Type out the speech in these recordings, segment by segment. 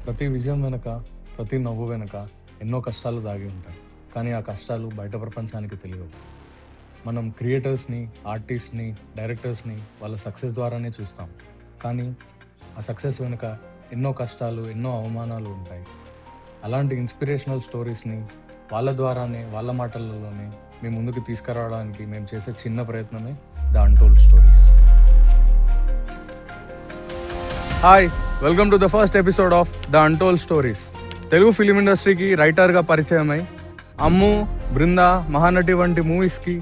ప్రతి విజయం వెనుక, ప్రతి నవ్వు వెనుక ఎన్నో కష్టాలు దాగి ఉంటాయి. కానీ ఆ కష్టాలు బయట ప్రపంచానికి తెలియవు. మనం క్రియేటర్స్ని, ఆర్టిస్ట్ని, డైరెక్టర్స్ని వాళ్ళ సక్సెస్ ద్వారానే చూస్తాం. కానీ ఆ సక్సెస్ వెనుక ఎన్నో కష్టాలు, ఎన్నో అవమానాలు ఉంటాయి. అలాంటి ఇన్స్పిరేషనల్ స్టోరీస్ని వాళ్ళ ద్వారానే, వాళ్ళ మాటలలోనే మీ ముందుకు తీసుకురావడానికి మేము చేసే చిన్న ప్రయత్నమే the untold stories. Hi, welcome to the first episode of the untold stories. Telugu film ఇండస్ట్రీకి రైటర్గా పరిచయమై అమ్ము, బృంద, మహానటి వంటి మూవీస్కి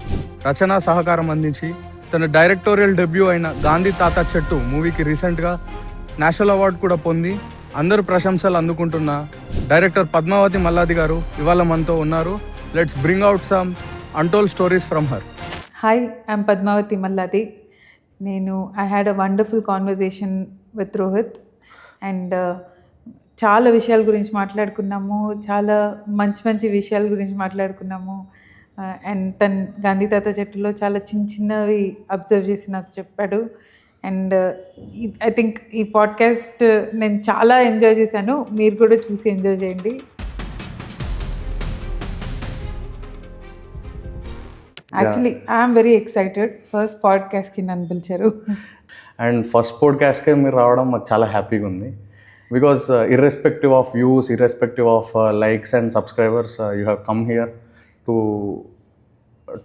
రచనా సహకారం అందించి తన డైరెక్టోరియల్ డెబ్యూ అయిన గాంధీ తాత చెట్టు మూవీకి రీసెంట్గా నేషనల్ అవార్డు కూడా పొంది అందరూ ప్రశంసలు అందుకుంటున్న డైరెక్టర్ పద్మావతి మల్లాది గారు ఇవాళ మనతో ఉన్నారు. Let's bring out some untold stories from her. Hi, I'm Padmavathi Malladi. I had a wonderful conversation with Rohit and చాలా విషయాల గురించి మాట్లాడుకున్నాము, చాలా మంచి విషయాల గురించి మాట్లాడుకున్నాము. అండ్ తను గాంధీ తాత చెట్టులో చాలా చిన్నవి అబ్జర్వ్ చేసి నాతో చెప్పాడు. అండ్ ఐ థింక్ ఈ పాడ్కాస్ట్ నేను చాలా ఎంజాయ్ చేశాను. మీరు కూడా చూసి ఎంజాయ్ చేయండి. Actually I'm very excited. First పాడ్కాస్ట్కి నన్ను పిలిచారు. అండ్ ఫస్ట్ పాడ్కాస్ట్కే మీరు రావడం మాకు చాలా హ్యాపీగా ఉంది. Because irrespective of views, irrespective of likes and subscribers, you have come here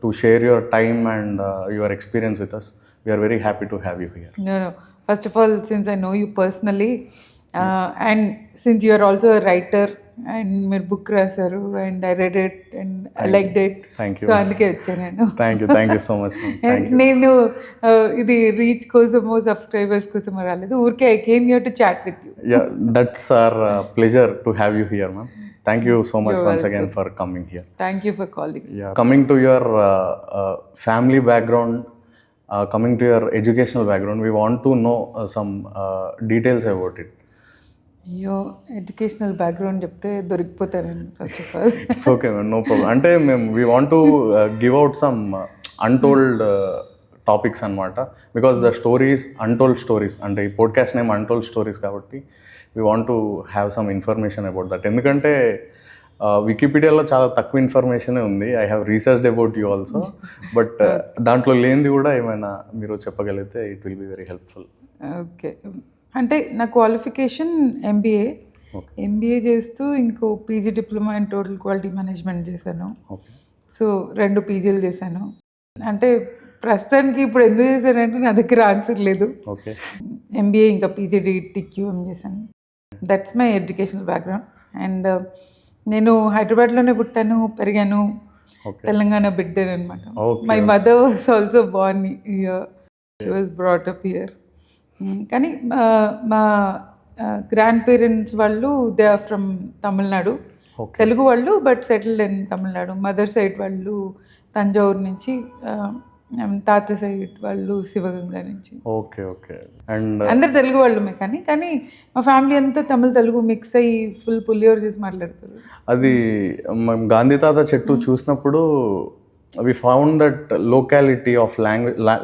to share your time and your experience with us. We're very happy to have you here. No. First of all, since I know you personally, and since you are also a writer, and మీరు book రాశారు and I read it and I liked it. So అందుకే వచ్చాను నేను. Thank you so much. నేను ఇది reach కోసమో subscribers కోసమో రాలేదు, ఊరికే I came here to chat with you. That's our pleasure to have you here, ma'am. Thank you so much once again for coming here. Thank you for calling. Yeah. Coming to your family background, coming to your educational background, we want to know some details about it. అయ్యో, educational background చెప్తే దొరికిపోతారండి. First of all it's okay ma'am, no problem. అంటే మేము we want to give out some untold topics అనమాట. Because the stories untold stories, అంటే ఈ podcast name untold stories కాబట్టి we want to have some information about that. ఎందుకంటే వికీపీడియాలో చాలా తక్కువ ఇన్ఫర్మేషనే ఉంది. I have researched about you also, but దాంట్లో లేనిది కూడా ఏమైనా మీరు చెప్పగలిగితే it will be very helpful. Okay, అంటే నా క్వాలిఫికేషన్ ఎంబీఏ చేస్తూ ఇంకో PG diploma in total quality management చేశాను. సో 2 పీజీలు చేశాను. అంటే ప్రస్తుతానికి ఇప్పుడు ఎందుకు చేశానంటే నా దగ్గర ఆన్సర్ లేదు. ఎంబీఏ ఇంకా పీజీడీటీక్యూఎం చేశాను. That's my educational background. And నేను హైదరాబాద్లోనే పుట్టాను, పెరిగాను. తెలంగాణ బిడ్డను అనమాట. My mother was also born here, she was brought up here. కానీ మా గ్రాండ్ పేరెంట్స్ వాళ్ళు they are from Tamil Nadu, Telugu వాళ్ళు, but settled in Tamil Nadu. Mother side వాళ్ళు తంజావూరు నుంచి, తాత సైడ్ వాళ్ళు శివగంగా నుంచి. Okay okay. అండ్ అందరు తెలుగు వాళ్ళమే, కానీ మా ఫ్యామిలీ అంతా తమిళ తెలుగు మిక్స్ అయ్యి ఫుల్ పులియోర్ చేసి మాట్లాడతారు. అది మేము గాంధీ తాత చెట్టు చూసినప్పుడు we found that locality of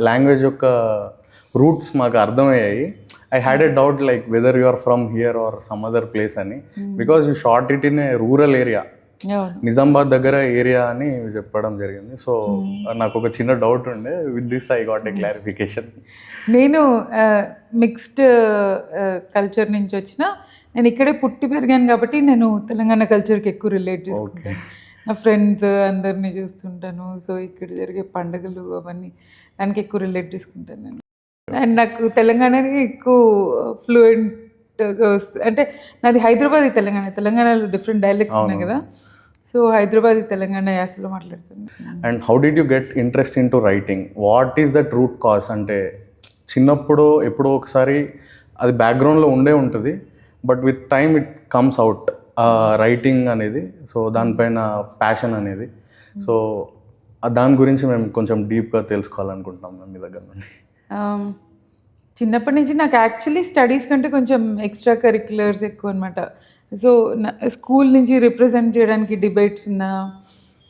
language యొక్క రూట్స్ మాకు అర్థమయ్యాయి. I had a doubt like whether you are from here or some other place అని, because you shot it in a rural area, Nizamabad దగ్గర ఏరియా అని చెప్పడం జరిగింది. సో నాకు ఒక చిన్న డౌట్ ఉండే. With this I got a clarification. నేను మిక్స్డ్ కల్చర్ నుంచి వచ్చిన, నేను ఇక్కడే పుట్టి పెరిగాను కాబట్టి నేను తెలంగాణ కల్చర్కి ఎక్కువ రిలేట్ చేసుకుంటాను. నా ఫ్రెండ్స్ అందరినీ చూస్తుంటాను. సో ఇక్కడ జరిగే పండుగలు అవన్నీ దానికి ఎక్కువ రిలేట్ చేసుకుంటాను నేను. అండ్ నాకు తెలంగాణని ఎక్కువ ఫ్లూయెంట్గా వస్తుంది. అంటే నాది హైదరాబాద్ తెలంగాణలో డిఫరెంట్ డైలెక్ట్స్ ఉన్నాయి కదా. సో హైదరాబాద్ తెలంగాణ యాసలో మాట్లాడుతుంది. And how did you get interest in to writing? What is that root cause? అంటే చిన్నప్పుడు ఎప్పుడో ఒకసారి అది బ్యాక్గ్రౌండ్లో ఉంటుంది, but with time it comes out writing అనేది. సో దానిపైన ప్యాషన్ అనేది. సో దాని గురించి మేము కొంచెం డీప్గా తెలుసుకోవాలనుకుంటున్నాం మీ దగ్గర నుండి. చిన్నప్పటి నుంచి నాకు యాక్చువల్లీ స్టడీస్ కంటే కొంచెం ఎక్స్ట్రా కరిక్యులర్స్ ఎక్కువ అనమాట. సో స్కూల్ నుంచి రిప్రజెంట్ చేయడానికి డిబేట్స్ ఉన్నా,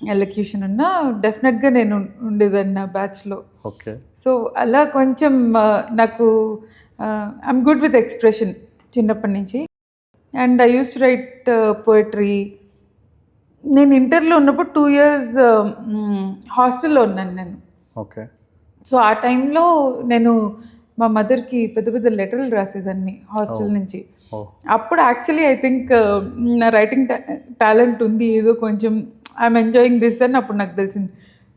ఎలక్యూషన్ ఉన్నా డెఫినెట్గా నేను ఉండేదాన్ని నా బ్యాచ్లో. ఓకే. సో అలా కొంచెం నాకు ఐఎమ్ గుడ్ విత్ ఎక్స్ప్రెషన్ చిన్నప్పటి నుంచి. And I use to right poetry. నేను ఇంటర్లో ఉన్నప్పుడు 2 years హాస్టల్లో ఉన్నాను నేను. ఓకే. సో ఆ టైంలో నేను మా మదర్కి పెద్ద పెద్ద లెటర్లు రాసేదాన్ని హాస్టల్ నుంచి. అప్పుడు యాక్చువల్లీ ఐ థింక్ నా రైటింగ్ టాలెంట్ ఉంది, ఏదో కొంచెం ఐఎమ్ ఎంజాయింగ్ దిస్ అని అప్పుడు నాకు తెలిసింది.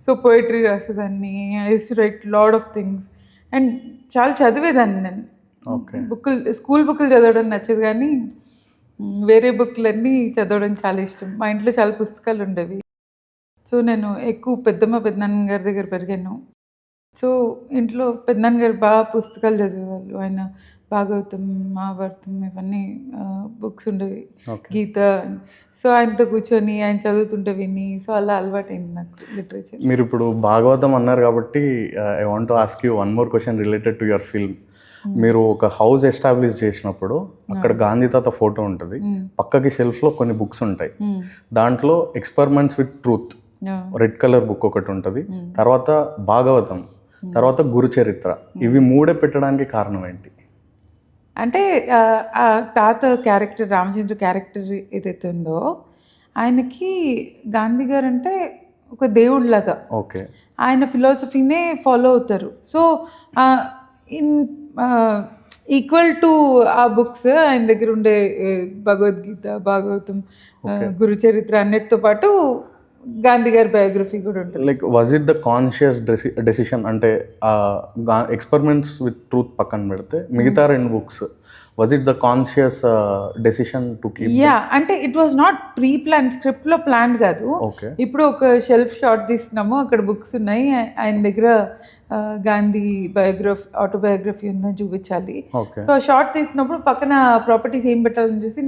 సో పోయిటరీ రాసేదాన్ని, I use to write lot of things and చాలా చదివేదాన్ని నేను. స్కూల్ బుక్లు చదవడం నచ్చదు కానీ వేరే బుక్లన్నీ చదవడం చాలా ఇష్టం. మా ఇంట్లో చాలా పుస్తకాలు ఉండేవి. సో నేను ఎక్కువ పెద్దనాన్న గారి దగ్గర పెరిగాను. సో ఇంట్లో పెద్దనాన్న గారు బాగా పుస్తకాలు చదివేవాళ్ళు. ఆయన భాగవతం, మహాభారతం ఇవన్నీ బుక్స్ ఉండేవి, గీత. సో ఆయనతో కూర్చొని ఆయన చదువుతుంటే విని, సో అలా అలవాటైంది నాకు లిటరేచర్. మీరు ఇప్పుడు భాగవతం అన్నారు కాబట్టి I want to ask you one more question related to your film. మీరు ఒక హౌస్ ఎస్టాబ్లిష్ చేసినప్పుడు అక్కడ గాంధీ తాత ఫోటో ఉంటుంది, పక్కకి షెల్ఫ్లో కొన్ని బుక్స్ ఉంటాయి. దాంట్లో experiments with truth red colour book ఒకటి ఉంటుంది, తర్వాత భాగవతం, తర్వాత గురు చరిత్ర. ఇవి మూడే పెట్టడానికి కారణం ఏంటి? అంటే ఆ తాత క్యారెక్టర్, రామచంద్ర క్యారెక్టర్ ఏదైతే ఉందో, ఆయనకి గాంధీ గారు అంటే ఒక దేవుడిలాగా. ఓకే. ఆయన ఫిలాసఫీనే ఫాలో అవుతారు. సో ఇన్ ఈక్వల్ టు ఆ బుక్స్ ఆయన దగ్గర ఉండే భగవద్గీత, భాగవతం, గురు చరిత్ర అన్నిటితో పాటు గాంధీ గారి బయోగ్రఫీ కూడా ఉంటుంది. Like was it the conscious decision? అంటే ఎక్స్పెరిమెంట్స్ విత్ ట్రూత్ పక్కన పెడితే మిగతా 2 books was it the conscious decision to keep? Yeah, అంటే it was not pre plan, స్క్రిప్ట్లో ప్లాన్ కాదు. ఇప్పుడు ఒక షెల్ఫ్ షాట్ తీస్తున్నాము, అక్కడ బుక్స్ ఉన్నాయి, ఆయన దగ్గర గాంధీ ఆటోబయోగ్రఫీ ఉందని చూపించాలి. సో ఆ షార్ట్ తీసినప్పుడు పక్కన ప్రాపర్టీస్ ఏం పెట్టాలని చూసి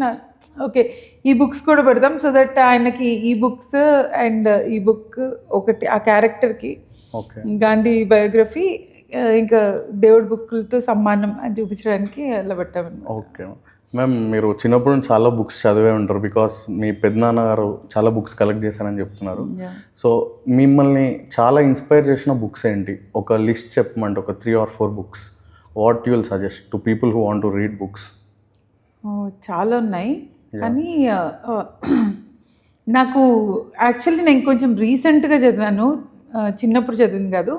ఓకే ఈ బుక్స్ కూడా పెడదాం, సో దట్ ఆయనకి ఈ బుక్స్ అండ్ ఈ బుక్ ఒకటి ఆ క్యారెక్టర్కి గాంధీ బయోగ్రఫీ ఇంకా దేవుడి బుక్లతో సమానం అని చూపించడానికి అలా పెట్టామని. ఓకే మ్యామ్, మీరు చిన్నప్పుడు నుంచి చాలా బుక్స్ చదివే ఉంటారు, బికాస్ మీ పెద్దనాన్న గారు చాలా బుక్స్ కలెక్ట్ చేశారని చెప్తున్నారు. సో మిమ్మల్ని చాలా ఇన్స్పైర్ చేసిన బుక్స్ ఏంటి? ఒక లిస్ట్ చెప్పమంటే ఒక 3 or 4 books what you will suggest to people who want to read books? చాలా ఉన్నాయి, కానీ నాకు యాక్చువల్లీ నేను కొంచెం రీసెంట్గా చదివాను, చిన్నప్పుడు చదివింది కాదు.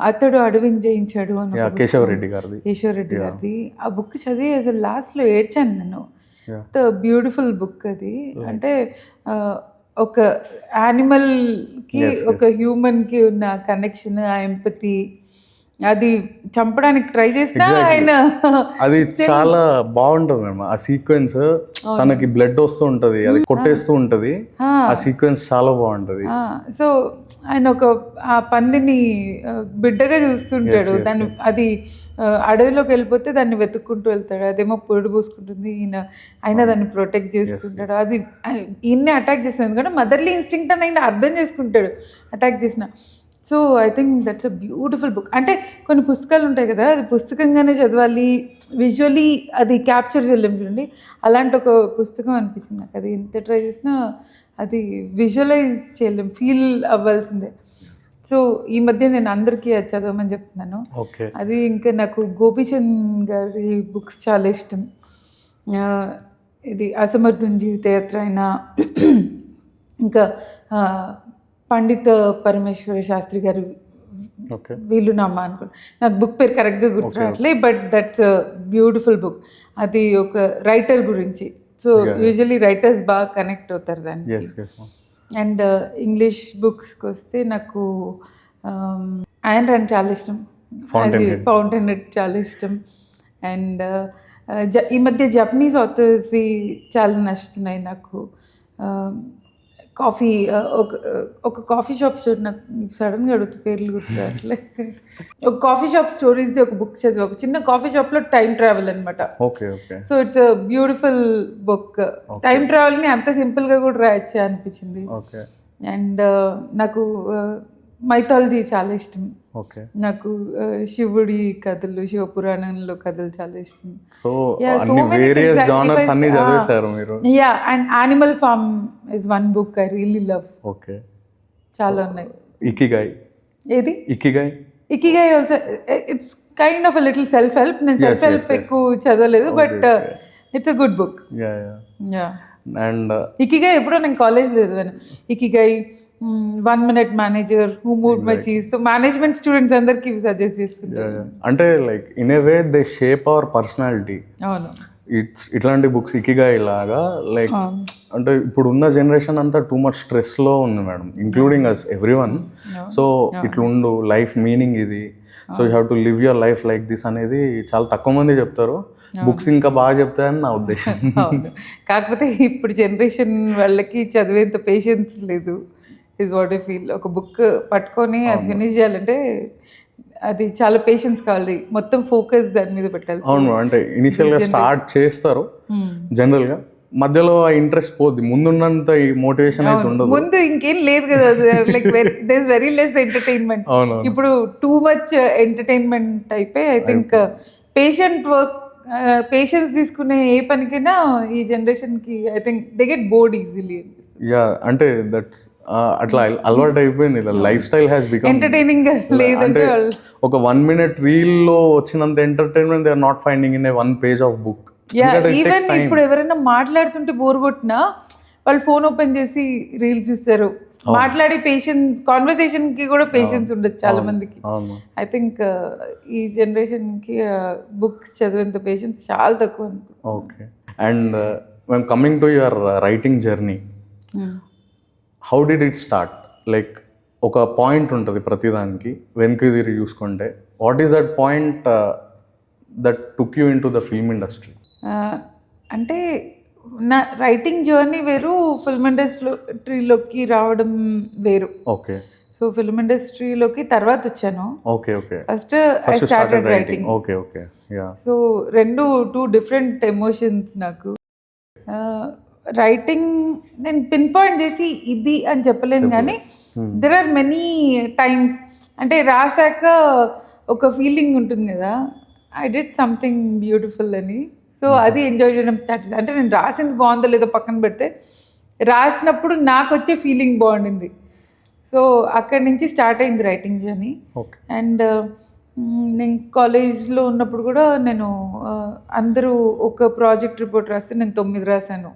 అతడు అడవిని జయించాడు అని కేశవరెడ్డి గారిది. ఆ బుక్ చదివి అసలు లాస్ట్లో ఏడ్చాను నేను. బ్యూటిఫుల్ బుక్ అది. అంటే ఒక యానిమల్కి ఒక హ్యూమన్కి ఉన్న కనెక్షన్, ఆ ఎంపతి, అది చంపడానికి ట్రై చేసినా ఆయన అది చాలా బాగుంటుంది మేడం. ఆ సీక్వెన్స్ తనకి బ్లడ్ వస్తూ ఉంటది, అది కొట్టేస్తూ ఉంటది, ఆ సీక్వెన్స్ చాలా బాగుంటది. సో ఆయన ఒక ఆ పందిని బిడ్డగా చూస్తుంటాడు, దాన్ని అది అడవిలోకి వెళ్ళిపోతే దాన్ని వెతుక్కుంటూ వెళ్తాడు, అదేమో పొడి పూసుకుంటుంది, ఆయన దాన్ని ప్రొటెక్ట్ చేస్తుంటాడు. అది ఈయన్నే అటాక్ చేస్తుంది ఎందుకంటే మదర్లీ ఇన్స్టింక్ట్ అని ఆయన అర్థం చేసుకుంటాడు అటాక్ చేసిన. So I think that's a beautiful book. అంటే కొన్ని పుస్తకాలు ఉంటాయి కదా, అది పుస్తకంగానే చదవాలి, విజువలీ అది క్యాప్చర్ చేయలేం చూడండి, అలాంటి ఒక పుస్తకం అనిపిస్తుంది నాకు. అది ఎంత ట్రై చేసినా అది విజువలైజ్ చేయలేం, ఫీల్ అవ్వాల్సిందే. సో ఈ మధ్య నేను అందరికీ అది చదవమని చెప్తున్నాను. అది ఇంకా నాకు గోపీచంద్ గారి బుక్స్ చాలా ఇష్టం. ఇది అసమర్థుని జీవితయాత్ర అయినా, ఇంకా పండిత పరమేశ్వర శాస్త్రి గారు వీలునామా అనుకుంటా, నాకు బుక్ పేరు కరెక్ట్గా గుర్తు రావట్లే, బట్ దట్స్ బ్యూటిఫుల్ బుక్. అది ఒక రైటర్ గురించి. సో యూజువలీ రైటర్స్ బాగా కనెక్ట్ అవుతారు దానికి. అండ్ ఇంగ్లీష్ బుక్స్కి వస్తే నాకు ఆయన రాండ్ చాలా ఇష్టం, ఫౌంటైన్ హెడ్ చాలా ఇష్టం. అండ్ ఈ మధ్య జపనీస్ ఆథర్స్వి చాలా నచ్చుతున్నాయి నాకు. కాఫీ ఒక కాఫీ షాప్ స్టోరీ, నాకు సడన్గా అడుగుతూ పేర్లు గుర్తురావట్లే. ఒక కాఫీ షాప్ స్టోరీస్ది ఒక బుక్ చదివి, ఒక చిన్న కాఫీ షాప్లో టైం ట్రావెల్ అనమాట. So it's a beautiful book. Time ట్రావెల్ని అంత సింపుల్గా కూడా రాయొచ్చా అనిపించింది. అండ్ నాకు మైథాలజీ చాలా ఇష్టం. నాకు శివుడి కథలు, శివపురాణంలో కథలు చాలా ఇష్టం. Yeah, and Animal Farm is one book I really love. చాలా ఉన్నాయి. ఏది Ikigai also it's kind of a little self help. నేను సెల్ఫ్ హెల్ప్ ఎక్కువ చదవలేదు, but it's a good book. Yeah and Ikigai ఎప్పుడో నేను కాలేజ్లో చదివాను. Ikigai, 1 Minute Manager, Who Moved My Cheese. So management students అందరికి ఇవి సజెస్ట్ చేస్తుంటారు. అంటే like in a way they shape our personality. అవును, ఇట్లాంటి బుక్స్ ఇకిగా ఇలాగా లైక్ అంటే ఇప్పుడు ఉన్న జనరేషన్ అంతా టూ మచ్ స్ట్రెస్లో ఉంది madam, including us everyone. So ఇట్లుండు, లైఫ్ మీనింగ్ ఇది, so you have to live your life like this అనేది చాలా తక్కువ మంది చెప్తారు. బుక్స్ ఇంకా బాగా చెప్తాయని నా ఉద్దేశం. అవును. కాకపోతే ఇప్పుడు జనరేషన్ వాళ్ళకి చదివేంత పేషెన్స్ లేదు, ఇస్ వాట్ ఐ ఫీల్. ఒక బుక్ పట్టుకొని అది ఫినిష్ చేయాలంటే అది చాలా పేషెన్స్ కావాలి, మొత్తం ఫోకస్ దాని మీద పెట్టాలి. అవును, అంటే ఇనిషియల్గా స్టార్ట్ చేస్తారు జనరల్గా, మధ్యలో ఆ ఇంట్రెస్ట్ పోద్ది, ముందున్నంత ఈ మోటివేషన్ అయితే ఉండదు. ముందు ఇంకేం లేదు కదా, like there is very less entertainment. ఇప్పుడు టూ మచ్ ఎంటర్టైన్మెంట్ అయిపోయి ఐ థింక్ పేషెన్స్ తీసుకునే ఏ పనికైనా ఈ జనరేషన్కి I think they get bored easily. Yeah, అంటే దట్స్ అట్లా అలవాటు అయిపోయింది, lifestyle has become entertaining లేదంటే ఒక 1 minute రీల్ లో వచ్చినంత entertainment they are not finding in a 1 page of book. Even ఇప్పుడు ఎవరైనా మాట్లాడుతుంటే బోర్ కొట్టినా వాళ్ళు ఫోన్ ఓపెన్ చేసి రీల్ చూస్తారు. మాట్లాడే పేషెన్స్, కాన్వర్సేషన్ కి కూడా పేషెన్స్ ఉండదు చాలా మందికి. ఐ థింక్ ఈ జనరేషన్ కి బుక్స్ చదివేంత పేషెన్స్ చాలా తక్కువ. Okay, and when coming to your writing journey, how did it start? Like ఒక పాయింట్ ఉంటుంది ప్రతిదానికి, వెనక్కి తిరిగి చూసుకుంటే what is that point that took you in to the film industry? అంటే నా రైటింగ్ జర్నీ వేరు, ఫిల్మ్ ఇండస్ట్రీలోకి రావడం వేరు. ఓకే, సో ఫిల్మ్ ఇండస్ట్రీలోకి తర్వాత వచ్చాను. Okay okay, first I started writing. Okay okay, yeah. So two different emotions నాకు. రైటింగ్ నేను పిన్ పాయింట్ చేసి ఇది అని చెప్పలేను, కానీ దెర్ ఆర్ మెనీ టైమ్స్ అంటే రాసాక ఒక ఫీలింగ్ ఉంటుంది కదా, ఐ డిడ్ సంథింగ్ బ్యూటిఫుల్ అని. సో అది ఎంజాయ్ చేయడం స్టార్ట్ చేసి, అంటే నేను రాసింది బాగుందో లేదో పక్కన పెడితే రాసినప్పుడు నాకు వచ్చే ఫీలింగ్ బాగుండింది. సో అక్కడి నుంచి స్టార్ట్ అయింది రైటింగ్ జర్నీ. అండ్ నేను కాలేజ్లో ఉన్నప్పుడు కూడా నేను అందరూ ఒక ప్రాజెక్ట్ రిపోర్ట్ రాస్తే నేను 9 రాశాను.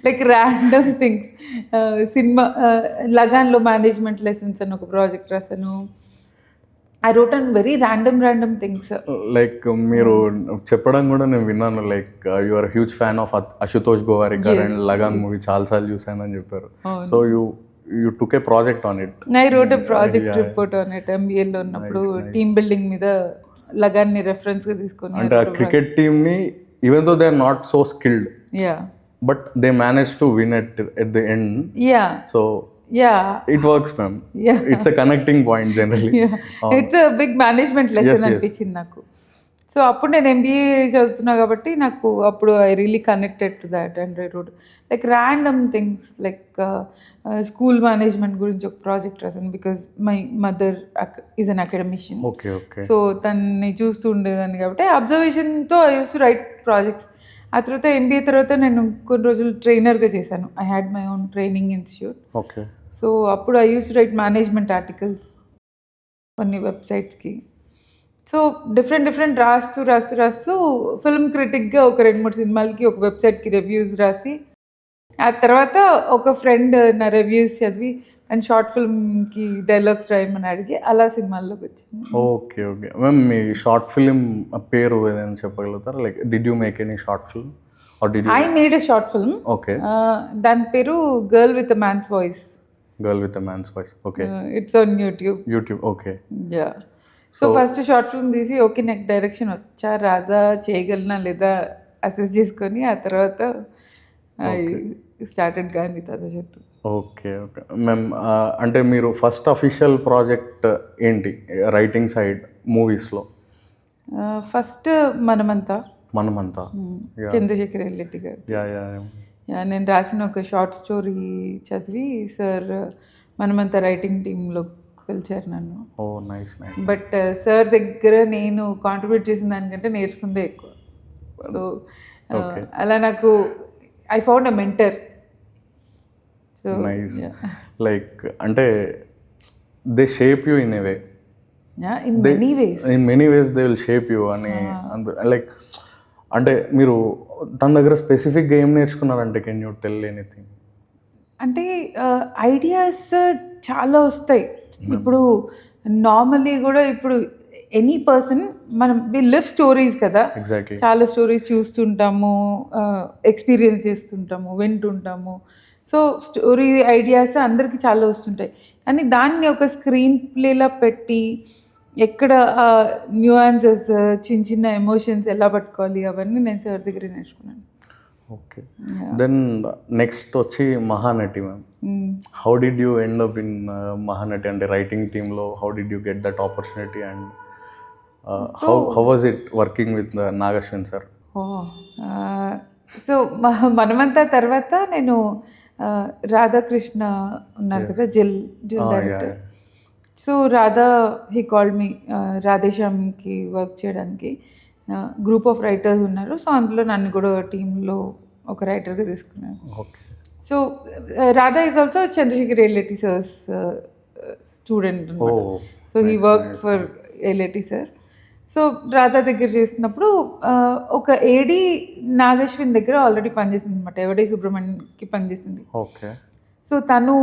Like random things. సినిమా లగాన్లో మేనేజ్మెంట్ లెసన్స్ అని ఒక ప్రాజెక్ట్ రాశాను. I wrote on very random things. Like మీరు చెప్పడం కూడా నేను విన్నాను, like you are huge fan of Ashutosh Gowariker and Lagaan movie చాలాసార్లు చూసానని చెప్పారు. So you took a project on it. I wrote a project report on it. ఎంబీఏలో ఉన్నప్పుడు టీమ్ బిల్డింగ్ మీద లగాన్ని రెఫరెన్స్గా తీసుకొని, అంటే ఆ క్రికెట్ టీమ్ని even though they are not so skilled, but they manage to win at the end. So it works ma'am. It's a connecting point generally. It's a big management lesson అనిపించింది నాకు. So అప్పుడు నేను MBA చదువుతున్నా కాబట్టి నాకు అప్పుడు I really connected to that and I wrote like random things. Like school management గురించి ఒక ప్రాజెక్ట్ రాశాను, because my mother is an academician. So తనని చూస్తూ ఉండేదాన్ని కాబట్టి అబ్జర్వేషన్తో I use to write projects. ఆ తర్వాత ఎంబీఏ తర్వాత నేను కొన్ని రోజులు ట్రైనర్గా చేశాను. I had my own training institute. Okay. So అప్పుడు I use to write management articles కొన్ని వెబ్సైట్స్కి. సో డిఫరెంట్ రాస్తూ ఫిల్మ్ క్రిటిక్గా ఒక 2-3 సినిమాలకి ఒక వెబ్సైట్కి రివ్యూస్ రాసి, ఆ తర్వాత ఒక ఫ్రెండ్ నా రివ్యూస్ చదివి అండ్ షార్ట్ ఫిల్మ్కి డైలాగ్స్ రాయమని అడిగి అలా సినిమాల్లోకి వచ్చింది. ఓకే ఓకే మ్యామ్, మీ షార్ట్ ఫిల్మ్ పేరు ఏదైనా చెప్పగలుగుతారా? Like did you make any short film or did you? I made a short film. Okay. దాని పేరు girl with a man's voice. Okay. It's on YouTube. Okay. Yeah. So first short film తీసి okay నాకు direction వచ్చా రాదా చేయగలనా లేదా assess చేసుకొని ఆ తర్వాత ఐ స్టార్టెడ్ గాంధీ తాత చెట్టు. ఓకే ఓకే మ్యామ్, అంటే మీరు ఫస్ట్ అఫీషియల్ ప్రాజెక్ట్ ఏంటి రైటింగ్ సైడ్ మూవీస్లో? ఫస్ట్ మనమంతా చంద్రశేఖర్ రెడ్డి గారు. నేను రాసిన ఒక షార్ట్ స్టోరీ చదివి సార్ మనమంతా రైటింగ్ టీంలో పిలిచారు నన్ను. ఓ నైస్. బట్ సార్ దగ్గర నేను కాంట్రిబ్యూట్ చేసిన దానికంటే నేర్చుకుందే ఎక్కువ. సో అలా నాకు I found a mentor. Nice. Like అంటే they shape you in a way. In many ways they will shape you అని లైక్ అంటే మీరు తన దగ్గర స్పెసిఫిక్గా ఏం నేర్చుకున్నారంటే కెన్ యూ టెల్ ఎనీథింగ్? అంటే ఐడియాస్ చాలా వస్తాయి. ఇప్పుడు నార్మల్లీ కూడా ఇప్పుడు ఎనీ పర్సన్ మనం వి లివ్ స్టోరీస్ కదా, ఎగ్జాక్ట్లీ. చాలా స్టోరీస్ చూస్తుంటాము, ఎక్స్పీరియన్స్ చేస్తుంటాము, వింటుంటాము. సో స్టోరీ ఐడియాస్ అందరికీ చాలా వస్తుంటాయి, కానీ దాన్ని ఒక స్క్రీన్ ప్లేలా పెట్టి ఎక్కడ న్యూయాన్సెస్, చిన్న చిన్న ఎమోషన్స్ ఎలా పట్టుకోవాలి అవన్నీ నేను సార్ దగ్గర నేర్చుకున్నాను. ఓకే. దెన్ నెక్స్ట్ వచ్చి Mahanati ma'am. How did you end up in Mahanati? అంటే రైటింగ్ టీంలో how did you get that opportunity and how was it working with Nagashwin sir? So మనమంతా తర్వాత నేను రాధాకృష్ణ ఉన్నారు కదా, Jil director. So Radha he called me రాధేశ్యామ్కి వర్క్ చేయడానికి. గ్రూప్ ఆఫ్ రైటర్స్ ఉన్నారు, సో అందులో నన్ను కూడా టీంలో ఒక రైటర్గా తీసుకున్నాను. Okay. So Radha is also Chandrasekhar Yeleti sir's student. So he work for Yeleti sir. So Radha దగ్గర చేసినప్పుడు ఒక ఏడి నాగశ్విన్ దగ్గర ఆల్రెడీ పనిచేసింది అనమాట, ఎవడి సుబ్రహ్మణ్యంకి పనిచేసింది. ఓకే. సో తను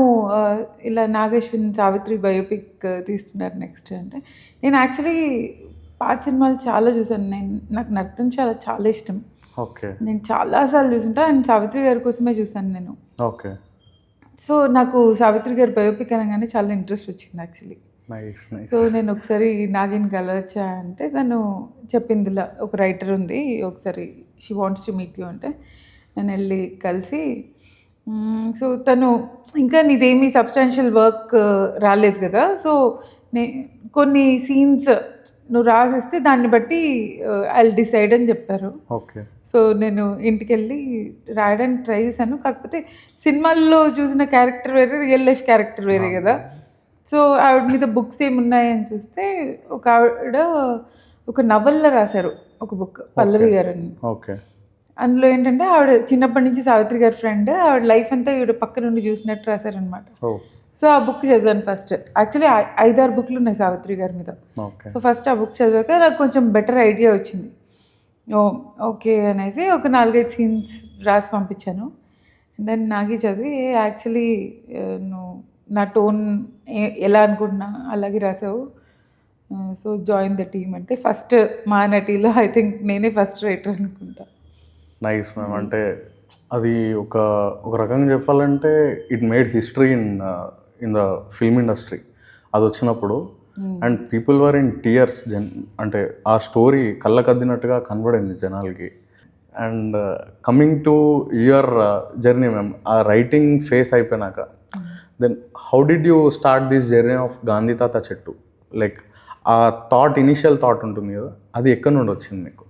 ఇలా నాగశ్విన్ సావిత్రి బయోపిక్ తీస్తున్నారు నెక్స్ట్ అంటే, నేను యాక్చువల్లీ పాత సినిమాలు చాలా చూసాను. నాకు నర్తన్ చాలా చాలా ఇష్టం. ఓకే. నేను చాలాసార్లు చూసుంటా, అండ్ సావిత్రి గారి కోసమే చూసాను నేను. ఓకే. సో నాకు సావిత్రి గారి బయోపిక్ అనగానే చాలా ఇంట్రెస్ట్ వచ్చింది యాక్చువల్లీ. Nice nice. సో నేను ఒకసారి నాగిని కలవచ్చా అంటే తను చెప్పింది, ఇలా ఒక రైటర్ ఉంది, ఒకసారి she wants to meet you అంటే నేను వెళ్ళి కలిసి, సో తను ఇంకా నీదేమీ సబ్స్టాన్షియల్ వర్క్ రాలేదు కదా, సో కొన్ని సీన్స్ నువ్వు రాసిస్తే దాన్ని బట్టి ఐ డిసైడ్ అని చెప్పారు. ఓకే. సో నేను ఇంటికి వెళ్ళి రాయడానికి ట్రై చేశాను. కాకపోతే సినిమాల్లో చూసిన క్యారెక్టర్ వేరే, రియల్ లైఫ్ క్యారెక్టర్ వేరే కదా. సో ఆవిడ మీద బుక్స్ ఏమున్నాయని చూస్తే ఒక ఆవిడ ఒక నవల్లో రాశారు ఒక బుక్, పల్లవి గారు అని. ఓకే. అందులో ఏంటంటే ఆవిడ చిన్నప్పటి నుంచి సావిత్రి గారి ఫ్రెండ్, ఆవిడ లైఫ్ అంతా ఈవిడ పక్క నుండి చూసినట్టు రాశారనమాట. సో ఆ బుక్ చదివాను ఫస్ట్. యాక్చువల్లీ 5-6 బుక్లు ఉన్నాయి సావిత్రి గారి మీద. సో ఫస్ట్ ఆ బుక్ చదివాక నాకు కొంచెం బెటర్ ఐడియా వచ్చింది. ఓకే అనేసి ఒక 4-5 సీన్స్ రాసి పంపించాను. దెన్ నాగి చదివి యాక్చువల్లీ నువ్వు నా టోన్ ఎలా అనుకుంటున్నా అలాగే రాసావు, సో జాయిన్ ద టీమ్ అంటే ఫస్ట్ మా నటిలో ఐ థింక్ నేనే ఫస్ట్ రైటర్ అనుకుంటా. Nice ma'am. అంటే అది ఒక రకంగా చెప్పాలంటే it made history in the film industry అది వచ్చినప్పుడు. And people were in tears. అంటే ఆ స్టోరీ కళ్ళకద్దినట్టుగా కనబడింది జనాలకి. And coming to your journey ma'am, ఆ రైటింగ్ ఫేస్ అయిపోయినాక then how did you start this journey of Gandhi తాత చెట్టు? లైక్ ఆ ఇనిషియల్ థాట్ ఉంటుంది కదా, అది ఎక్కడి నుండి వచ్చింది మీకు?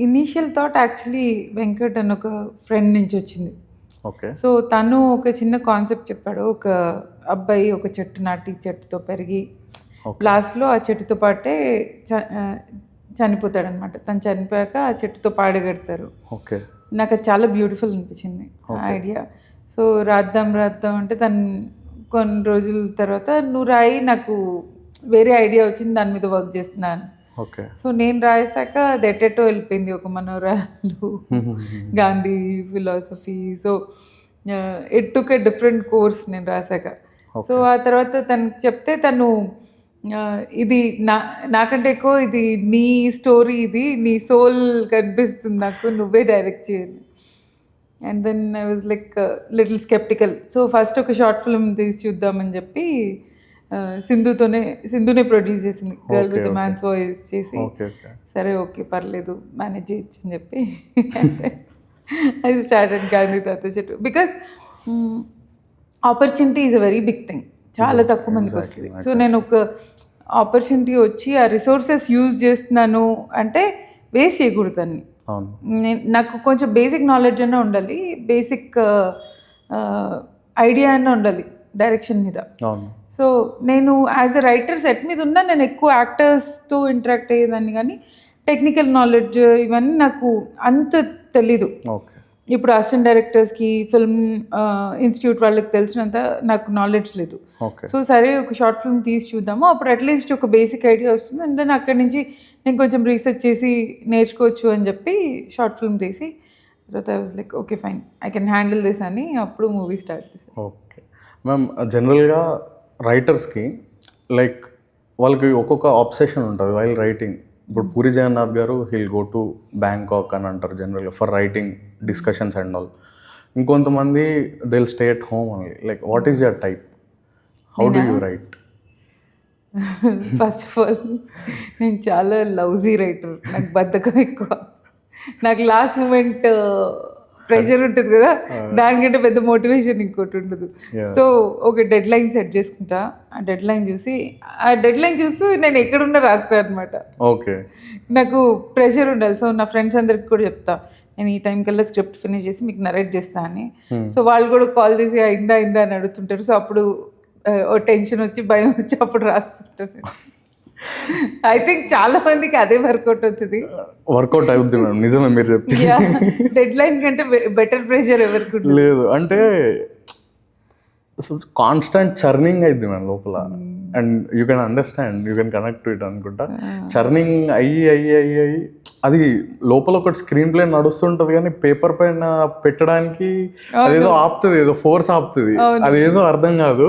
ఇనీషియల్ థాట్ యాక్చువల్లీ వెంకట్ అని ఒక ఫ్రెండ్ నుంచి వచ్చింది. ఓకే. సో తను ఒక చిన్న కాన్సెప్ట్ చెప్పాడు. ఒక అబ్బాయి ఒక చెట్టు నాటి, చెట్టుతో పెరిగి లాస్ట్లో ఆ చెట్టుతో పాటే చనిపోతాడనమాట. తను చనిపోయాక ఆ చెట్టుతో పాడగడతారు. ఓకే. నాకు అది చాలా బ్యూటిఫుల్ అనిపించింది ఐడియా. సో రాద్దాం అంటే తను కొన్ని రోజుల తర్వాత నువ్వు రాయి, నాకు వేరే ఐడియా వచ్చింది, దాని మీద వర్క్ చేస్తున్నాను. ఓకే. సో నేను రాసాక అది ఎటెటో వెళ్ళిపోయింది, ఒక మనోరాలు, Gandhi philosophy. So it took a different course నేను రాసాక. సో ఆ తర్వాత తనకి చెప్తే తను ఇది నాకంటే ఎక్కువ ఇది నీ స్టోరీ, ఇది నీ సోల్ కనిపిస్తుంది నాకు, నువ్వే డైరెక్ట్ చేయాలి. And then I was like little skeptical. So first ఒక షార్ట్ ఫిల్మ్ తీసి చూద్దామని చెప్పి సింధునే ప్రొడ్యూస్ చేసింది, గర్ల్ విత్ మ్యాన్స్ వాయిస్ చేసి. సరే ఓకే పర్లేదు మేనేజ్ చేయొచ్చు అని చెప్పి ఐ స్టార్టెడ్ గాంధీ తాత Chettu. Because opportunity is a very big thing, చాలా తక్కువ మందికి వస్తుంది. సో నేను ఒక ఆపర్చునిటీ వచ్చి ఆ రిసోర్సెస్ యూజ్ చేస్తున్నాను అంటే వేస్ట్ చేయకూడదు దాన్ని. నాకు కొంచెం బేసిక్ నాలెడ్జ్ అన్నా ఉండాలి, బేసిక్ ఐడియా అన్నా ఉండాలి డైరెక్షన్ మీద. సో నేను యాజ్ ఎ రైటర్ సెట్ మీద ఉన్నా, నేను ఎక్కువ యాక్టర్స్తో ఇంటరాక్ట్ అయ్యేదాన్ని, కానీ టెక్నికల్ నాలెడ్జ్ ఇవన్నీ నాకు అంత తెలీదు. ఇప్పుడు అసిస్టెంట్ డైరెక్టర్స్కి, ఫిల్మ్ ఇన్స్టిట్యూట్ వాళ్ళకి తెలిసినంత నాకు నాలెడ్జ్ లేదు. సో సరే ఒక షార్ట్ ఫిల్మ్ తీసి చూద్దాము, అప్పుడు అట్లీస్ట్ ఒక బేసిక్ ఐడియా వస్తుంది. అండ్ దెన్ అక్కడి నుంచి నేను కొంచెం రీసెర్చ్ చేసి నేర్చుకోవచ్చు అని చెప్పి షార్ట్ ఫిల్మ్ తీసి తర్వాత I was like okay fine I can handle this అని అప్పుడు మూవీ స్టార్ట్ చేశాను. ఓకే మ్యామ్, జనరల్గా రైటర్స్కి లైక్ వాళ్ళకి ఒక్కొక్క ఆబ్సెషన్ ఉంటుంది వైల్ రైటింగ్. ఇప్పుడు పూరి జగన్నాథ్ గారు హిల్ గో టు బ్యాంకాక్ అని అంటారు జనరల్గా for writing discussions and all. ఇంకొంతమంది they will stay at home only. Like what is your type? How do you write? First of all నేను చాలా లౌజీ రైటర్, నాకు బద్ధకం ఎక్కువ. నాకు లాస్ట్ మూమెంట్ ప్రెషర్ ఉంటుంది కదా, దానికంటే పెద్ద మోటివేషన్ ఇంకోటి ఉండదు. సో ఒక డెడ్ లైన్ సెట్ చేసుకుంటా, ఆ డెడ్ లైన్ చూస్తూ నేను ఎక్కడున్నా రాస్తాను అనమాట. ఓకే, నాకు ప్రెషర్ ఉండాలి. సో నా ఫ్రెండ్స్ అందరికి కూడా చెప్తా, నేను ఈ టైం కల్లా స్క్రిప్ట్ ఫినిష్ చేసి మీకు నరేట్ చేస్తా అని. సో వాళ్ళు కూడా కాల్ చేసి ఇందా అని అడుగుతుంటారు. సో అప్పుడు ఓ టెన్షన్ వచ్చి భయం వచ్చి అప్పుడు రాస్తుంటాను. ఐ థింక్ చాలా మందికి అదే వర్కౌట్ అవుతుంది. వర్కౌట్ అవుతుంది మేడం, నిజమే మీరు చెప్తే. డెడ్ లైన్ కంటే బెటర్ ప్రెషర్ ఎవరికి లేదు అంటే కాన్స్టెంట్ చర్నింగ్ అయింది మన లోపల. And you can understand, you can connect to it అనుకుంటా. చర్నింగ్ అయ్యి అది లోపల ఒకటి స్క్రీన్ ప్లే నడుస్తుంటది, కానీ పేపర్ పైన పెట్టడానికి అదేదో ఆపుతుంది, ఏదో ఫోర్స్ ఆపుతుంది, అదేదో అర్థం కాదు.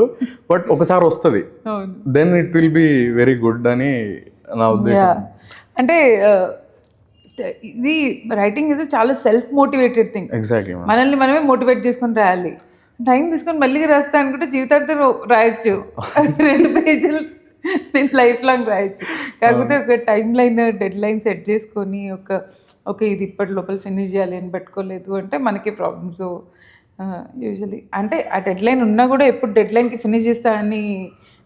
బట్ ఒకసారి వస్తుంది, then it will be very good అని నా ఉద్దేశం. అంటే ఇది రైటింగ్ ఇది చాలా సెల్ఫ్ మోటివేటెడ్ థింగ్. ఎగ్జాక్ట్లీ, మనల్ని మనమే మోటివేట్ చేసుకొని రాయాలి. టైం తీసుకొని మళ్ళీ రాస్తా అనుకుంటే జీవితాంతం రాయొచ్చు, 2 పేజీలు నేను లైఫ్ లాంగ్ రాయొచ్చు. కాకపోతే ఒక time line dead line set చేసుకొని ఓకే ఇది ఇప్పటి లోపల ఫినిష్ చేయాలి అని పెట్టుకోలేదు అంటే మనకే ప్రాబ్లమ్. సో యూజువలీ అంటే ఆ డెడ్ లైన్ ఉన్నా కూడా ఎప్పుడు డెడ్ లైన్కి ఫినిష్ చేస్తా అని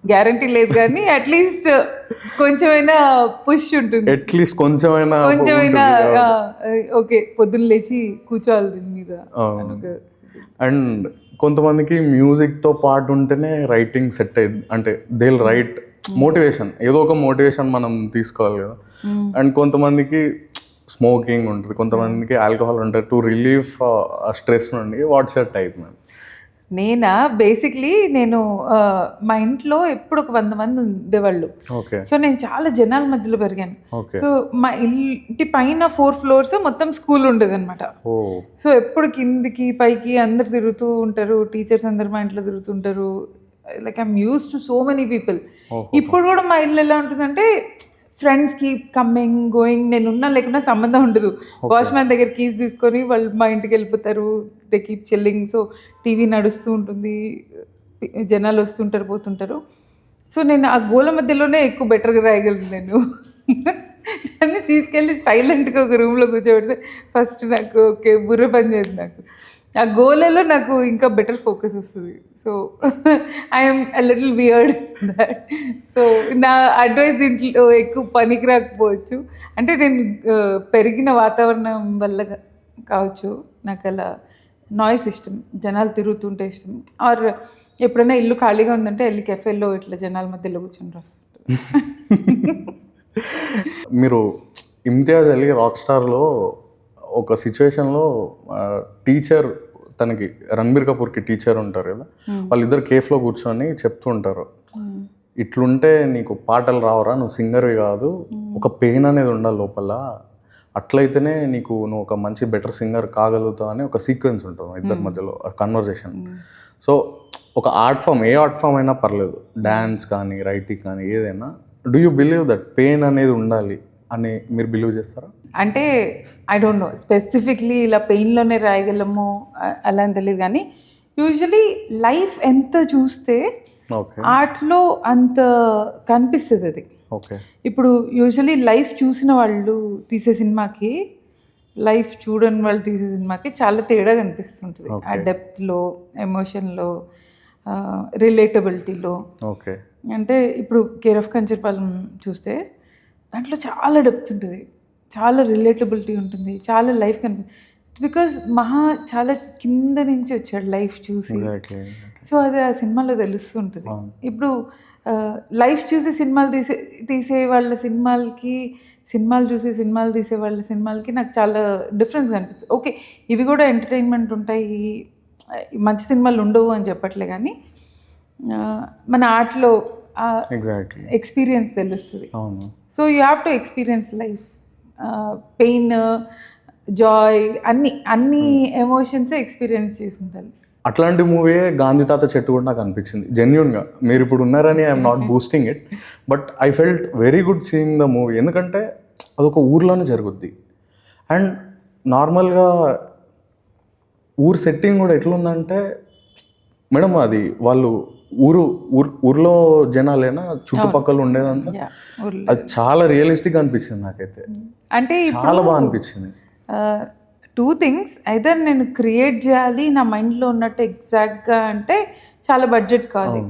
గ్యారంటీ లేదు, కానీ అట్లీస్ట్ కొంచెమైనా పుష్ ఉంటుంది, అట్లీస్ట్ కొంచెమైనా ఓకే పొద్దున్న లేచి కూర్చోవాలి దీని మీద. అండ్ కొంతమందికి మ్యూజిక్తో పాటు ఉంటేనే రైటింగ్ సెట్ అయ్యింది, అంటే దే విల్ రైట్ మోటివేషన్, ఏదో ఒక మోటివేషన్ మనం తీసుకోవాలి కదా. అండ్ కొంతమందికి స్మోకింగ్ ఉంటుంది, కొంతమందికి ఆల్కహాల్ ఉంటుంది టు రిలీఫ్ స్ట్రెస్ నుండి. What's your type ma'am? నేనా బేసిక్లీ నేను మా ఇంట్లో ఎప్పుడు ఒక 100 మంది ఉండేవాళ్ళు. సో నేను చాలా జనాల మధ్యలో పెరిగాను. సో మా ఇంటి పైన 4 floors మొత్తం స్కూల్ ఉండేది అనమాట. సో ఎప్పుడు కిందికి పైకి అందరు తిరుగుతూ ఉంటారు, టీచర్స్ అందరు మా ఇంట్లో తిరుగుతుంటారు. Like I'm used to so many people. ఇప్పుడు కూడా మా ఇల్లు ఎలా ఉంటుందంటే ఫ్రెండ్స్కి కమ్మింగ్ గోయింగ్, నేను ఉన్నా లేకున్నా సంబంధం ఉండదు. వాచ్మ్యాన్ దగ్గర కీస్ తీసుకొని వాళ్ళు మా ఇంటికి వెళ్ళిపోతారు, they keep chilling. So TV నడుస్తూ ఉంటుంది, జనాలు వస్తుంటారు పోతుంటారు. సో నేను ఆ గోల మధ్యలోనే ఎక్కువ బెటర్గా రాయగలను. నేను అన్నీ తీసుకెళ్ళి సైలెంట్గా ఒక రూమ్లో కూర్చోబెడితే ఫస్ట్ నాకు ఓకే బుర్ర పని చేయదు. నాకు ఆ గోలలో నాకు ఇంకా బెటర్ ఫోకస్ వస్తుంది. So I'm a little weird that. So నా అడ్వైజ్ ఇంట్లో ఎక్కువ పనికి రాకపోవచ్చు, అంటే నేను పెరిగిన వాతావరణం వల్ల కావచ్చు. నాకు అలా నాయిస్ ఇష్టం, జనాలు తిరుగుతుంటే ఇష్టం. ఆర్ ఎప్పుడైనా ఇల్లు ఖాళీగా ఉందంటే వెళ్ళి కెఫేలో ఇట్లా జనాల మధ్యలో కూర్చొని రాస్తుంటాను. మీరు ఇమ్తియాజ్ అలీ రాక్ స్టార్లో ఒక సిచ్యువేషన్లో టీచర్, తనకి రణబీర్ కపూర్కి టీచర్ ఉంటారు కదా, వాళ్ళిద్దరు కేఫ్లో కూర్చొని చెప్తూ ఉంటారు, ఇట్లుంటే నీకు పాటలు రావరా, నువ్వు సింగర్వి కాదు, ఒక పెయిన్ అనేది ఉండాలి లోపల, అట్లయితేనే నువ్వు ఒక మంచి బెటర్ సింగర్ కాగలుగుతావు అని ఒక సీక్వెన్స్ ఉంటుంది ఇద్దరి మధ్యలో కన్వర్జేషన్. సో ఒక ఆర్ట్ ఫామ్, ఏ ఆర్ట్ ఫామ్ అయినా పర్లేదు, డ్యాన్స్ కానీ రైటింగ్ కానీ ఏదైనా, do you believe that pain అనేది ఉండాలి అని మీరు బిలీవ్ చేస్తారా? అంటే ఐ డోంట్ నో స్పెసిఫిక్లీ ఇలా పెయిన్లోనే రాయగలము అలా అని తెలియదు, కానీ యూజువలీ లైఫ్ ఎంత చూస్తే ఆర్ట్లో అంత కనిపిస్తుంది అది. ఇప్పుడు యూజువలీ లైఫ్ చూసిన వాళ్ళు తీసే సినిమాకి, లైఫ్ చూడని వాళ్ళు తీసే సినిమాకి చాలా తేడా కనిపిస్తుంటుంది. ఆ డెప్త్లో, ఎమోషన్లో, రిలేటబిలిటీలో. అంటే ఇప్పుడు కేర్ ఆఫ్ కంచర్పాలెం చూస్తే దాంట్లో చాలా డెప్త్ ఉంటుంది, చాలా రిలేటబిలిటీ ఉంటుంది, చాలా లైఫ్ కనిపిస్తుంది. బికాజ్ మహా చాలా కింద నుంచి వచ్చాడు లైఫ్ చూసి. సో అది ఆ సినిమాలో తెలుస్తుంటుంది. ఇప్పుడు లైఫ్ చూసి సినిమాలు తీసే వాళ్ళ సినిమాలకి, సినిమాలు చూసి సినిమాలు తీసే వాళ్ళ సినిమాలకి నాకు చాలా డిఫరెన్స్ కనిపిస్తుంది. ఓకే ఇవి కూడా ఎంటర్టైన్మెంట్ ఉంటాయి, మంచి సినిమాలు ఉండవు అని చెప్పట్లే, కానీ మన ఆర్ట్లో ఎగ్జాక్ట్లీ. ఎక్స్పీరియన్స్ తెలుస్తుంది. అవును. So you have to experience life, pain, Joy, అన్ని ఎమోషన్స్ ఎక్స్పీరియన్స్ చేసి ఉండాలి. అట్లాంటి మూవీయే గాంధీ తాత చెట్టు కూడా నాకు అనిపించింది జెన్యున్గా. మీరు ఇప్పుడు ఉన్నారని I'm not boosting it, but I felt very good seeing the movie. ఎందుకంటే అదొక ఊర్లోనే జరుగుద్ది. అండ్ నార్మల్గా ఊరు సెట్టింగ్ కూడా ఎట్లుందంటే మేడం అది వాళ్ళు ఊర్లో జనాలేనా చుట్టుపక్కల ఉండేదంతా, అది చాలా రియలిస్టిక్ అనిపించింది నాకైతే. అంటే చాలా బాగా అనిపించింది. 2 things, ఐదర్ నేను క్రియేట్ చేయాలి నా మైండ్లో ఉన్నట్టు ఎగ్జాక్ట్గా అంటే చాలా బడ్జెట్ కావాలి,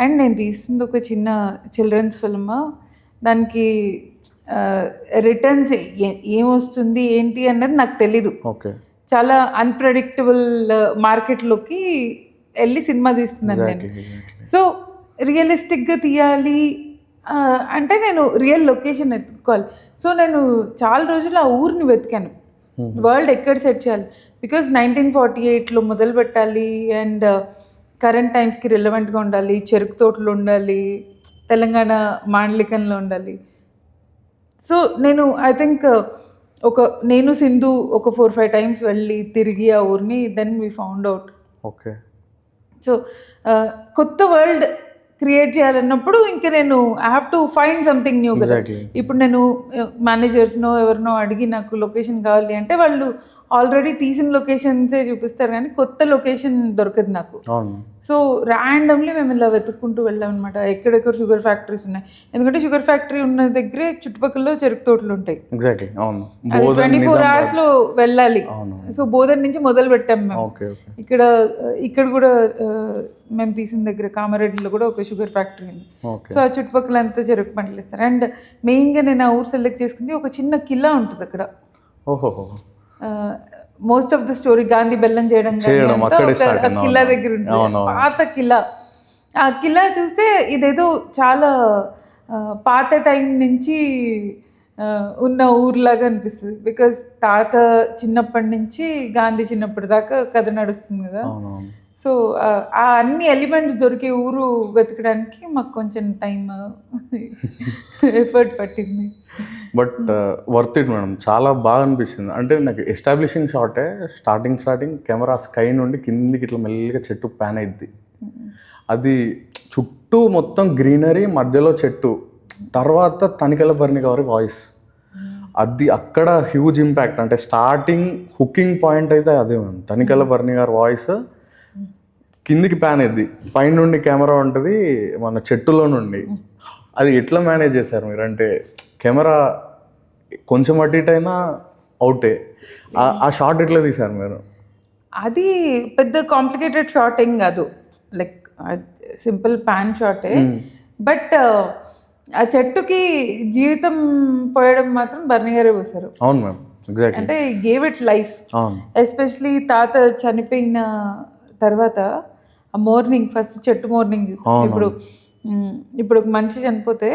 అండ్ నేను తీస్తుంది ఒక చిన్న చిల్డ్రన్స్ ఫిల్మ్, దానికి రిటర్న్స్ ఏమొస్తుంది ఏంటి అన్నది నాకు తెలీదు. ఓకే. చాలా అన్ప్రెడిక్టబుల్ మార్కెట్లోకి వెళ్ళి సినిమా తీస్తున్నాను నేను. సో రియలిస్టిక్గా తీయాలి అంటే నేను రియల్ లొకేషన్ ఎత్తుకోవాలి. సో నేను చాలా రోజులు ఆ ఊరిని వెతికాను, వరల్డ్ ఎక్కడ సెట్ చేయాలి. బికాజ్ 1948లో మొదలు పెట్టాలి అండ్ కరెంట్ టైమ్స్కి రిలవెంట్గా ఉండాలి, చెరుకు తోటలు ఉండాలి, తెలంగాణ మాండలికంలో ఉండాలి. సో నేను ఐ థింక్ నేను సింధు ఒక 4-5 times వెళ్ళి తిరిగి ఆ ఊరిని then we found out. Okay. So కొత్త వరల్డ్ క్రియేట్ చేయాలన్నప్పుడు ఇంకా నేను I have to find something new కదా. ఇప్పుడు నేను మేనేజర్స్నో ఎవరినో అడిగి నాకు లొకేషన్ కావాలి అంటే వాళ్ళు ఆల్రెడీ తీసిన లొకేషన్సే చూపిస్తారు, కానీ కొత్త లొకేషన్ దొరకదు నాకు. సో ర్యాండమ్లీ మేము ఇలా వెతుక్కుంటూ వెళ్ళాం అనమాట, ఎక్కడెక్కడ షుగర్ ఫ్యాక్టరీస్ ఉన్నాయి. ఎందుకంటే షుగర్ ఫ్యాక్టరీ ఉన్న దగ్గరే చుట్టుపక్కల చెరుకు తోటలు ఉంటాయి. 24 hours వెళ్ళాలి. సో బోధన్ నుంచి మొదలు పెట్టాం మేము. ఇక్కడ కూడా మేము తీసిన దగ్గర కామారెడ్డిలో కూడా ఒక షుగర్ ఫ్యాక్టరీ ఉంది. సో ఆ చుట్టుపక్కల అంతా చెరుకు పంటలు ఇస్తారు. అండ్ మెయిన్గా నేను ఆ ఊరు సెలెక్ట్ చేసుకుంది ఒక చిన్న కిల్లా ఉంటుంది అక్కడ. Most of the story Gandhi బెల్లం చేయడం కిల్లా దగ్గర ఉంటుంది, పాత కిల్లా. ఆ కిల్లా చూస్తే ఇదేదో చాలా పాత టైం నుంచి ఉన్న ఊర్లాగా అనిపిస్తుంది. బికాస్ తాత చిన్నప్పటి నుంచి గాంధీ చిన్నప్పటి దాకా కథ నడుస్తుంది కదా. సో ఆ అన్ని ఎలిమెంట్స్ దొరికే ఊరు వెతకడానికి మాకు కొంచెం టైం ఎఫర్ట్ పట్టింది. బట్ వర్త్ ఇట్ మేడం, చాలా బాగా అనిపిస్తుంది. అంటే నాకు ఎస్టాబ్లిషింగ్ షాటే స్టార్టింగ్ కెమెరా స్కై నుండి కిందికి ఇట్లా మెల్లిగా చెట్టు ప్యాన్ అయింది. అది చుట్టూ మొత్తం గ్రీనరీ, మధ్యలో చెట్టు, తర్వాత తనికెళ్ళ భరణి గారి వాయిస్, అది అక్కడ హ్యూజ్ ఇంపాక్ట్. అంటే స్టార్టింగ్ హుకింగ్ పాయింట్ అయితే అదే మేడం, తనికెళ్ళ భరణి గారి వాయిస్ కిందికి ప్యాన్ అయింది, పైన నుండి కెమెరా ఉంటుంది మన చెట్టులో నుండి. అది ఎట్లా మేనేజ్ చేశారు మీరు? అంటే కెమెరా కొంచెం అటు ఇటు అయినా అవుటే, ఆ షాట్ ఎట్లా తీశారు మీరు? అది పెద్ద కాంప్లికేటెడ్ షాట్ ఏం కాదు, లైక్ సింపుల్ ప్యాన్ షాటే. బట్ ఆ చెట్టుకి జీవితం పోయడం మాత్రం బర్ని గారే పోసారు. అవును మ్యామ్, ఎగ్జాక్ట్లీ. అంటే గేవ్ ఇట్ లైఫ్. ఎస్పెషలీ తాత చనిపోయిన తర్వాత ఆ మార్నింగ్, ఫస్ట్ చెట్టు మార్నింగ్. ఇప్పుడు ఒక మనిషి చనిపోతే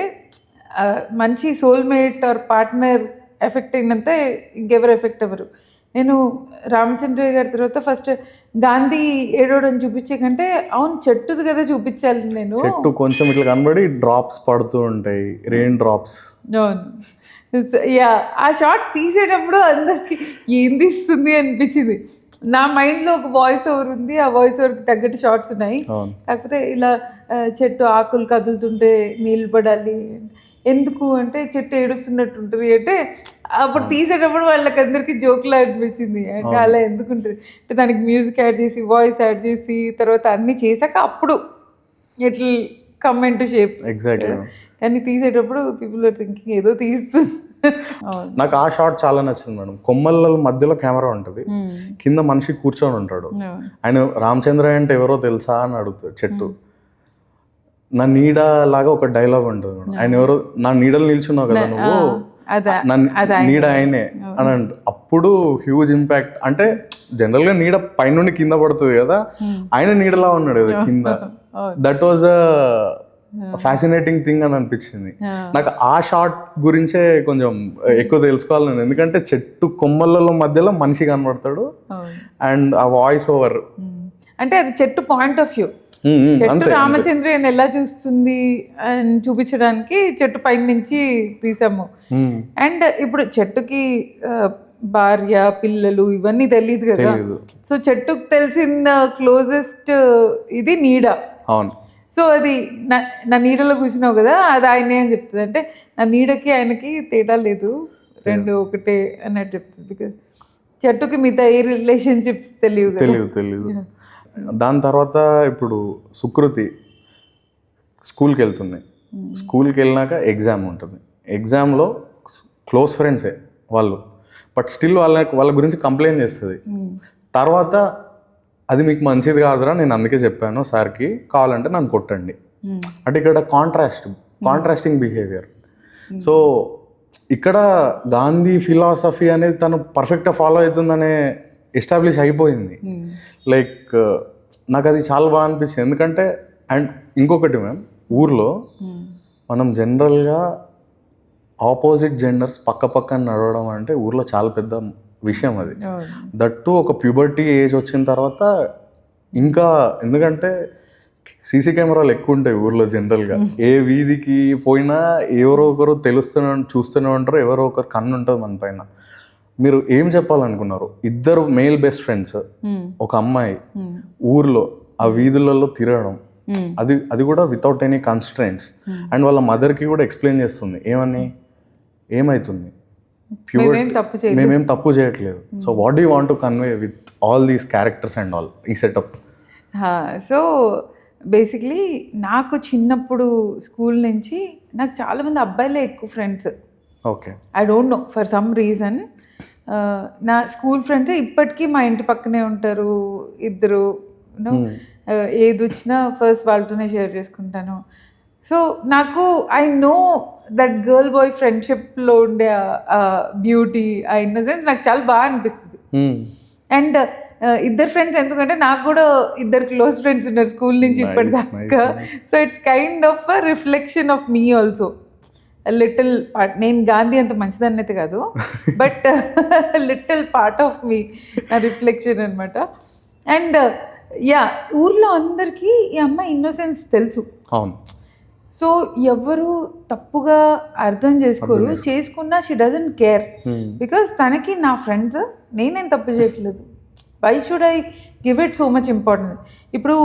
మంచి సోల్మేట్ ఆర్ పార్ట్నర్ ఎఫెక్ట్ అయినంతే ఇంకెవరు ఎఫెక్ట్ అవ్వరు. నేను రామచంద్రయ్య గారి తర్వాత ఫస్ట్ గాంధీ ఏడోడని చూపించే కంటే అవును చెట్టుది కదా చూపించాలి. నేను చెట్టు కొంచెం ఇట్లా కనబడి డ్రాప్స్ పడుతూ ఉంటాయి, రెయిన్ డ్రాప్స్. యా, ఆ షార్ట్స్ తీసేటప్పుడు అందరికి ఏం తీస్తుంది అనిపించింది. నా మైండ్లో ఒక వాయిస్ ఓవర్ ఉంది, ఆ వాయిస్ ఓవర్కి తగ్గట్టు షార్ట్స్ ఉన్నాయి. కాకపోతే ఇలా చెట్టు ఆకులు కదులుతుంటే నీళ్ళు పడాలి, ఎందుకు అంటే చెట్టు ఏడుస్తున్నట్టు ఉంటుంది అంటే అప్పుడు తీసేటప్పుడు వాళ్ళకి అందరికీ జోక్లా అనిపించింది. అంటే అలా ఎందుకు ఉంటుంది అంటే దానికి మ్యూజిక్ యాడ్ చేసి, వాయిస్ యాడ్ చేసి, తర్వాత అన్నీ చేశాక అప్పుడు ఇట్లా కమెంట్ షేప్. ఎగ్జాక్ట్లీ. కానీ తీసేటప్పుడు పీపుల్ ఆర్ థింకింగ్ ఏదో తీస్తుంది. నాకు ఆ షాట్ చాలా నచ్చింది మేడం. కొమ్మల మధ్యలో కెమెరా ఉంటుంది, కింద మనిషి కూర్చొని ఉంటాడు. ఆయన రామచంద్రయ్య అంటే ఎవరో తెలుసా అని అడుగుతాడు చెట్టు. నా నీడ లాగా ఒక డైలాగ్ ఉంటుంది మేడం, ఆయన ఎవరో నా నీడలు నిల్చున్నావు కదా నువ్వు, నీడ ఆయనే అని అంట. అప్పుడు హ్యూజ్ ఇంపాక్ట్. అంటే జనరల్గా నీడ పైనుండి కింద పడుతుంది కదా, ఆయన నీడలా ఉన్నాడు కదా కింద. దట్ వాజ్ ఫ్యాసినేటింగ్ థింగ్ అని అనిపించింది నాకు. ఆ షాట్ గురించే కొంచెం ఎక్కువ తెలుసుకోవాలని, ఎందుకంటే చెట్టు కొమ్మలలో మధ్యలో మనిషి కనబడతాడు అండ్ ఆ వాయిస్ ఓవర్ అంటే అది చెట్టు పాయింట్ ఆఫ్ వ్యూ, చెట్టు రామచంద్రని ఎలా చూస్తుంది అని చూపించడానికి చెట్టు పైన నుంచి తీసాము. అండ్ ఇప్పుడు చెట్టుకి భార్య పిల్లలు ఇవన్నీ తెలియదు కదా, సో చెట్టుకు తెలిసిన క్లోజెస్ట్ ఇది నీడ. అవును. సో అది నా నీడలో కూర్చున్నావు కదా, అది ఆయనే అని చెప్తుంది. అంటే నా నీడకి ఆయనకి తేడా లేదు, రెండు ఒకటే అన్నట్టు చెప్తుంది. బికాస్ చెట్టుకి మిగతా ఏ రిలేషన్షిప్స్ తెలియదు. దాని తర్వాత ఇప్పుడు సుకృతి స్కూల్కి వెళ్తుంది. స్కూల్కి వెళ్ళినాక ఎగ్జామ్ ఉంటుంది. ఎగ్జామ్లో క్లోజ్ ఫ్రెండ్సే వాళ్ళు, బట్ స్టిల్ వాళ్ళ గురించి కంప్లైంట్ చేస్తుంది. తర్వాత అది మీకు మంచిది కాదురా, నేను అందుకే చెప్పాను సార్కి, కావాలంటే నన్ను కొట్టండి. అంటే ఇక్కడ కాంట్రాస్టింగ్ బిహేవియర్. సో ఇక్కడ గాంధీ ఫిలాసఫీ అనేది తను పర్ఫెక్ట్గా ఫాలో అవుతుందనే ఎస్టాబ్లిష్ అయిపోయింది. లైక్ నాకు అది చాలా బాగా అనిపించింది. ఎందుకంటే అండ్ ఇంకొకటి మ్యామ్, ఊర్లో మనం జనరల్గా ఆపోజిట్ జెండర్స్ పక్కన నడవడం అంటే ఊర్లో చాలా పెద్ద విషయం అది. దట్టు ఒక ప్యూబర్టీ ఏజ్ వచ్చిన తర్వాత ఇంకా, ఎందుకంటే సీసీ కెమెరాలు ఎక్కువ ఉంటాయి ఊర్లో జనరల్గా. ఏ వీధికి పోయినా ఎవరో ఒకరు చూస్తూనే ఉంటారు, ఎవరో ఒకరు కన్ను ఉంటుంది మన పైన. మీరు ఏం చెప్పాలనుకున్నారు? ఇద్దరు మేల్ బెస్ట్ ఫ్రెండ్స్, ఒక అమ్మాయి ఊర్లో ఆ వీధులలో తిరగడం, అది కూడా వితౌట్ ఎనీ కన్స్ట్రెంట్స్. అండ్ వాళ్ళ మదర్కి కూడా ఎక్స్ప్లెయిన్ చేస్తుంది ఏమని, ఏమవుతుంది, మేమేం తప్పు చేయట్లేదు. So what do want to convey with all these characters and all ఈ సెటప్? సో బేసిక్లీ నాకు చిన్నప్పుడు స్కూల్ నుంచి నాకు చాలామంది అబ్బాయిలే ఎక్కువ friends. Okay, I don't no for some reason. నా స్కూల్ ఫ్రెండ్స్ ఇప్పటికీ మా ఇంటి పక్కనే ఉంటారు ఇద్దరు. ఏది వచ్చినా ఫస్ట్ వాళ్ళతోనే షేర్ చేసుకుంటాను. సో నాకు I know that girl boy ఫ్రెండ్షిప్లో ఉండే బ్యూటీ, ఆ ఇన్నోసెన్స్ నాకు చాలా బాగా అనిపిస్తుంది. అండ్ ఇద్దరు ఫ్రెండ్స్, ఎందుకంటే నాకు కూడా ఇద్దరు క్లోజ్ ఫ్రెండ్స్ ఉన్నారు స్కూల్ నుంచి ఇప్పటిదాకా. So it's kind of a reflection of me also, little part. నేను గాంధీ అంత మంచిదాన్ని అయితే కాదు, బట్ లిటిల్ పార్ట్ ఆఫ్ మీ, నా రిఫ్లెక్షన్ అనమాట. అండ్ యా, ఊర్లో అందరికీ ఈ అమ్మాయి ఇన్నోసెన్స్ తెలుసు. అవును. సో ఎవరు తప్పుగా అర్థం చేసుకోరు, చేసుకున్నా షీ డజంట్ కేర్. బికాస్ తనకి నా ఫ్రెండ్స్, నేనేం తప్పు చేయట్లేదు, why should I give it so much importance. ఇప్పుడు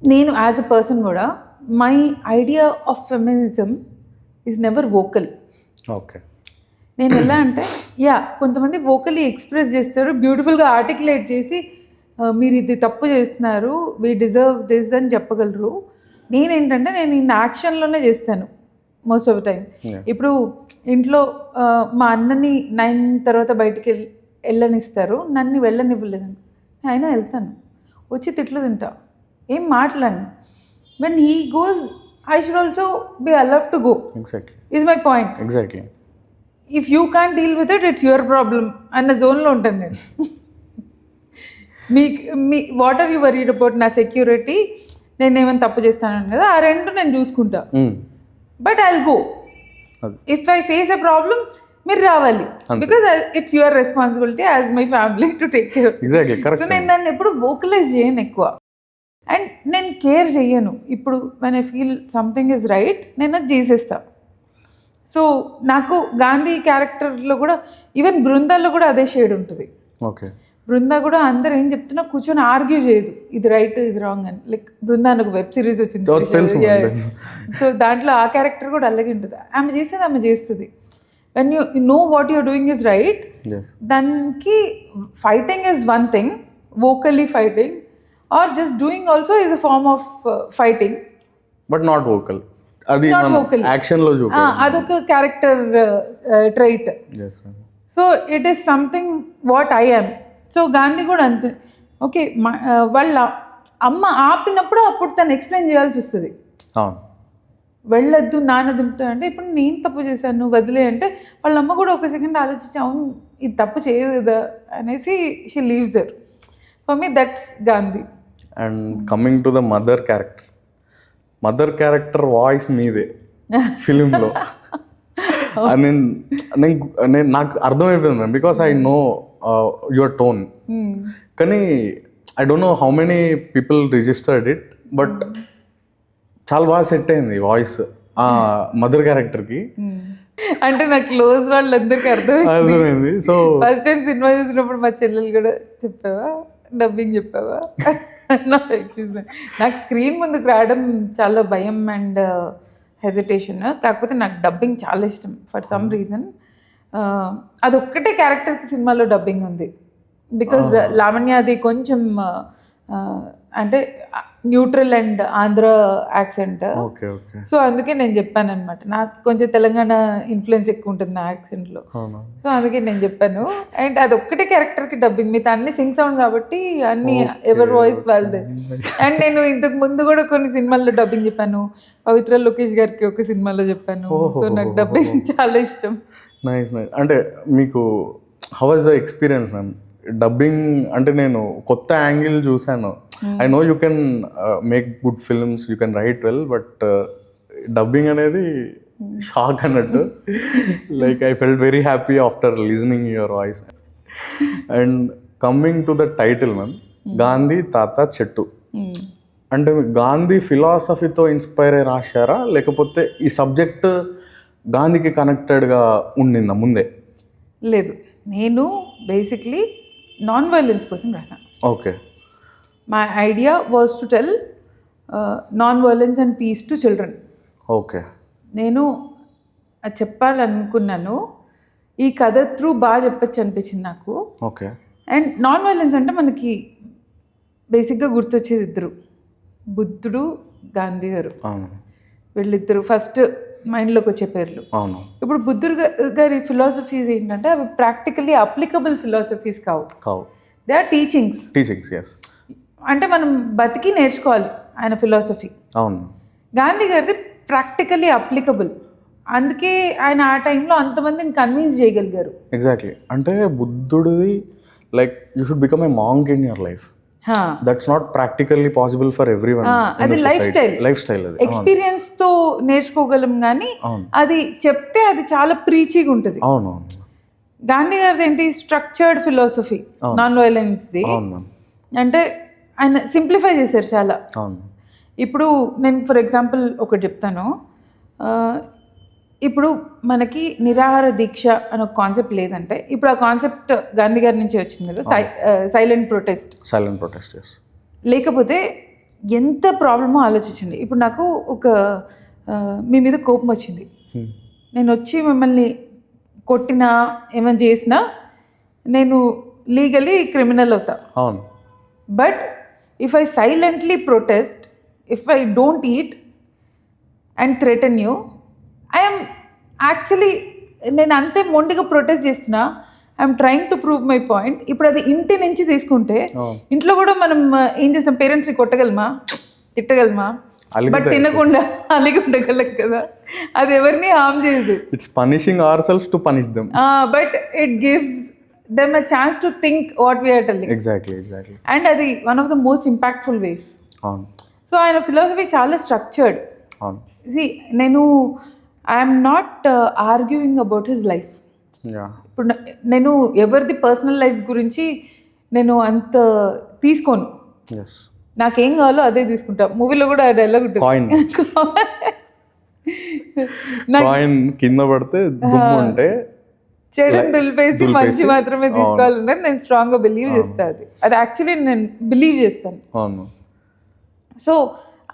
నేను యాజ్ అ పర్సన్ కూడా, my idea of feminism is never vocal. Okay, నేను ఎలా అంటే, యా కొంతమంది వోకలీ ఎక్స్ప్రెస్ చేస్తారు, బ్యూటిఫుల్గా ఆర్టికులేట్ చేసి మీరు ఇది తప్పు చేస్తున్నారు, వీ డిజర్వ్ దిస్ అని చెప్పగలరు. నేనేంటంటే నేను ఇన్ యాక్షన్లోనే చేస్తాను మోస్ట్ ఆఫ్ ద టైం. ఇప్పుడు ఇంట్లో మా అన్నని 9 తర్వాత బయటికి వెళ్ళనిస్తారు, నన్ను వెళ్ళనివ్వలేదని, అయినా వెళ్తాను, వచ్చి తిట్లు తింటా, ఏం మాట్లాడను. When he goes I should also be allow to go. Is my point. Exactly. If you can deal with it, it's your problem అన్న జోన్లో ఉంటాను నేను. మీ what are you worried about, నా సెక్యూరిటీ, నేను ఏమైనా తప్పు చేస్తాను కదా, ఆ రెండు నేను చూసుకుంటా. But I will go. If I face a problem, మీరు రావాలి, because it's your responsibility as my family to take care. So నేను దాన్ని ఎప్పుడు వోకలైజ్ చేయను ఎక్కువ, అండ్ నేను కేర్ చెయ్యను. ఇప్పుడు when I feel something is right, నేను అది చేసేస్తా. సో నాకు గాంధీ క్యారెక్టర్లో కూడా, ఈవెన్ బృందాల్లో కూడా అదే షేడ్ ఉంటుంది. ఓకే, బృందా కూడా అందరు ఏం చెప్తున్నా కూర్చొని ఆర్గ్యూ చేయదు, ఇది రైట్ ఇది రాంగ్ అని. లైక్ బృందా అని ఒక వెబ్ సిరీస్ వచ్చింది, సో దాంట్లో ఆ క్యారెక్టర్ కూడా అలాగే ఉంటుంది. ఆమె చేసేది ఆమె చేస్తుంది. When you know what you're doing is right, దానికి fighting is one thing, vocally fighting or just doing also is a form of fighting, but not vocal. అది యాక్షన్లో అదొక character trait. So it is something what I am. So Gandhi కూడా అంతే. Okay, వాళ్ళ అమ్మ ఆపినప్పుడు అప్పుడు తను ఎక్స్ప్లెయిన్ చేయాల్సి వస్తుంది, వెళ్ళొద్దు నాన్న దింపుతా అంటే, ఇప్పుడు నేను తప్పు చేశాను నువ్వు వదిలే అంటే, వాళ్ళ అమ్మ కూడా ఒక సెకండ్ ఆలోచించి, అవును ఇది తప్పు చేయదు కదా అనేసి she leaves there. For me that's Gandhi. And coming to the mother character voice మీదే ఫిలింలో. నేను నాకు అర్థమైపోయింది ma'am, because I know your tone కానీ I don't know how many people registered it, but చాలా బాగా సెట్ అయింది వాయిస్ ఆ మదర్ క్యారెక్టర్కి. అంటే నాకు క్లోజ్ వాళ్ళందరికీ అర్థమైంది. సో ఫస్ట్ టైం సినిమా చూసినప్పుడు మా చెల్లెలు కూడా చెప్పావా డబ్బింగ్ చెప్పావా నాకు స్క్రీన్ ముందుకు రావడం చాలా భయం అండ్ హెజిటేషన్. కాకపోతే నాకు డబ్బింగ్ చాలా ఇష్టం ఫర్ సమ్ రీజన్. అదొక్కటే క్యారెక్టర్కి సినిమాలో డబ్బింగ్ ఉంది. బికాజ్ లావణ్యాది కొంచెం అంటే neutral and Andhra accent. Okay okay. So అందుకే నేను చెప్పాను అనమాట, నాకు కొంచెం తెలంగాణ ఇన్ఫ్లుయెన్స్ ఎక్కువ ఉంటుంది నా యాక్సెంట్లో. సో అందుకే నేను చెప్పాను. అండ్ అది ఒక్కటే క్యారెక్టర్కి డబ్బింగ్, మిగతా అన్ని సింగ్ సౌండ్ కాబట్టి అన్ని ఎవరి వాయిస్ వాళ్ళదే. అండ్ నేను ఇంతకు ముందు కూడా కొన్ని సినిమాల్లో డబ్బింగ్ చెప్పాను. పవిత్ర లోకేష్ గారికి ఒక సినిమాలో చెప్పాను. సో నాకు డబ్బింగ్ చాలా ఇష్టం. Nice nice. అంటే మీకు how was the experience ma'am dubbing? అంటే నేను కొత్త యాంగిల్ చూశాను. I know you can make good films, you can write well, but dubbing అనేది షాక్ అన్నట్టు. Like I felt very happy after listening your voice. And coming to the title ma'am, Gandhi తాత చెట్టు, అంటే Gandhi ఫిలాసఫీతో inspire అయి రాశారా, లేకపోతే ఈ సబ్జెక్ట్ గాంధీకి కనెక్టెడ్గా ఉండిందా ముందే? లేదు, నేను బేసిక్లీ నాన్ వైలెన్స్ కోసం రాశాను. Okay. My idea was to tell non violence and peace to children. Okay. నేను అది చెప్పాలనుకున్నాను. ఈ కథ త్రూ బాగా చెప్పచ్చు అనిపించింది నాకు. ఓకే. అండ్ నాన్ వైలెన్స్ అంటే మనకి బేసిక్గా గుర్తొచ్చేది ఇద్దరు, బుద్ధుడు గాంధీ గారు. వీళ్ళిద్దరు ఫస్ట్ మైండ్లోకి వచ్చే పేర్లు. ఇప్పుడు బుద్ధుడు గారి ఫిలాసఫీస్ ఏంటంటే అవి ప్రాక్టికల్లీ అప్లికబుల్ ఫిలాసఫీస్ కావు. They are teachings. ఎస్. అంటే మనం బతికి నేర్చుకోవాలి ఆయన ఫిలాసఫీ. అవును. గాంధీ గారిది ప్రాక్టికల్లీ అప్లికబుల్, అందుకే ఆయన ఆ టైంలో అంతమందిని కన్విన్స్ చేయగలిగారు. ఎగ్జాక్ట్లీ. అంటే బుద్ధుడిది like you should become a monk in your life. That's not practically possible for everyone. అది లైఫ్ స్టైల్ అది ఎక్స్పీరియన్స్ తో నేర్చుకోగలం, కానీ అది చెప్తే అది చాలా ప్రీచీగా ఉంటుంది. అవును. గాంధీ గారిది ఏంటి స్ట్రక్చర్డ్ ఫిలాసఫీ నాన్ వైలెన్స్ది. అంటే ఆయన సింప్లిఫై చేశారు చాలా. ఇప్పుడు నేను ఫర్ ఎగ్జాంపుల్ ఒకటి చెప్తాను. ఇప్పుడు మనకి నిరాహార దీక్ష అనే ఒక కాన్సెప్ట్ లేదంటే, ఇప్పుడు ఆ కాన్సెప్ట్ గాంధీ గారి నుంచి వచ్చింది కదా, సైలెంట్ ప్రొటెస్ట్. లేకపోతే ఎంత ప్రాబ్లమో ఆలోచించండి. ఇప్పుడు నాకు ఒక మీ మీద కోపం వచ్చింది, నేను వచ్చి మిమ్మల్ని కొట్టినా ఏమైనా చేసినా నేను లీగలీ క్రిమినల్ అవుతా. But if I silently protest, if I don't eat and threaten you, I'm actually నేను అంతే మొండిగా ప్రొటెస్ట్ చేస్తున్నా, I'm trying to prove my point. ఇప్పుడు అది ఇంటి నుంచి తీసుకుంటే, ఇంట్లో కూడా మనం ఏం చేస్తాం, పేరెంట్స్ని కొట్టగలమా, తిట్టగలమా, బట్ తినకుండా అలిగి ఉండగలం కదా. అది ఎవరిని హార్మ్ చేయదు. It's punishing our selfs to punish them, but it gives them a chance to think what we're telling. Exactly. And అది one of the most impactful ways. So ఆయన ఫిలాసఫీ చాలా స్ట్రక్చర్డ్. నేను I'm not arguing about his life. ఇప్పుడు నేను ఎవరిది personal life గురించి నేను అంత తీసుకోను. నాకేం కావాలో అదే తీసుకుంటా. మూవీలో కూడా డైలాగ్ ఉంటుంది, కింద పడితే దుమ్ము ఉంటే చెడుని దులిపేసి మంచి మాత్రమే తీసుకోవాలన్నది నేను స్ట్రాంగ్గా బిలీవ్ చేస్తాను. అది యాక్చువల్లీ నేను బిలీవ్ చేస్తాను. సో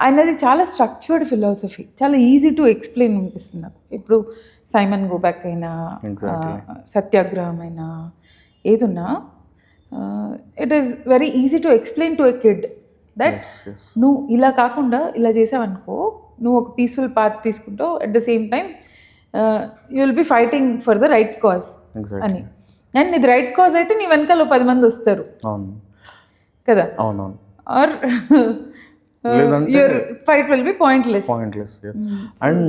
ఆయనది చాలా స్ట్రక్చర్డ్ ఫిలాసఫీ, చాలా ఈజీ టు ఎక్స్ప్లెయిన్ అనిపిస్తుంది నాకు. ఇప్పుడు సైమన్ గోబ్యాక్ అయినా, సత్యాగ్రహం అయినా, ఏదున్నా it is very easy to explain to a kid that నువ్వు ఇలా కాకుండా ఇలా చేసావనుకో, నువ్వు ఒక పీస్ఫుల్ పాత్ తీసుకుంటావు, at the same time you will be fighting for the right cause అని. అండ్ ఇది రైట్ కాజ్ అయితే నీ వెనకాల 10 మంది వస్తారు కదా, are your fight will be pointless. Yeah. And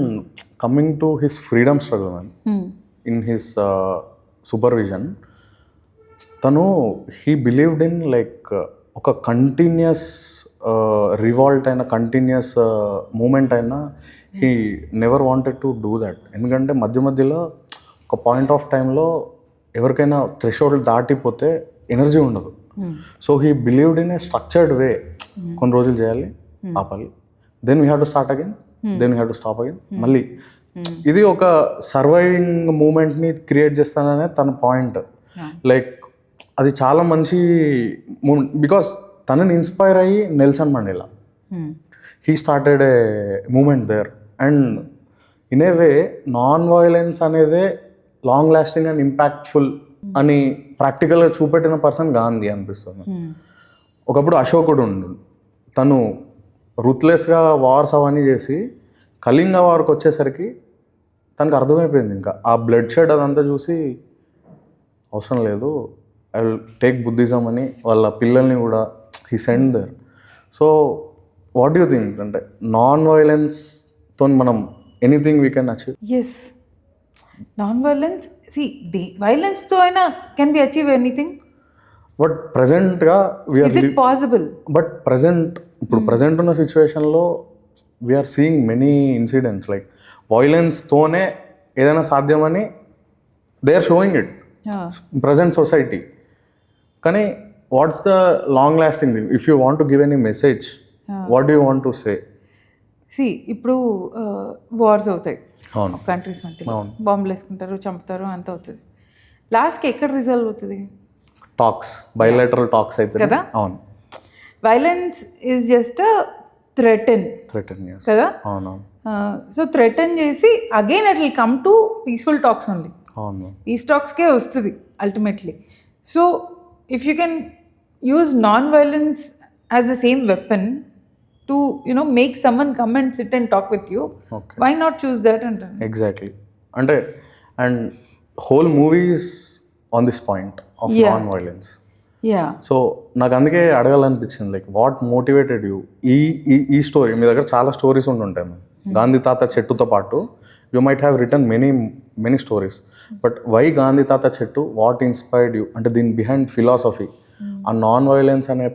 coming to his freedom struggle, man, in his supervision, tanu he believed in like oka continuous revolt aina, continuous movement aina, he never wanted to do that. ఎందుకంటే మధ్య మధ్యలో ఒక point of టైంలో ఎవరికైనా threshold దాటిపోతే energy ఉండదు. So he believed in a structured way. కొన్ని రోజులు చేయాలి, ఆపాలి, then we have to start again, then we have to stop again, మళ్ళీ. ఇది ఒక సర్వైవింగ్ మూమెంట్ని క్రియేట్ చేస్తాననే తన పాయింట్. లైక్ అది చాలా మంచి మూమెంట్, బికాస్ తనని ఇన్స్పైర్ అయ్యి Nelson Mandela he started a moment there. And in a way non violence అనేదే లాంగ్ లాస్టింగ్ అండ్ ఇంపాక్ట్ఫుల్ అని ప్రాక్టికల్గా చూపెట్టిన పర్సన్ గాంధీ అనిపిస్తుంది. ఒకప్పుడు అశోకుడు ఉండు, తను రూత్లెస్గా వార్స్ అవన్నీ చేసి కళింగ వార్కి వచ్చేసరికి తనకు అర్థమైపోయింది, ఇంకా ఆ బ్లడ్ షెడ్ అదంతా చూసి అవసరం లేదు, ఐ విల్ టేక్ బుద్ధిజం అని వాళ్ళ పిల్లల్ని కూడా he send there. So what you think, అంటే నాన్ వైలెన్స్తో మనం anything we can achieve? Yes, non violence, సి వైలెన్స్తో అయినా can be achieve anything. But ప్రజెంట్గా ఇస్ ఇట్ పాసిబుల్? బట్ ఇప్పుడు ప్రజెంట్ ఉన్న సిచ్యువేషన్లో we're seeing many incidents like వైలెన్స్తోనే ఏదైనా సాధ్యమని they are showing it present society. కానీ what's the long lasting thing? If you want to give any message, what do you want to say? C ఇప్పుడు wars అవుతాయి అవును, countries మధ్యలో, బాంబులు వేసుకుంటారు, చంపుతారు, అంత అవుతుంది. లాస్ట్కి ఎక్కడ రిజల్వ్ అవుతుంది? టాక్స్, బైలేటరల్ టాక్స్ అయితే కదా. అవును, వైలెన్స్ ఈజ్ జస్ట్ థ్రెటన్ కదా. అవునవును. సో థ్రెటన్ చేసి again it will come to peaceful talks only. అవును, పీస్ టాక్స్కే వస్తుంది ultimately. So if you can use non violence as the same weapon to make someone come and sit and talk with you, why not choose that అంటాను. Exactly. అంటే and whole movies on this point of non violence. Yeah, so నాకు అందుకే అడగాలనిపించింది, like what motivated you? ఈ story మీ దగ్గర చాలా stories ఉండుంటాయి మ్యామ్. గాంధీ తాత చెట్టుతో పాటు you might have written many stories, but why Gandhi తాత చెట్టు? What inspired you? అంటే దీని బిహైండ్ ఫిలాసఫీ, ఆ నాన్ వైలెన్స్ అనే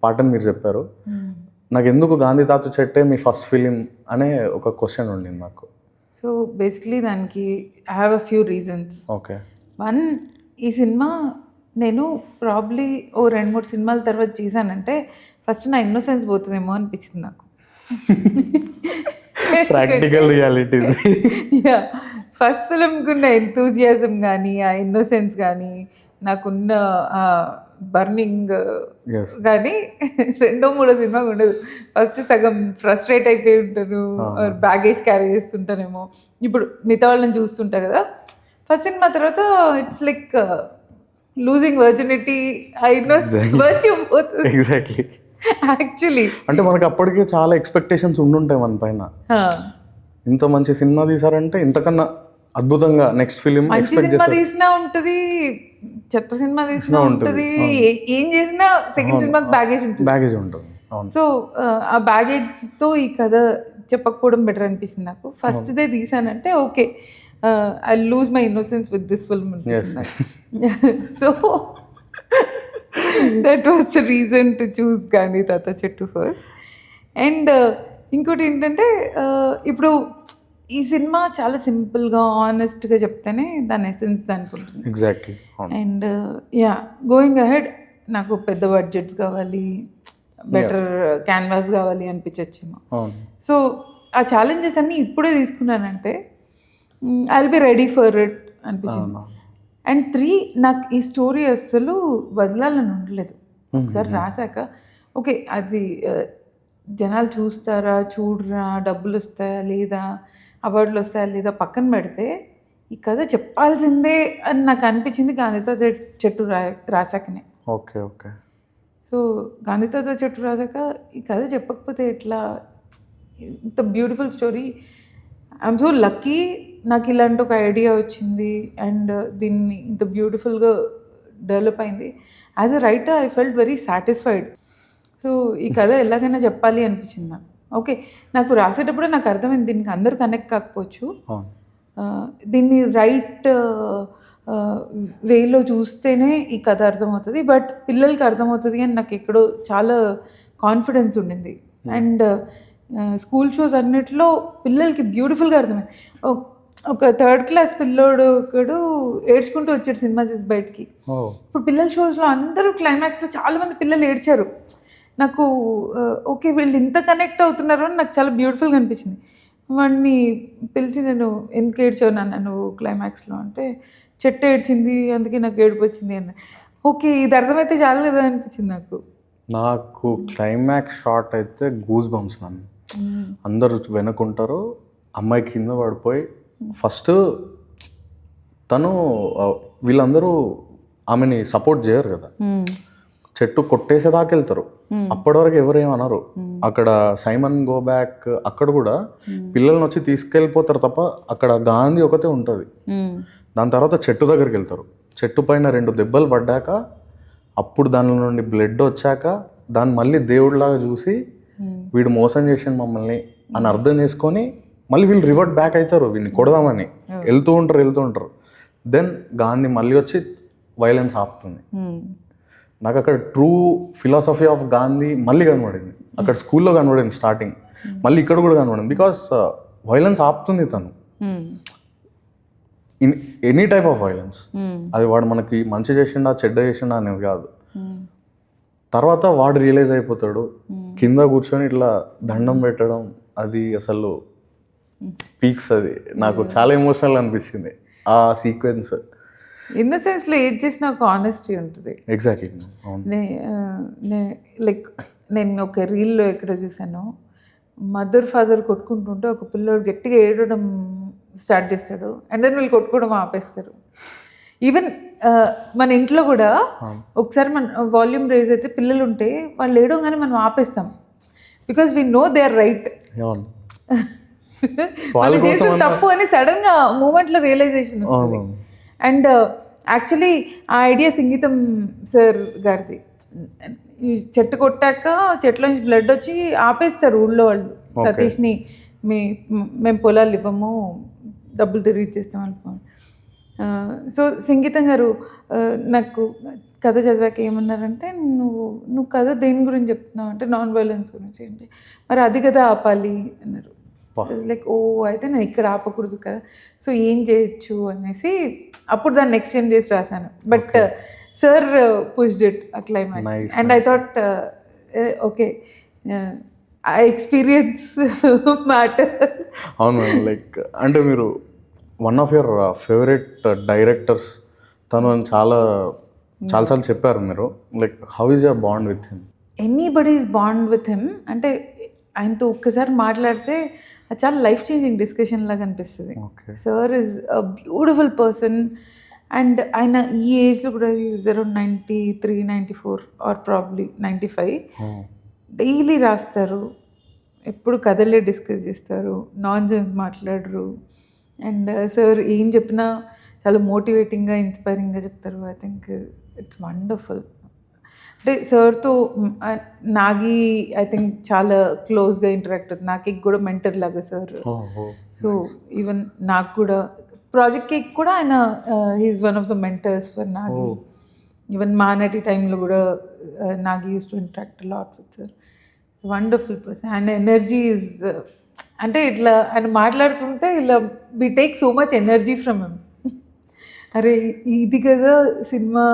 పాటని మీరు చెప్పారు. నాకు ఎందుకు గాంధీ తాత చెట్టే మీ ఫస్ట్ ఫిలిం అనే ఒక క్వశ్చన్ ఉండింది నాకు. సో బేసిక్లీ దానికి I have a few reasons. Okay. One, ఈ సినిమా నేను ప్రాబ్లీ 2-3 సినిమాల తర్వాత చేశానంటే ఫస్ట్ నా ఇన్నోసెన్స్ పోతుందేమో అనిపించింది నాకు. Practical reality. యా, ఫస్ట్ ఫిలింకి ఉన్న ఎంతూజియాజం కానీ, ఆ ఇన్నోసెన్స్ కానీ, నాకున్న బర్నింగ్ కానీ 2-3 సినిమాకి ఉండదు. ఫస్ట్ సగం ఫ్రస్ట్రేట్ అయిపోయి ఉంటాను, బ్యాగేజ్ క్యారీ చేస్తుంటానేమో. ఇప్పుడు మిగతా వాళ్ళని చూస్తుంటా కదా, ఫస్ట్ సినిమా తర్వాత it's like losing virginity, virtue పోతుంది. ఎగ్జాక్ట్లీ. యాక్చువల్లీ అంటే మనకి అప్పటికే చాలా ఎక్స్పెక్టేషన్స్ ఉండుంటాయి మన పైన. ఇంత మంచి సినిమా తీసారంటే ఇంతకన్నా అద్భుతంగా నెక్స్ట్ ఫిలిం మంచి సినిమా తీసినా ఉంటుంది, చెత్త సినిమా తీసినా ఉంటుంది, ఏం చేసినా సెకండ్ సినిమాకి బ్యాగేజ్ ఉంటుంది. సో ఆ బ్యాగేజ్తో ఈ కథ చెప్పకపోవడం బెటర్ అనిపిస్తుంది నాకు. ఫస్ట్ దే తీసానంటే okay, I lose my innocence with this film అనిపిస్తుంది. So that was the reason to choose Gandhi తాత చెట్టు ఫస్ట్. అండ్ ఇంకోటి ఏంటంటే ఇప్పుడు ఈ సినిమా చాలా సింపుల్గా ఆనెస్ట్గా చెప్తేనే దాని ఎసెన్స్ దానికి ఉంటుంది. Exactly. And yeah, going ahead నాకు పెద్ద బడ్జెట్స్ కావాలి, బెటర్ క్యాన్వాస్ కావాలి అనిపించచ్చేమో. సో ఆ ఛాలెంజెస్ అన్నీ ఇప్పుడే తీసుకున్నానంటే I will be ready for it అనిపించింది. అండ్ 3, నాకు ఈ స్టోరీ అస్సలు వదలాలని ఉండలేదు. ఒకసారి రాశాక ఓకే, అది జనాలు చూస్తారా చూడరా, డబ్బులు వస్తాయా లేదా, అవార్డులు వస్తాయా లేదా పక్కన పెడితే ఈ కథ చెప్పాల్సిందే అని నాకు అనిపించింది గాంధీ తాత చెట్టు రాశాకనే. Okay okay. సో గాంధీ తాత చెట్టు రాశాక ఈ కథ చెప్పకపోతే ఎట్లా? ఇంత beautiful story, I'm so lucky నాకు ఇలాంటి ఒక ఐడియా వచ్చింది అండ్ దీన్ని ఇంత బ్యూటిఫుల్గా డెవలప్ అయింది. As a writer I felt very satisfied. So ఈ కథ ఎలాగైనా చెప్పాలి అనిపించింది నాకు. ఓకే, నాకు రాసేటప్పుడే నాకు అర్థమైంది దీనికి అందరూ కనెక్ట్ కాకపోవచ్చు, దీన్ని రైట్ వేలో చూస్తేనే ఈ కథ అర్థమవుతుంది, బట్ పిల్లలకి అర్థమవుతుంది అని నాకు ఎక్కడో చాలా కాన్ఫిడెన్స్ ఉండింది. అండ్ స్కూల్ షోస్ అన్నిట్లో పిల్లలకి బ్యూటిఫుల్గా అర్థమైంది. ఒక థర్డ్ క్లాస్ పిల్లోడు ఒకడు ఏడ్చుకుంటూ వచ్చాడు సినిమా చూసి బయటికి. ఇప్పుడు పిల్లల షోస్లో అందరూ క్లైమాక్స్లో చాలామంది పిల్లలు ఏడ్చారు. నాకు ఓకే వీళ్ళు ఇంత కనెక్ట్ అవుతున్నారు అని నాకు చాలా బ్యూటిఫుల్గా అనిపించింది. వాడిని పిలిచి నేను ఎందుకు ఏడ్చావు నాన్న నువ్వు క్లైమాక్స్లో అంటే చెట్టు ఏడ్చింది అందుకే నాకు ఏడుపు వచ్చింది అన్న. ఓకే ఇది అర్థమైతే చాలు కదా అనిపించింది నాకు క్లైమాక్స్ షాట్ అయితే గూస్ బంప్స్ నన్ను. అందరు వెనుకుంటారు, అమ్మాయి కింద పడిపోయి ఫస్ట్ తను వీళ్ళందరూ ఆమెని సపోర్ట్ చేయరు కదా, చెట్టు కొట్టేసేదాకా వెళ్తారు. అప్పటి వరకు ఎవరేమనరు. అక్కడ సైమన్ గో బ్యాక్ అక్కడ కూడా పిల్లల్ని వచ్చి తీసుకెళ్ళిపోతారు తప్ప అక్కడ గాంధీ ఒకటే ఉంటుంది. దాని తర్వాత చెట్టు దగ్గరికి వెళ్తారు. చెట్టు పైన 2 దెబ్బలు పడ్డాక అప్పుడు దాని నుండి బ్లడ్ వచ్చాక దాన్ని మళ్ళీ దేవుడిలాగా చూసి వీడు మోసం చేసిన మమ్మల్ని అని అర్థం చేసుకొని మళ్ళీ వీళ్ళు రివర్ట్ బ్యాక్ అవుతారు, వీడిని కొడదామని వెళ్తూ ఉంటారు. దెన్ గాంధీ మళ్ళీ వచ్చి వైలెన్స్ ఆపుతుంది. నాకు అక్కడ ట్రూ ఫిలాసఫీ ఆఫ్ గాంధీ మళ్ళీ కనబడింది. అక్కడ స్కూల్లో కనబడింది స్టార్టింగ్, మళ్ళీ ఇక్కడ కూడా కనబడింది. బికాస్ వైలెన్స్ ఆపుతుంది తను, in any type of violence. అది వాడు మనకి మంచి చేసిండా చెడ్డ చేసిండా అనేది కాదు. తర్వాత వాడు రియలైజ్ అయిపోతాడు, కింద కూర్చొని ఇట్లా దండం పెట్టడం, అది అసలు పీక్స్. అది నాకు చాలా ఎమోషనల్ అనిపించింది ఆ సీక్వెన్స్. ఇన్ ద సెన్స్లో ఏది చేసినా ఒక ఆనెస్టీ ఉంటుంది. ఎగ్జాక్ట్లీ. లైక్ నేను ఒక రీల్లో ఎక్కడ చూసాను, మదర్ ఫాదర్ కొట్టుకుంటుంటే ఒక పిల్లోడు గట్టిగా ఏడవడం స్టార్ట్ చేస్తాడు అండ్ దెన్ వీళ్ళు కొట్టుకోవడం ఆపేస్తారు. ఈవెన్ మన ఇంట్లో కూడా ఒకసారి మన వాల్యూమ్ రేజ్ అయితే పిల్లలు ఉంటే వాళ్ళు ఏడవగానే మనం ఆపేస్తాం, because we know they are right. వాళ్ళు చేసిన తప్పు అని సడన్గా మూమెంట్లో రియలైజేషన్ వస్తుంది. అండ్ యాక్చువల్లీ ఆ ఐడియా సంగీతం సార్ గారిది. ఈ చెట్టు కొట్టాక చెట్ల నుంచి బ్లడ్ వచ్చి ఆపేస్తారు ఊళ్ళో వాళ్ళు, సతీష్ని మేము పొలాలు ఇవ్వము డబ్బులు తిరిగి ఇచ్చేస్తాం అనుకోండి. సో సంగీతం గారు నాకు కథ చదివాక ఏమన్నారంటే, నువ్వు కథ దేని గురించి చెప్తున్నావు అంటే నాన్ వైలెన్స్ గురించి. ఏంటి మరి అది కదా ఆపాలి అన్నారు. లైక్ ఓ అయితే నేను ఇక్కడ ఆపకూడదు కదా, సో ఏం చేయొచ్చు అనేసి అప్పుడు దాన్ని ఎక్స్టెండ్ చేసి రాశాను. బట్ సార్ పుష్డ్ ఇట్ ఆ climax and I thought okay I experience matter. అవును, లైక్ అంటే మీరు one of your favourite directors తను అని చాలాసార్లు చెప్పారు మీరు. Like how is your bond with him? Anybody's bond with him అంటే ఆయనతో ఒక్కసారి మాట్లాడితే అది చాలా లైఫ్ చేంజింగ్ డిస్కషన్ లాగా అనిపిస్తుంది. Sir is a beautiful person and ఆయన ఈ ఏజ్లో కూడా is around 93, 94 or probably 95. Daily రాస్తారు, ఎప్పుడు కథలే డిస్కస్ చేస్తారు, నాన్ సెన్స్ మాట్లాడరు. అండ్ సార్ ఏం చెప్పినా చాలా మోటివేటింగ్గా ఇన్స్పైరింగ్గా చెప్తారు. I think it's wonderful. అంటే సార్తో నాగి ఐ థింక్ చాలా క్లోజ్గా ఇంటరాక్ట్ అవుతుంది. నాకి కూడా మెంటర్ లాగా సార్. సో ఈవెన్ నాకు కూడా ప్రాజెక్ట్ కేక్ కూడా ఆయన he is one of the mentors for Nagi. Even Mahanati టైంలో కూడా Nagi used to interact lot with sir. Wonderful person. ఆయన ఎనర్జీ ఈజ్ అంటే ఇట్లా ఆయన మాట్లాడుతుంటే ఇలా we take so much energy from him. అరే ఇది కదా సినిమా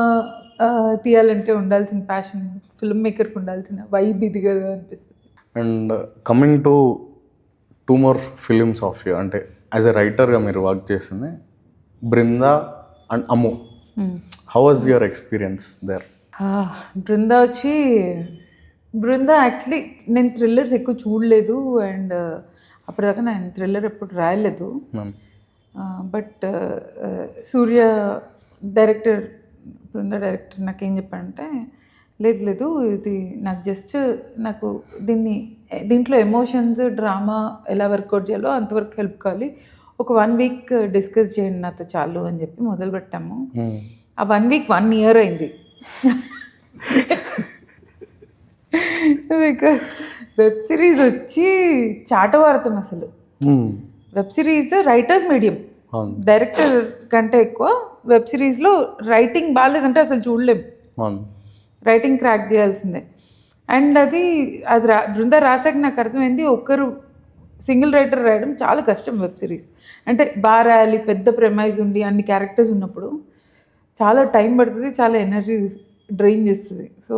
తీయాలంటే ఉండాల్సిన ప్యాషన్, ఫిల్మ్ మేకర్కి ఉండాల్సిన వైబ్ ఇది కదా అనిపిస్తుంది. And coming to 2 more films of you, అంటే యాజ్ ఎ రైటర్గా మీరు వర్క్ చేసింది Brinda and Ammu. How was your experience there? Brinda actually నేను థ్రిల్లర్స్ ఎక్కువ చూడలేదు అండ్ అప్పటిదాకా నేను థ్రిల్లర్ ఎప్పుడు రాయలేదు. But Surya director, Brinda director నాకేం చెప్పాడంటే, లేదు ఇది నాకు జస్ట్ నాకు దీంట్లో ఎమోషన్స్ డ్రామా ఎలా వర్కౌట్ చేయాలో అంతవరకు హెల్ప్ కావాలి, ఒక 1 week డిస్కస్ చేయండి నాతో చాలు అని చెప్పి మొదలుపెట్టాము. ఆ 1 week 1 year అయింది. వెబ్ సిరీస్ వచ్చి చాటవాడతాం అసలు. Web series writers medium, director కంటే ఎక్కువ వెబ్ సిరీస్లో రైటింగ్ బాగాలేదంటే అసలు చూడలేం, రైటింగ్ క్రాక్ చేయాల్సిందే. అండ్ అది బృందా రాసాక నాకు అర్థమైంది, ఒకరు సింగిల్ రైటర్ రాయడం చాలా కష్టం వెబ్ సిరీస్. అంటే బాగా రాయాలి, పెద్ద ప్రెమైజ్ ఉండి అన్ని క్యారెక్టర్స్ ఉన్నప్పుడు చాలా టైం పడుతుంది, చాలా ఎనర్జీ డ్రైన్ చేస్తుంది. సో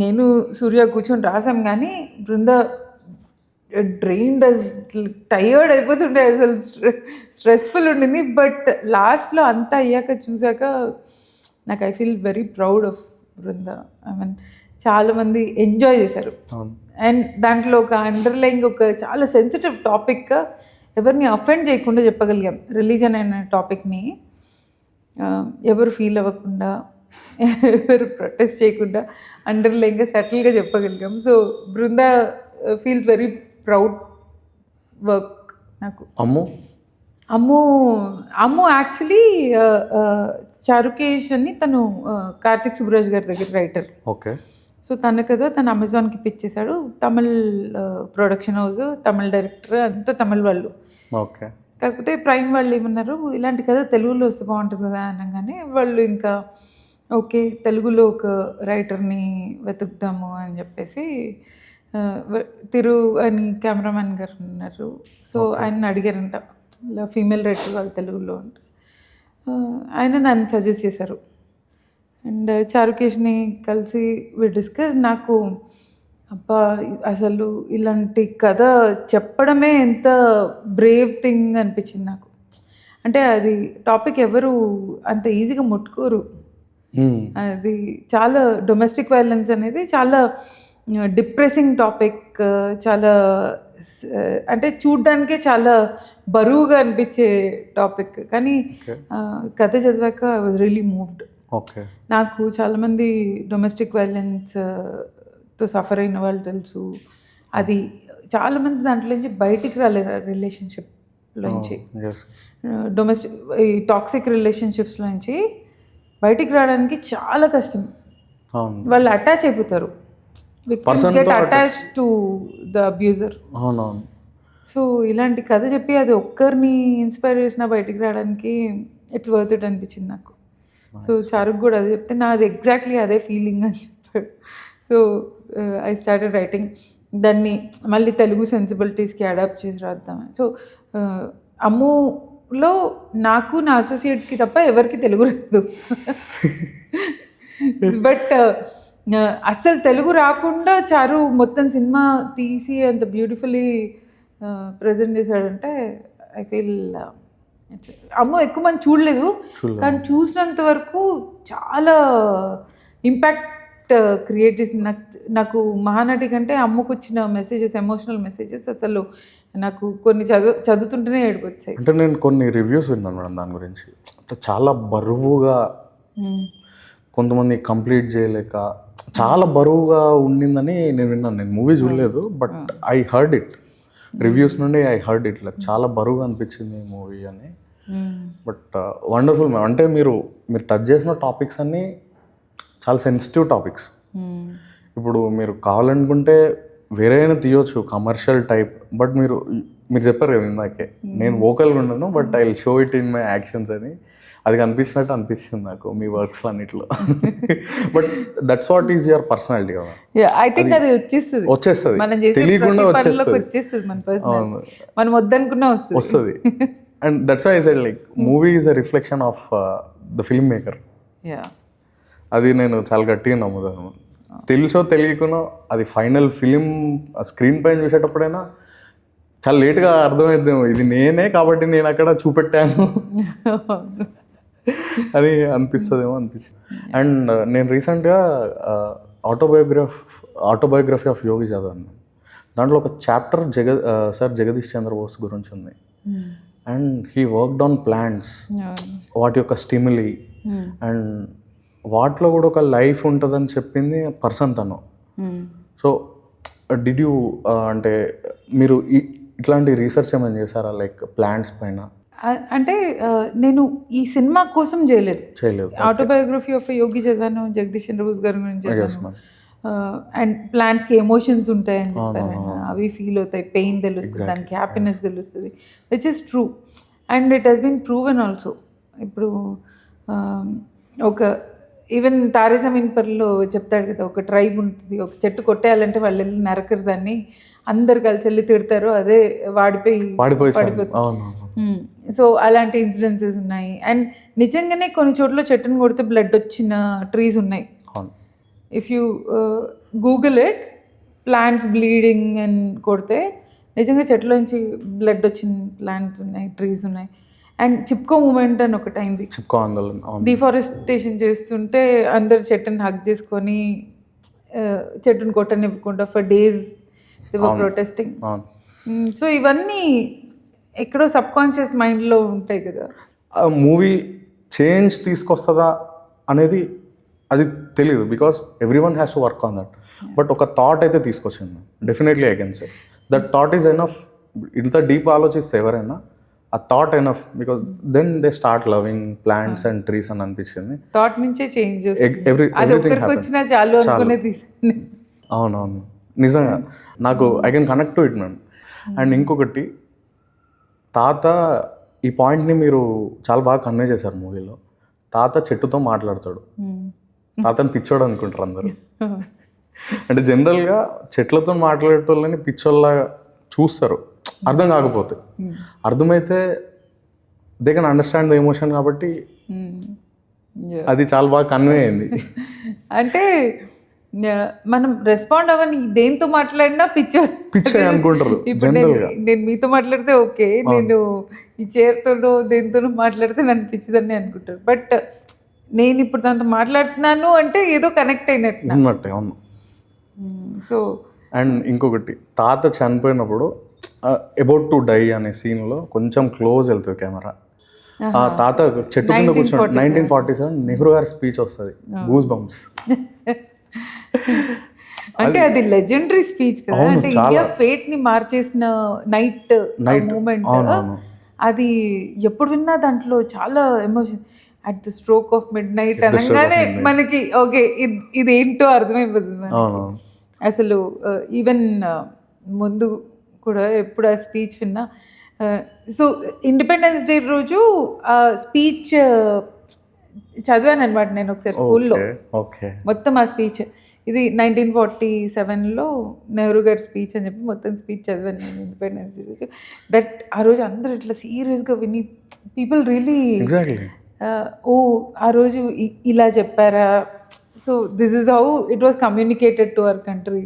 నేను సూర్య కూర్చొని రాసాం, కానీ బృంద డ్రైన్డ్ టైర్డ్ అయిపోతుండే, అసలు స్ట్రెస్ఫుల్ ఉండింది. బట్ లాస్ట్లో అంతా అయ్యాక చూసాక నాకు I feel very proud of Brinda. I mean చాలామంది ఎంజాయ్ చేశారు. అండ్ దాంట్లో ఒక అండర్లైంగ్ ఒక చాలా సెన్సిటివ్ టాపిక్, ఎవరిని అఫెండ్ చేయకుండా చెప్పగలిగాం. రిలీజన్ అనే టాపిక్ని ఎవరు ఫీల్ అవ్వకుండా, ఎవరు ప్రొటెస్ట్ చేయకుండా అండర్లైన్గా సటిల్గా చెప్పగలిగాం. సో బృంద ఫీల్స్ వెరీ ప్రౌడ్ వర్క్ నాకు. అమ్ము యాక్చువల్లీ చారుకేష్ అని తను కార్తిక్ సుబ్బరాజ్ గారి దగ్గర రైటర్. ఓకే. సో తను కదా తను అమెజాన్కి పిచ్చేశాడు. Tamil production house, Tamil director అంతా తమిళ్ వాళ్ళు. ఓకే. కాకపోతే ప్రైమ్ వాళ్ళు ఏమన్నారు, ఇలాంటి కథ తెలుగులో వస్తే బాగుంటుంది కదా అనగానే వాళ్ళు ఇంకా ఓకే తెలుగులో ఒక రైటర్ని వెతుకుదాము అని చెప్పేసి తిరు అని కెమెరామెన్ గారు ఉన్నారు. సో ఆయన అడిగారంట, ఇలా ఫీమేల్ రైటర్ వాళ్ళు తెలుగులో అంటే ఆయన నన్ను సజెస్ట్ చేశారు. అండ్ చారుకేష్ని కలిసి డిస్కస్. నాకు అబ్బా అసలు ఇలాంటి కథ చెప్పడమే ఎంత బ్రేవ్ థింగ్ అనిపించింది నాకు. అంటే అది టాపిక్ ఎవరు అంత ఈజీగా ముట్టుకోరు. అది చాలా డొమెస్టిక్ వైలెన్స్ అనేది చాలా డిప్రెసింగ్ టాపిక్, చాలా అంటే చూడ్డానికే చాలా బరువుగా అనిపించే టాపిక్. కానీ కథ చదివాక I was really moved. Okay. నాకు చాలామంది డొమెస్టిక్ వైలెన్స్తో సఫర్ అయిన వాళ్ళు తెలుసు. అది చాలామంది దాంట్లో నుంచి బయటికి రాలేరు, రిలేషన్షిప్లోంచి, డొమెస్టిక్ ఈ టాక్సిక్ రిలేషన్షిప్స్లోంచి బయటికి రావడానికి చాలా కష్టం. వాళ్ళు అటాచ్ అయిపోతారు, victims get attached to the abuser. అవునవును. సో ఇలాంటి కథ చెప్పి అది ఒక్కరిని ఇన్స్పైర్ చేసిన బయటికి రావడానికి ఇట్స్ వర్త్ ఇట్ అనిపించింది నాకు. సో చారుకు కూడా అదే చెప్తే నాది ఎగ్జాక్ట్లీ అదే ఫీలింగ్ అని చెప్పాడు. So I started writing. దాన్ని మళ్ళీ తెలుగు సెన్సిబిలిటీస్కి అడాప్ట్ చేసి రాద్దామని. సో అమ్ములో నాకు నా అసోసియేట్కి తప్ప ఎవరికి తెలుగు రాదు. బట్ అస్సలు తెలుగు రాకుండా చారు మొత్తం సినిమా తీసి అంత బ్యూటిఫుల్లీ ప్రజెంట్ చేశాడంటే ఐ ఫీల్ అమ్మో ఎక్కువ మంది చూడలేదు, కానీ చూసినంత వరకు చాలా ఇంపాక్ట్ క్రియేట్ చేసింది. నాకు మహానటి కంటే అమ్మకు వచ్చిన మెసేజెస్, ఎమోషనల్ మెసేజెస్ అసలు నాకు కొన్ని చదువుతుంటేనే ఏడుపు వచ్చాయి. అంటే నేను కొన్ని రివ్యూస్ విన్నాను మేడం దాని గురించి. అంటే చాలా బరువుగా, కొంతమంది కంప్లీట్ చేయలేక చాలా బరువుగా ఉండిందని నేను విన్నాను. నేను మూవీ చూడలేదు, but I heard it, reviews నుండి ఐ హర్డ్ ఇట్, లైక్ చాలా బరువుగా అనిపించింది మూవీ అని. But wonderful ma'am. అంటే మీరు టచ్ చేసిన టాపిక్స్ అన్నీ చాలా సెన్సిటివ్ టాపిక్స్. ఇప్పుడు మీరు కావాలనుకుంటే వేరే అయినా తీయొచ్చు, కమర్షియల్ టైప్. బట్ మీరు చెప్పారు కదా ఇందాకే, నేను వోకల్గా ఉన్నాను but I will show it in my actions అని. అది కనిపించినట్టు అనిపిస్తుంది నాకు మీ వర్క్స్ అన్నిట్లో. But that's what is your personality కదా. ఐ థింక్ అది వచ్చేస్తుంది, మనం తెలియకుండా వచ్చేస్తుంది మన పర్సనాలిటీ, మనం వద్దనుకున్నా వస్తుంది. And that's why I said like movie is a reflection of the film maker. అది నేను చాలా గట్టిగా నమ్ముతాను. తెలుసో తెలియకునో అది ఫైనల్ ఫిలిం స్క్రీన్ పైన చూసేటప్పుడైనా చాలా లేట్గా అర్థమైద్దేమో, ఇది నేనే కాబట్టి నేను అక్కడ చూపెట్టాను అని అనిపిస్తుందేమో అనిపించింది. అండ్ నేను రీసెంట్గా ఆటోబయోగ్రఫీ ఆఫ్ యోగి చదివాను. దాంట్లో ఒక చాప్టర్ సార్ జగదీష్ చంద్రబోస్ గురించి ఉంది. And he worked on plants, వాటి యొక్క స్టిమ్యులీ, అండ్ వాటిలో కూడా ఒక లైఫ్ ఉంటుందని చెప్పింది పర్సన్ తను. సో డిడ్ యూ అంటే మీరు ఇట్లాంటి రీసెర్చ్ ఏమైనా చేశారా, లైక్ ప్లాంట్స్ పైన? అంటే నేను ఈ సినిమా కోసం చేయలేదు. ఆటోబయోగ్రఫీ ఆఫ్ యోగి చదివాను, జగదీష్ చంద్రబోస్ గారి గురించి చదివాను. అండ్ ప్లాంట్స్కి ఎమోషన్స్ ఉంటాయని చెప్పారు ఆయన, అవి ఫీల్ అవుతాయి, పెయిన్ తెలుస్తుంది, దానికి హ్యాపీనెస్ తెలుస్తుంది, which is true. And it has been proven also. ఇప్పుడు ఒక ఈవెన్ తారే జమీన్ పర్లో చెప్తాడు కదా, ఒక ట్రైబ్ ఉంటుంది, ఒక చెట్టు కొట్టేయాలంటే వాళ్ళు వెళ్ళి నరకరు దాన్ని, అందరు కలిసి వెళ్ళి తిడతారు, అదే వాడిపోయి పడిపోతుంది. అవును. సో అలాంటి ఇన్సిడెన్సెస్ ఉన్నాయి. అండ్ నిజంగానే కొన్ని చోట్ల చెట్టును కొడితే బ్లడ్ వచ్చిన ట్రీస్ ఉన్నాయి. అవును. If you Google it, plants bleeding అని కొడితే నిజంగా చెట్లోంచి బ్లడ్ వచ్చిన ప్లాంట్స్ ఉన్నాయి, ట్రీస్ ఉన్నాయి. అండ్ చిప్కో మూమెంట్ అని ఒకటి అయింది. చిప్కో ఆందోళన. అవును. డిఫారెస్టేషన్ చేస్తుంటే అందరు చెట్టుని హక్ చేసుకొని చెట్టును కొట్టనివ్వకుండా for days they were protesting. అవును. సో ఇవన్నీ ఎక్కడో సబ్ కాన్షియస్ మైండ్లో ఉంటాయి కదా. ఆ మూవీ చేంజ్ తీసుకొస్తుందా అనేది అది తెలియదు, because everyone has to work on that. But ఒక థాట్ అయితే తీసుకొచ్చింది. Definitely I can say that thought is enough. ఇంత డీప్ ఆలోచిస్తే ఎవరైనా ఆ thought enough, because then they start loving plants and trees అని అనిపించింది. థాట్ నుంచే చేంజ్ ఎవ్రీథింగ్ ఒక్కరికి వచ్చినా చాలు అనుకునే తీసాను. అవునవును, నిజంగా నాకు I can connect to it ma'am. And ఇంకొకటి, తాత ఈ పాయింట్ని మీరు చాలా బాగా కన్వే చేశారు మూవీలో. తాత చెట్టుతో మాట్లాడతాడు. తాతని పిచ్చోడు అనుకుంటారు అందరూ. అంటే జనరల్గా చెట్లతో మాట్లాడేటోళ్ళని పిచ్చోళ్ళగా చూస్తారు, అర్థం కాకపోతే. అర్థమైతే they can understand the emotion, కాబట్టి అది చాలా బాగా కన్వే అయింది. అంటే మనం రెస్పాండ్ అవ్వని దేంతో మాట్లాడినా పిచ్చే అనుకుంటారు. ఇప్పుడు నేను మీతో మాట్లాడితే ఓకే, నేను ఈ చైర్తోనో దేంతోనో మాట్లాడితే నన్ను పిచ్చిదని అనుకుంటారు. బట్ నేను ఇప్పుడు దాంతో మాట్లాడుతున్నాను అంటే ఏదో కనెక్ట్ అయినట్టు. అవును. సో అండ్ ఇంకొకటి, తాత చనిపోయినప్పుడు అబౌట్ టు డై అనే సీన్లో కొంచెం క్లోజ్ వెళ్తుంది కెమెరా. ఆ తాత చెట్టు కింద కూర్చొని 1947 నెహ్రూ గారి స్పీచ్ వస్తుంది, గూస్ బంప్స్. అంటే అది లెజెండరీ స్పీచ్ కదా. అంటే ఇండియా ఫేట్ ని మార్చేసిన నైట్ మూమెంట్. అది ఎప్పుడు విన్నా దాంట్లో చాలా emotion. At the stroke of mid night అనగానే మనకి ఓకే ఇదేంటో అర్థమైపోతుంది అసలు. ఈవెన్ ముందు కూడా ఎప్పుడు ఆ స్పీచ్ విన్నా. సో ఇండిపెండెన్స్ డే రోజు ఆ స్పీచ్ చదివాను అనమాట నేను ఒకసారి స్కూల్లో. మొత్తం ఆ స్పీచ్, ఇది 1947లో నెహ్రూ గారి స్పీచ్ అని చెప్పి మొత్తం స్పీచ్ చదివాను నేను ఇండిపెండెన్స్ డే రోజు. దట్ ఆ రోజు అందరూ ఇట్లా సీరియస్గా విని పీపుల్ రియలీ ఓ ఆ రోజు ఇలా చెప్పారా. So this is how it was communicated to our country.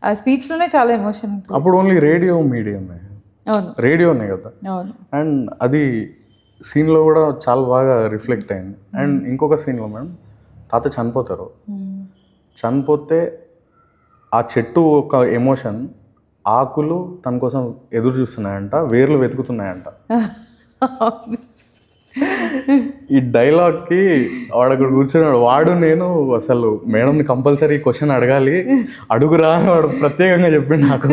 ఆ స్పీచ్లోనే చాలా ఎమోషన్ ఉంటుంది. అప్పుడు ఓన్లీ రేడియో మీడియమే. అవును, రేడియోనే కదా. అవును. అండ్ అది సీన్లో కూడా చాలా బాగా రిఫ్లెక్ట్ అయింది. అండ్ ఇంకొక సీన్లో మేడం, తాత చనిపోతారు. చనిపోతే ఆ చెట్టు ఒక ఎమోషన్, ఆకులు తన కోసం ఎదురు చూస్తున్నాయంట, వేర్లు వెతుకుతున్నాయంట. ఈ డైలాగ్కి వాడు అక్కడ కూర్చున్నాడు, వాడు నేను అసలు మేడంని కంపల్సరీ క్వశ్చన్ అడగాలి, అడుగురా అని వాడు ప్రత్యేకంగా చెప్పిండు నాకు.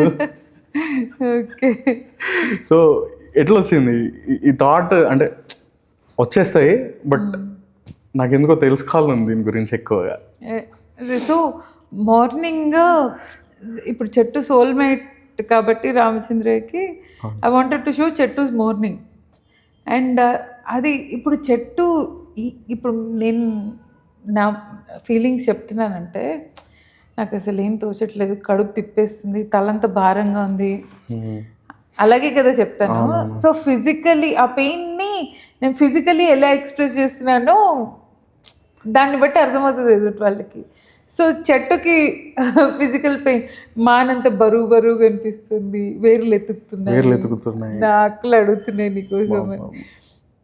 ఓకే. సో ఎట్లా వచ్చింది ఈ థాట్? అంటే వచ్చేస్తాయి, బట్ నాకు ఎందుకో తెలుసుకోవాలని దీని గురించి ఎక్కువగా. సో మార్నింగ్ ఇప్పుడు చెట్టు సోల్మేట్ కాబట్టి రామచంద్రకి ఐ వాంటెడ్ టు షో చెట్టుస్ మార్నింగ్. అండ్ అది ఇప్పుడు చెట్టు ఇప్పుడు నేను నా ఫీలింగ్స్ చెప్తున్నానంటే నాకు అసలు ఏం తోచట్లేదు, కడుపు తిప్పేస్తుంది, తలంతా భారంగా ఉంది, అలాగే కదా చెప్తాను. సో ఫిజికలీ ఆ పెయిన్ని నేను ఫిజికలీ ఎలా ఎక్స్ప్రెస్ చేస్తున్నానో దాన్ని బట్టి అర్థమవుతుంది ఎదుటి వాళ్ళకి. సో చెట్టుకి ఫిజికల్ పెయిన్ మానంత బరువు కనిపిస్తుంది, వేర్లు ఎత్తుకుతున్నాయి, నా ఆకలి అడుగుతున్నాయి నీకోసం.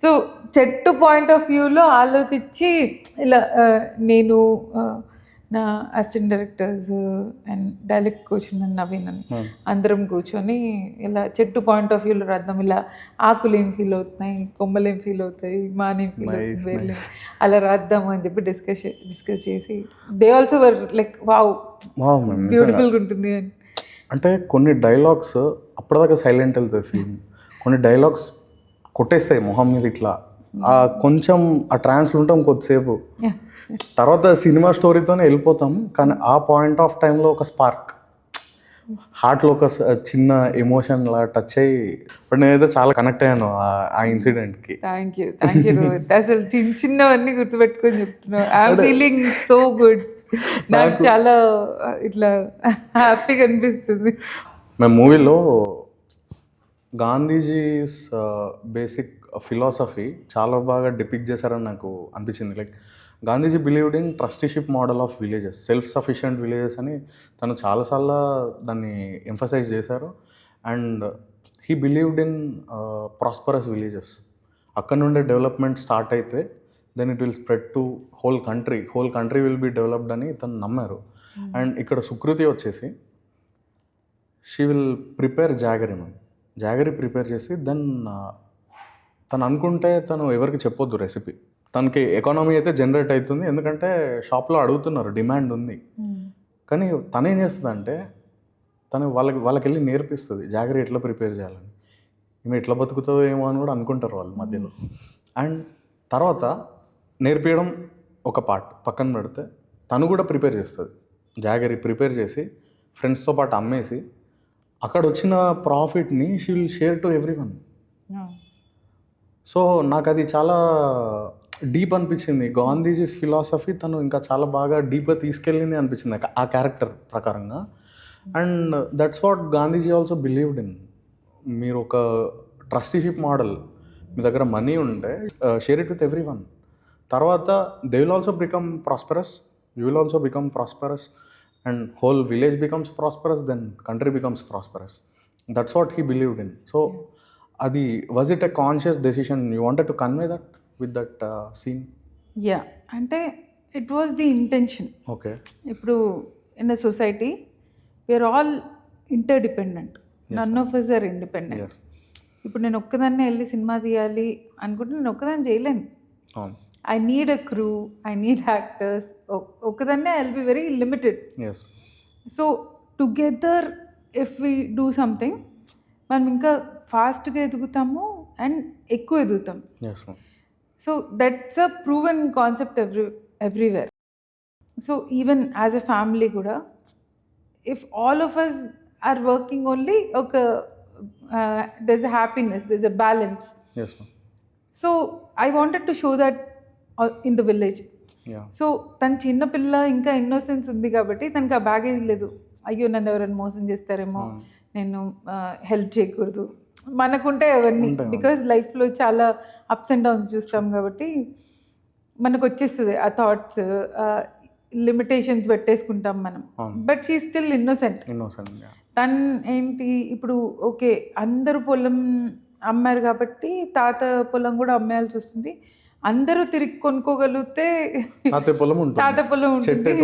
సో చెట్టు పాయింట్ ఆఫ్ వ్యూలో ఆలోచించి ఇలా నేను నా అసిస్టెంట్ డైరెక్టర్స్ అండ్ డైరెక్ట్ కూర్చుని నవీన్ అని అందరం కూర్చొని ఇలా చెట్టు పాయింట్ ఆఫ్ వ్యూలో రాద్దాం, ఇలా ఆకులు ఏం ఫీల్ అవుతున్నాయి, కొమ్మలు ఏం ఫీల్ అవుతాయి, మానేం ఫీల్ అవుతుంది, వేర్లు అలా రాద్దాము అని చెప్పి డిస్కస్ చేసి they also were like wow బ్యూటిఫుల్గా ఉంటుంది అని. అంటే కొన్ని డైలాగ్స్ అప్పటిదాకా సైలెంట్ వెళ్తుంది ఫిల్మ్, కొన్ని డైలాగ్స్ కొట్టేస్తాయి మొహం మీద ఇట్లా. కొంచెం ఆ ట్రాన్స్లో ఉంటాం కొద్దిసేపు, తర్వాత సినిమా స్టోరీతోనే వెళ్ళిపోతాం, కానీ ఆ పాయింట్ ఆఫ్ టైంలో ఒక స్పార్క్ హార్ట్లో ఒక చిన్న ఎమోషన్ లా టచ్ అయ్యి బట్ నేనైతే చాలా కనెక్ట్ అయ్యాను ఆ ఇన్సిడెంట్కి. Thank you Rohit. అసలు చిన్న చిన్నవన్నీ గుర్తుపెట్టుకొని చెప్తున్నావు. I'm feeling so good. నాకు చాలా ఇట్లా హ్యాపీగా అనిపిస్తుంది. మేము మూవీలో గాంధీజీస్ బేసిక్ ఫిలాసఫీ చాలా బాగా డిపిక్ట్ చేశారని నాకు అనిపించింది. Like Gandhiji believed in trusteeship model of villages, self sufficient villages అని తను చాలాసార్లు దాన్ని ఎంఫసైజ్ చేశారు. And he believed in prosperous villages. అక్కడ నుండే డెవలప్మెంట్ స్టార్ట్ అయితే then it will spread to whole country will be developed అని తను నమ్మారు. అండ్ ఇక్కడ సుకృతి వచ్చేసి she will prepare jaggery prepare చేసి దెన్ తను అనుకుంటే తను ఎవరికి చెప్పొద్దు రెసిపీ. తనకి ఎకానమీ అయితే జనరేట్ అవుతుంది, ఎందుకంటే షాప్లో అడుగుతున్నారు, డిమాండ్ ఉంది. కానీ తను ఏం చేస్తుందంటే తను వాళ్ళకి వెళ్ళి నేర్పిస్తుంది జాగరీ ఎట్లా ప్రిపేర్ చేయాలని. ఈమె ఎట్లా బతుకుతుందో ఏమో అని కూడా అనుకుంటారు వాళ్ళు మధ్యలో. అండ్ తర్వాత నేర్పించడం ఒక పార్ట్ పక్కన పెడితే తను కూడా ప్రిపేర్ చేస్తుంది. జాగరీ ప్రిపేర్ చేసి ఫ్రెండ్స్తో పాటు అమ్మేసి అక్కడ వచ్చిన ప్రాఫిట్ని she will share to everyone. So నాకు అది చాలా డీప్ అనిపించింది. గాంధీజీస్ ఫిలాసఫీ తను ఇంకా చాలా బాగా డీప్గా తీసుకెళ్ళింది అనిపించింది ఆ క్యారెక్టర్ ప్రకారంగా. And that's what Gandhiji also believed in. మీరు ఒక ట్రస్టీషిప్ మోడల్, మీ దగ్గర మనీ ఉంటే షేర్ ఇట్ విత్ ఎవ్రీవన్. తర్వాత they will also become prosperous, you will also become prosperous, and whole village becomes prosperous, then country becomes prosperous. That's what he believed in. So అది was it a conscious decision you wanted to convey that with that scene? Yeah, అంటే it was the intention. Okay. ఇప్పుడు in a society we are all interdependent, none of us are independent. ఇప్పుడు నేను ఒక్కదాన్నే వెళ్ళి cinema తీయాలి అనుకుంటే నేను ఒక్కదాన్ని చేయలేను. I need a crew, I need actors. ఒక్కదాన్నే I will be very limited. So together if we do something మనం ఇంకా ఫాస్ట్గా ఎదుగుతాము అండ్ ఎక్కువ ఎదుగుతాం. So that's a proven concept everywhere. So even as a family కూడా if all of us are working only ఒక there's a happiness, there's a balance. So I wanted to show that in the village. So తను చిన్నపిల్ల ఇంకా innocence ఉంది కాబట్టి తనకు ఆ baggage లేదు. అయ్యో నన్ను ఎవరైనా మోసం చేస్తారేమో, నేను హెల్ప్ చేయకూడదు. మనకుంటే అవన్నీ బికాజ్ లైఫ్లో చాలా అప్స్ అండ్ డౌన్స్ చూస్తాం కాబట్టి మనకు వచ్చేస్తుంది ఆ థాట్స్, లిమిటేషన్స్ పెట్టేసుకుంటాం మనం. But she still innocent. తను ఏంటి ఇప్పుడు ఓకే అందరూ పొలం అమ్మారు కాబట్టి తాత పొలం కూడా అమ్మేయాల్సి వస్తుంది. అందరూ తిరిగి కొనుక్కోగలిగితే తాత పొలం ఉంటుంది.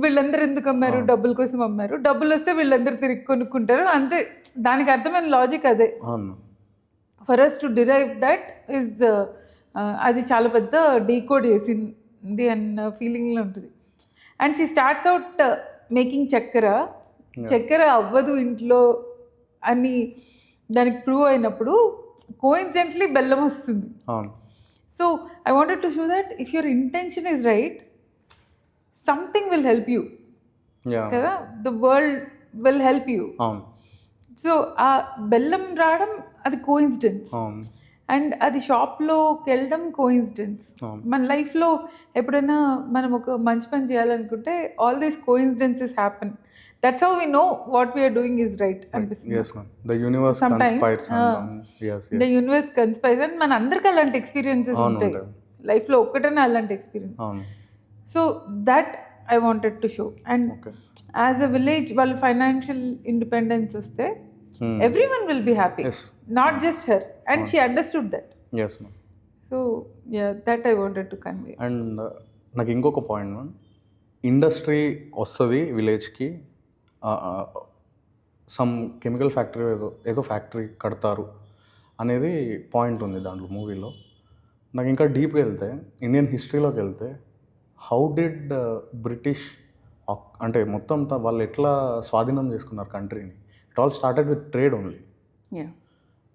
వీళ్ళందరూ ఎందుకు అమ్మారు? డబ్బుల కోసం అమ్మారు. డబ్బులు వస్తే వీళ్ళందరూ తిరిగి కొనుక్కుంటారు, అంతే. దానికి అర్థమైన లాజిక్ అదే. For us to derive that is అది చాలా పెద్ద డీకోడ్ చేసింది అన్న ఫీలింగ్లో ఉంటుంది. And she starts out making చక్కెర అవ్వదు ఇంట్లో అని దానికి ప్రూవ్ అయినప్పుడు కోఇన్సిడెంట్లీ బెల్లం వస్తుంది. So I wanted to show that if your intention is right, something will help you కదా, the world will help you. So ఆ బెల్లం రావడం అది కోఇన్సిడెన్స్, అండ్ అది షాప్లోకి వెళ్ళడం కోఇన్సిడెన్స్. మన లైఫ్లో ఎప్పుడైనా మనం ఒక మంచి పని చేయాలనుకుంటే all these coincidences happen. That's how we know what we are doing is right. Yes, ma'am. The universe conspires. Yes. The universe conspires. And మన అందరికీ అలాంటి ఎక్స్పీరియన్సెస్ ఉంటాయి లైఫ్లో, ఒక్కటైనా అలాంటి experience. So that I wanted to show. And as a village వాళ్ళు financial independence వస్తే everyone will be happy, not just her. And she understood that. So yeah, that I wanted to convey. And నాకు ఇంకొక point ma'am, industry వస్తుంది విలేజ్కి, some chemical factory ఏదో factory కడతారు అనేది point ఉంది దాంట్లో మూవీలో. నాకు ఇంకా డీప్గా వెళ్తే ఇండియన్ హిస్టరీలోకి వెళ్తే హౌ డిడ్ బ్రిటిష్ అంటే మొత్తం వాళ్ళు ఎట్లా స్వాధీనం చేసుకున్నారు కంట్రీని? It all started with trade only.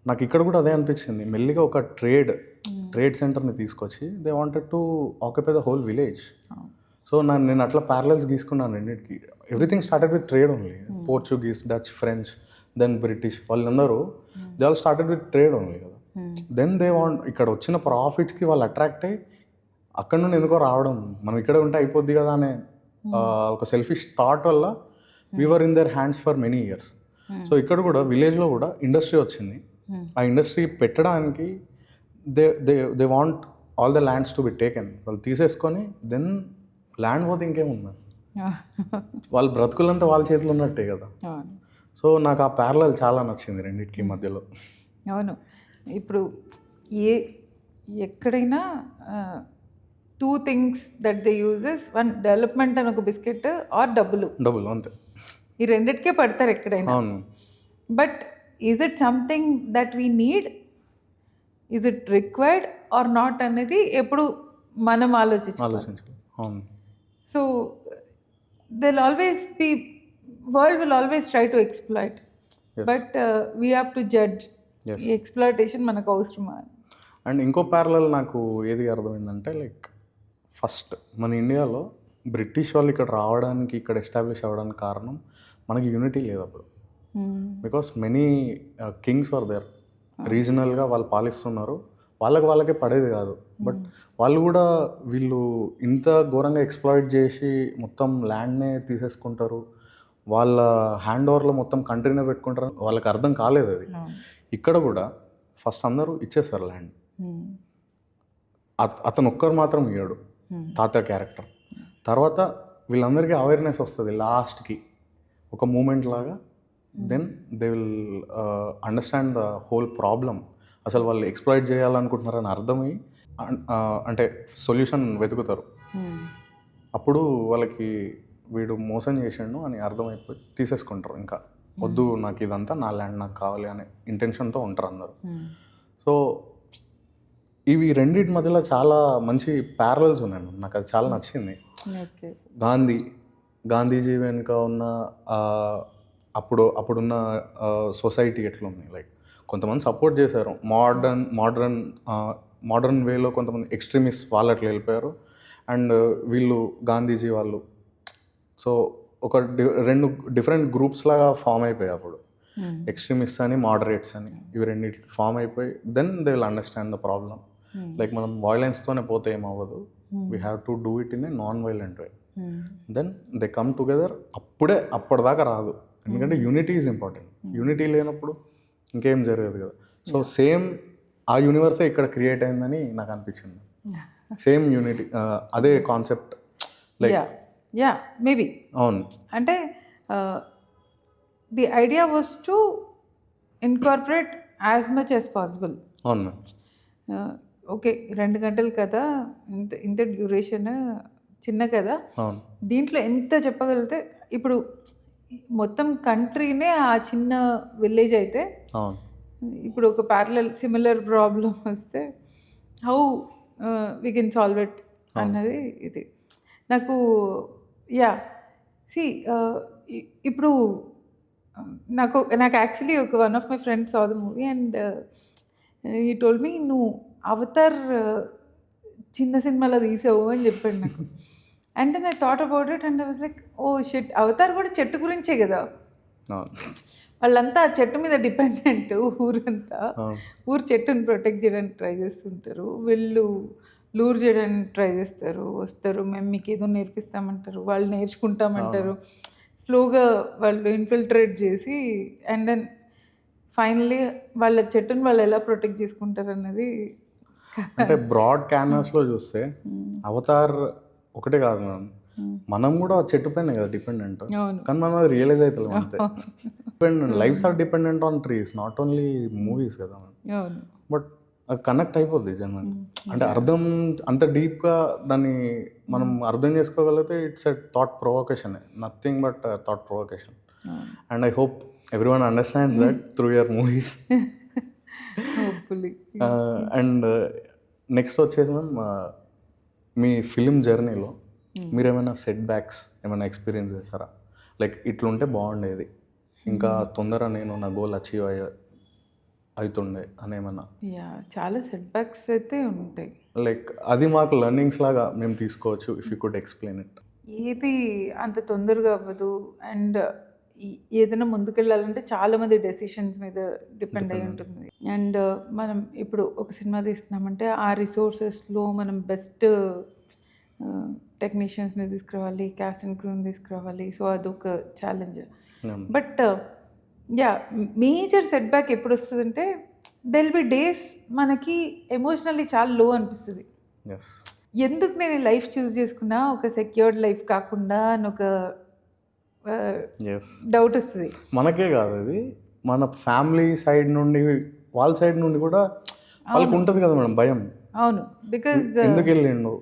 నాకు ఇక్కడ కూడా అదే అనిపించింది. మెల్లిగా ఒక ట్రేడ్ సెంటర్ని తీసుకొచ్చి they wanted to occupy the whole village. So నేను అట్లా ప్యారలల్స్ గీసుకున్నాను రెండింటికి. Everything started with trade only. Portuguese, Dutch, French, then British, వాళ్ళందరూ they all started with trade only కదా. దెన్ దే వాంట్, ఇక్కడ వచ్చిన ప్రాఫిట్స్కి వాళ్ళు అట్రాక్ట్ అయ్యి అక్కడ నుండి ఎందుకో రావడం, మనం ఇక్కడ ఉంటే అయిపోద్ది కదా అనే ఒక సెల్ఫిష్ థాట్ వల్ల weaver in their hands for many years. So ఇక్కడ కూడా విలేజ్లో కూడా ఇండస్ట్రీ వచ్చింది. ఆ ఇండస్ట్రీ పెట్టడానికి they want all the lands to be taken. వాళ్ళు తీసేసుకొని దెన్ ల్యాండ్ పోతే ఇంకేముంది, వాళ్ళ బ్రతుకులంతా వాళ్ళ చేతిలో ఉన్నట్టే కదా. సో నాకు ఆ ప్యారలల్ చాలా నచ్చింది రెండింటికి మధ్యలో. అవును, ఇప్పుడు ఎక్కడైనా 2 things that they uses, 1 development అని ఒక బిస్కెట్ ఆర్ డబ్బులు అంతే, ఈ రెండిటికే పడతారు ఎక్కడైనా. అవును. But is it something that we need, is it required or not అనేది ఎప్పుడు మనం ఆలోచించాలి. అవును. So there'll always be, world will always try to exploit, but we have to judge ఈ ఎక్స్ప్లాయిటేషన్ మనకు అవసరమా. అండ్ ఇంకో ప్యారలల్ నాకు ఏది అర్థమైందంటే, లైక్ ఫస్ట్ మన ఇండియాలో బ్రిటిష్ వాళ్ళు ఇక్కడ రావడానికి, ఇక్కడ ఎస్టాబ్లిష్ అవ్వడానికి కారణం మనకి యూనిటీ లేదు అప్పుడు. Because many kings are there, రీజనల్గా వాళ్ళు పాలిస్తున్నారు, వాళ్ళకే పడేది కాదు. బట్ వాళ్ళు కూడా వీళ్ళు ఇంత ఘోరంగా ఎక్స్ప్లాయిట్ చేసి మొత్తం ల్యాండ్నే తీసేసుకుంటారు, వాళ్ళ హ్యాండ్ ఓవర్లో మొత్తం కంట్రీనే పెట్టుకుంటారు, వాళ్ళకి అర్థం కాలేదు అది. ఇక్కడ కూడా ఫస్ట్ అందరూ ఇచ్చేస్తారు ల్యాండ్, అతను ఒక్కరు మాత్రం ఇయ్యాడు, తాత క్యారెక్టర్. తర్వాత వీళ్ళందరికీ అవేర్నెస్ వస్తుంది లాస్ట్కి ఒక మూమెంట్ లాగా. Then they will understand the whole problem. అసలు వాళ్ళు ఎక్స్ప్లాయిట్ చేయాలనుకుంటున్నారని అర్థమై అంటే సొల్యూషన్ వెతుకుతారు. అప్పుడు వాళ్ళకి వీడు మోసం చేసిండు అని అర్థమైపోయి తీసేసుకుంటారు. ఇంకా వద్దు, నాకు ఇదంతా నా ల్యాండ్ నాకు కావాలి అనే ఇంటెన్షన్తో ఉంటారు అందరూ. సో ఇవి రెండింటి మధ్యలో చాలా మంచి ప్యారలల్స్ ఉన్నాయి, నాకు అది చాలా నచ్చింది. గాంధీజీ వెనుక ఉన్న అప్పుడున్న సొసైటీ ఎట్లుంది, లైక్ కొంతమంది సపోర్ట్ చేశారు, మోడర్న్ వేలో కొంతమంది ఎక్స్ట్రీమిస్ట్ వాళ్ళు అట్లా వెళ్ళిపోయారు. అండ్ వీళ్ళు గాంధీజీ వాళ్ళు, సో ఒక 2 డిఫరెంట్ గ్రూప్స్ లాగా ఫామ్ అయిపోయాయి అప్పుడు, ఎక్స్ట్రీమిస్ట్ అని మోడరేట్స్ అని. ఇవి రెండింటి ఫామ్ అయిపోయి then they will understand the problem. Like మనం వైలెన్స్తోనే పోతే ఏమవ్వదు, we have to do it in a non violent way. Then they come together. అప్పటిదాకా రాదు, ఎందుకంటే యూనిటీ ఈజ్ ఇంపార్టెంట్. యూనిటీ లేనప్పుడు ఇంకేం జరగదు కదా. సో సేమ్ ఆ యూనివర్సే ఇక్కడ క్రియేట్ అయిందని నాకు అనిపించింది. సేమ్ యూనిటీ, అదే కాన్సెప్ట్. లైక్ మేబీ అవును, అంటే the idea was to incorporate as much as possible. అవును, ఓకే 2 గంటలు కదా, ఇంత డ్యూరేషన్ చిన్న కదా, దీంట్లో ఎంత చెప్పగలిగితే, ఇప్పుడు మొత్తం కంట్రీనే ఆ చిన్న విలేజ్ అయితే, ఇప్పుడు ఒక ప్యారలల్ సిమిలర్ ప్రాబ్లం వస్తే how we can solve it అన్నది ఇది నాకు. ఇప్పుడు నాకు actually one of my friends saw the movie and he told me, నువ్వు అవతార్ చిన్న సినిమాలో తీసావు అని చెప్పాడు నాకు. అంటే నేను thought about it and I was like, oh shit, Avatar కూడా చెట్టు గురించే కదా, వాళ్ళంతా చెట్టు మీద డిపెండెంట్, ఊరంతా ఊరు చెట్టుని ప్రొటెక్ట్ చేయడానికి ట్రై చేస్తుంటారు, వీళ్ళు లూర్ చేయడానికి ట్రై చేస్తారు, వస్తారు, మేము మీకు ఏదో నేర్పిస్తామంటారు, వాళ్ళు నేర్చుకుంటామంటారు, స్లోగా వాళ్ళు ఇన్ఫిల్ట్రేట్ చేసి అండ్ దెన్ ఫైనలీ వాళ్ళ చెట్టుని వాళ్ళు ఎలా ప్రొటెక్ట్ చేసుకుంటారు అన్నది. అంటే బ్రాడ్ క్యాన్వాస్లో చూస్తే అవతార్ ఒకటే కాదు మేడం, మనం కూడా చెట్టు పైన కదా డిపెండెంట్, కానీ మనం అది రియలైజ్ అవుతాం అంతే. Dependent lives are dependent on trees, not only movies కదా, బట్ అది కనెక్ట్ అయిపోద్ది జనరల్. అంటే అర్థం అంత డీప్గా దాన్ని మనం అర్థం చేసుకోగలిగితే it's a thought provocation, nothing but thought provocation. And I hope everyone understands that through your movies. And next వచ్చేసి మ్యామ్, మీ ఫిలిం జర్నీలో మీరు ఏమైనా సెట్ బ్యాక్స్ ఏమైనా ఎక్స్పీరియన్స్ చేస్తారా? లైక్ ఇట్లుంటే బాగుండేది, ఇంకా తొందరగా నేను నా గోల్ అచీవ్ అవుతుండే అని ఏమన్నా యా చాలా సెట్ బ్యాక్స్ అయితే ఉంటాయి. లైక్ అది మాకు లెర్నింగ్స్ లాగా మేము తీసుకోవచ్చు if you could explain it. ఏది అంత తొందరగా అవ్వదు. అండ్ ఏదైనా ముందుకెళ్ళాలంటే చాలామంది డెసిషన్స్ మీద డిపెండ్ అయి ఉంటుంది. అండ్ మనం ఇప్పుడు ఒక సినిమా తీస్తున్నామంటే ఆ రిసోర్సెస్లో మనం బెస్ట్ టెక్నీషియన్స్ని తీసుకురావాలి, క్యాస్ట్ అండ్ క్రూని తీసుకురావాలి. సో అదొక challenge. But yeah major set back ఎప్పుడు వస్తుందంటే దెల్ బి డేస్ మనకి ఎమోషనల్లీ చాలా లో అనిపిస్తుంది. ఎస్ ఎందుకు నేను లైఫ్ చూస్ చేసుకున్నా ఒక సెక్యూర్డ్ లైఫ్ కాకుండా అని ఒక ఎస్ డౌట్ వస్తుంది. మనకే కాదు అది మన ఫ్యామిలీ సైడ్ నుండి వాళ్ళ సైడ్ నుండి కూడా వాళ్ళకి ఉంటుంది కదా మేడం భయం. అవును, బికాజ్ ఎందుకు వెళ్ళిండు,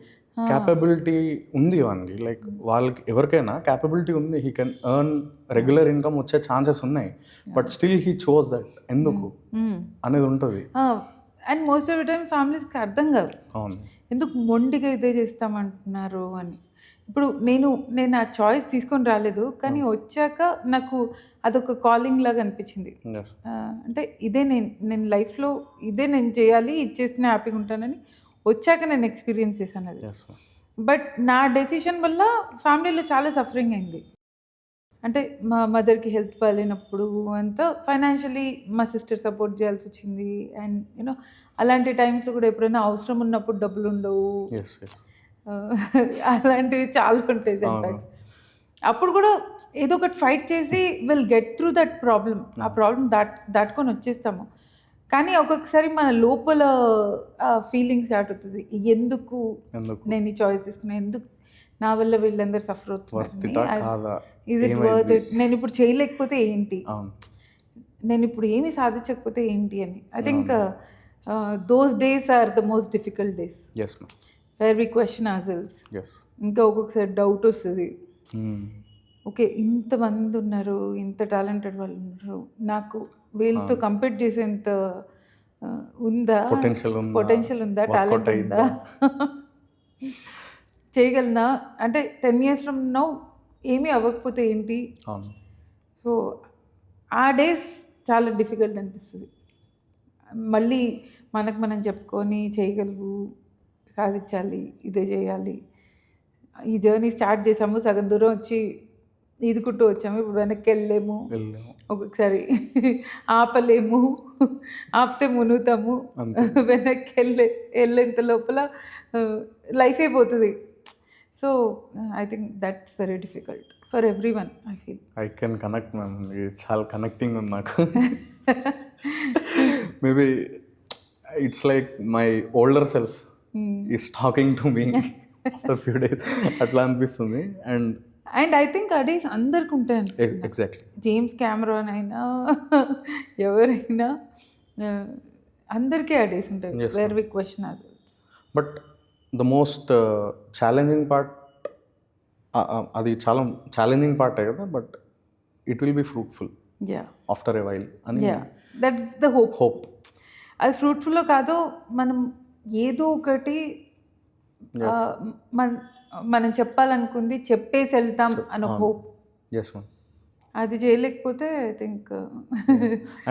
క్యాపబిలిటీ ఉంది వానికి, లైక్ వాళ్ళకి ఎవరికైనా క్యాపబిలిటీ ఉంది, he can earn regular income వచ్చే ఛాన్సెస్ ఉన్నాయి, but still he chose that ఎందుకు అనేది ఉంటుంది. And most of the time ఫ్యామిలీస్కి అర్థం కాదు అవును ఎందుకు మొండిగా ఇదే చేస్తామంటున్నారు అని. ఇప్పుడు నేను ఆ చాయిస్ తీసుకొని రాలేదు, కానీ వచ్చాక నాకు అదొక కాలింగ్ లాగా అనిపించింది. అంటే ఇదే నేను లైఫ్లో ఇదే నేను చేయాలి, ఇది చేస్తేనే హ్యాపీగా ఉంటానని వచ్చాక నేను ఎక్స్పీరియన్స్ చేశాను అది. బట్ నా డెసిషన్ వల్ల ఫ్యామిలీలో చాలా సఫరింగ్ అయింది. అంటే మా మదర్కి హెల్త్ బాగాలేనప్పుడు అంతా ఫైనాన్షియలీ మా సిస్టర్ సపోర్ట్ చేయాల్సి వచ్చింది. అండ్ యూనో అలాంటి టైమ్స్లో కూడా ఎప్పుడైనా అవసరం ఉన్నప్పుడు డబ్బులు ఉండవు, అలాంటివి చాలా ఉంటాయి సెట్బ్యాక్స్. అప్పుడు కూడా ఏదో ఒకటి ఫైట్ చేసి will get through that problem. ఆ ప్రాబ్లం దాటుకొని వచ్చేస్తాము. కానీ ఒక్కొక్కసారి మన లోపల ఫీలింగ్స్ స్టార్ట్ అవుతుంది, ఎందుకు నేను ఈ చాయిస్ తీసుకున్నా, ఎందుకు నా వల్ల వీళ్ళందరూ సఫర్ అవుతున్నారు, ఇది ఇట్ వర్త్ ఇట్, నేను ఇప్పుడు చేయలేకపోతే ఏంటి, నేను ఇప్పుడు ఏమీ సాధించకపోతే ఏంటి అని. I think those days are the most difficult days where we question ourselves. ఇంకా ఒక్కొక్కసారి డౌట్ వస్తుంది, ఓకే ఇంతమంది ఉన్నారు, ఇంత టాలెంటెడ్ వాళ్ళు ఉన్నారు, నాకు వీళ్ళతో కంపీట్ చేసేంత ఉందా, పొటెన్షియల్ ఉందా, టాలెంట్ ఉందా, చేయగలనా, అంటే 10 years from now ఏమీ అవ్వకపోతే ఏంటి. సో ఆ డేస్ చాలా డిఫికల్ట్ అనిపిస్తుంది. మళ్ళీ మనకు మనం చెప్పుకొని చేయగలవు, సాధించాలి, ఇదే చేయాలి, ఈ జర్నీ స్టార్ట్ చేసాము, సగం దూరం వచ్చి ఈదుకుంటూ వచ్చాము, ఇప్పుడు వెనక్కి వెళ్ళలేము, ఒక్కొక్కసారి ఆపలేము, ఆపితే మునుగుతాము, వెనక్కి వెళ్ళేంత లోపల లైఫ్ అయిపోతుంది. So I think that's very difficult for every one. I can connect ma'am, ఇది చాలా కనెక్టింగ్ ఉంది నాకు. Maybe it's like my older self is talking to me after few days అట్లా అనిపిస్తుంది. అండ్ ఐ థింక్ ఆ days అందరికి ఉంటాయి. Exactly James Cameron అయినా ఎవరైనా అందరికీ ఆ డేస్ ఉంటాయి where we question ourselves. But the most challenging part, అది చాలా ఛాలెంజింగ్ పార్టే కదా, but it will be fruitful after a while అని. That's the hope. అది ఫ్రూట్ఫుల్లో కాదో మనం ఏదో ఒకటి మనం చెప్పాలనుకుంది చెప్పేసి వెళ్తాం అని హోప్. అది చేయలేకపోతే ఐ థింక్.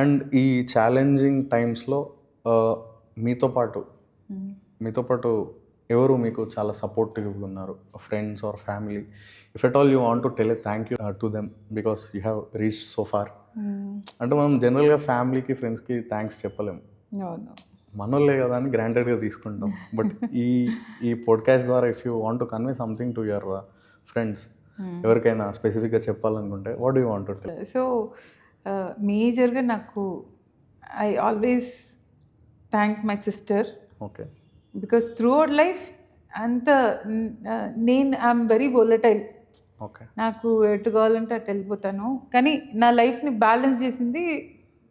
అండ్ ఈ ఛాలెంజింగ్ టైమ్స్లో మీతో పాటు ఎవరు మీకు చాలా సపోర్టివ్గా ఉన్నారు, friends or family? If at all you want to tell a thank you to them because you have reached so far. అంటే మనం జనరల్గా ఫ్యామిలీకి ఫ్రెండ్స్కి థ్యాంక్స్ చెప్పలేము, మనోళ్ళే కదా అని గ్రాంటెడ్గా తీసుకుంటాం. బట్ ఈ పాడ్కాస్ట్ ద్వారా if you want to convey something to your friends, ఎవరికైనా స్పెసిఫిక్గా చెప్పాలనుకుంటే what do you want to tell? So మేజర్గా నాకు I always thank my sister. Okay. Because through out life అంత నేను ఐఎమ్ వెరీ వోలటైల్. ఓకే. నాకు ఎటు కావాలంటే అటు వెళ్ళిపోతాను, కానీ నా లైఫ్ని బ్యాలెన్స్ చేసింది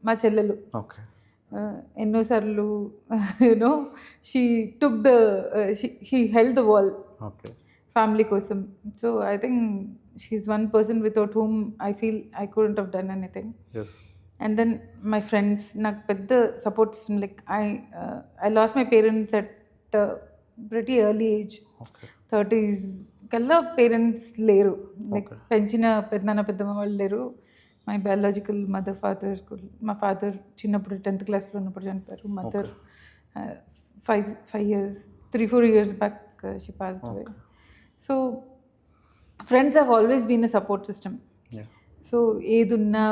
మా చెల్లెలు. ఓకే. ఎన్నోసార్లు you know she took she held the whole family కోసం. So I think she is one person without whom I feel I couldn't have done anything. And then my friends నాకు పెద్ద support system. Like I lost my parents at pretty early age, 30s కల్లా parents లేరు. Like పెంచిన పెద్దనాన్న పెద్దమ్మ వాళ్ళు లేరు, my biological mother father, మా ఫాదర్ చిన్నప్పుడు 10th క్లాస్లో ఉన్నప్పుడు చనిపోయారు. Mother 5 years 3-4 years back she passed away. So friends have always been a support system. So ఏదున్నా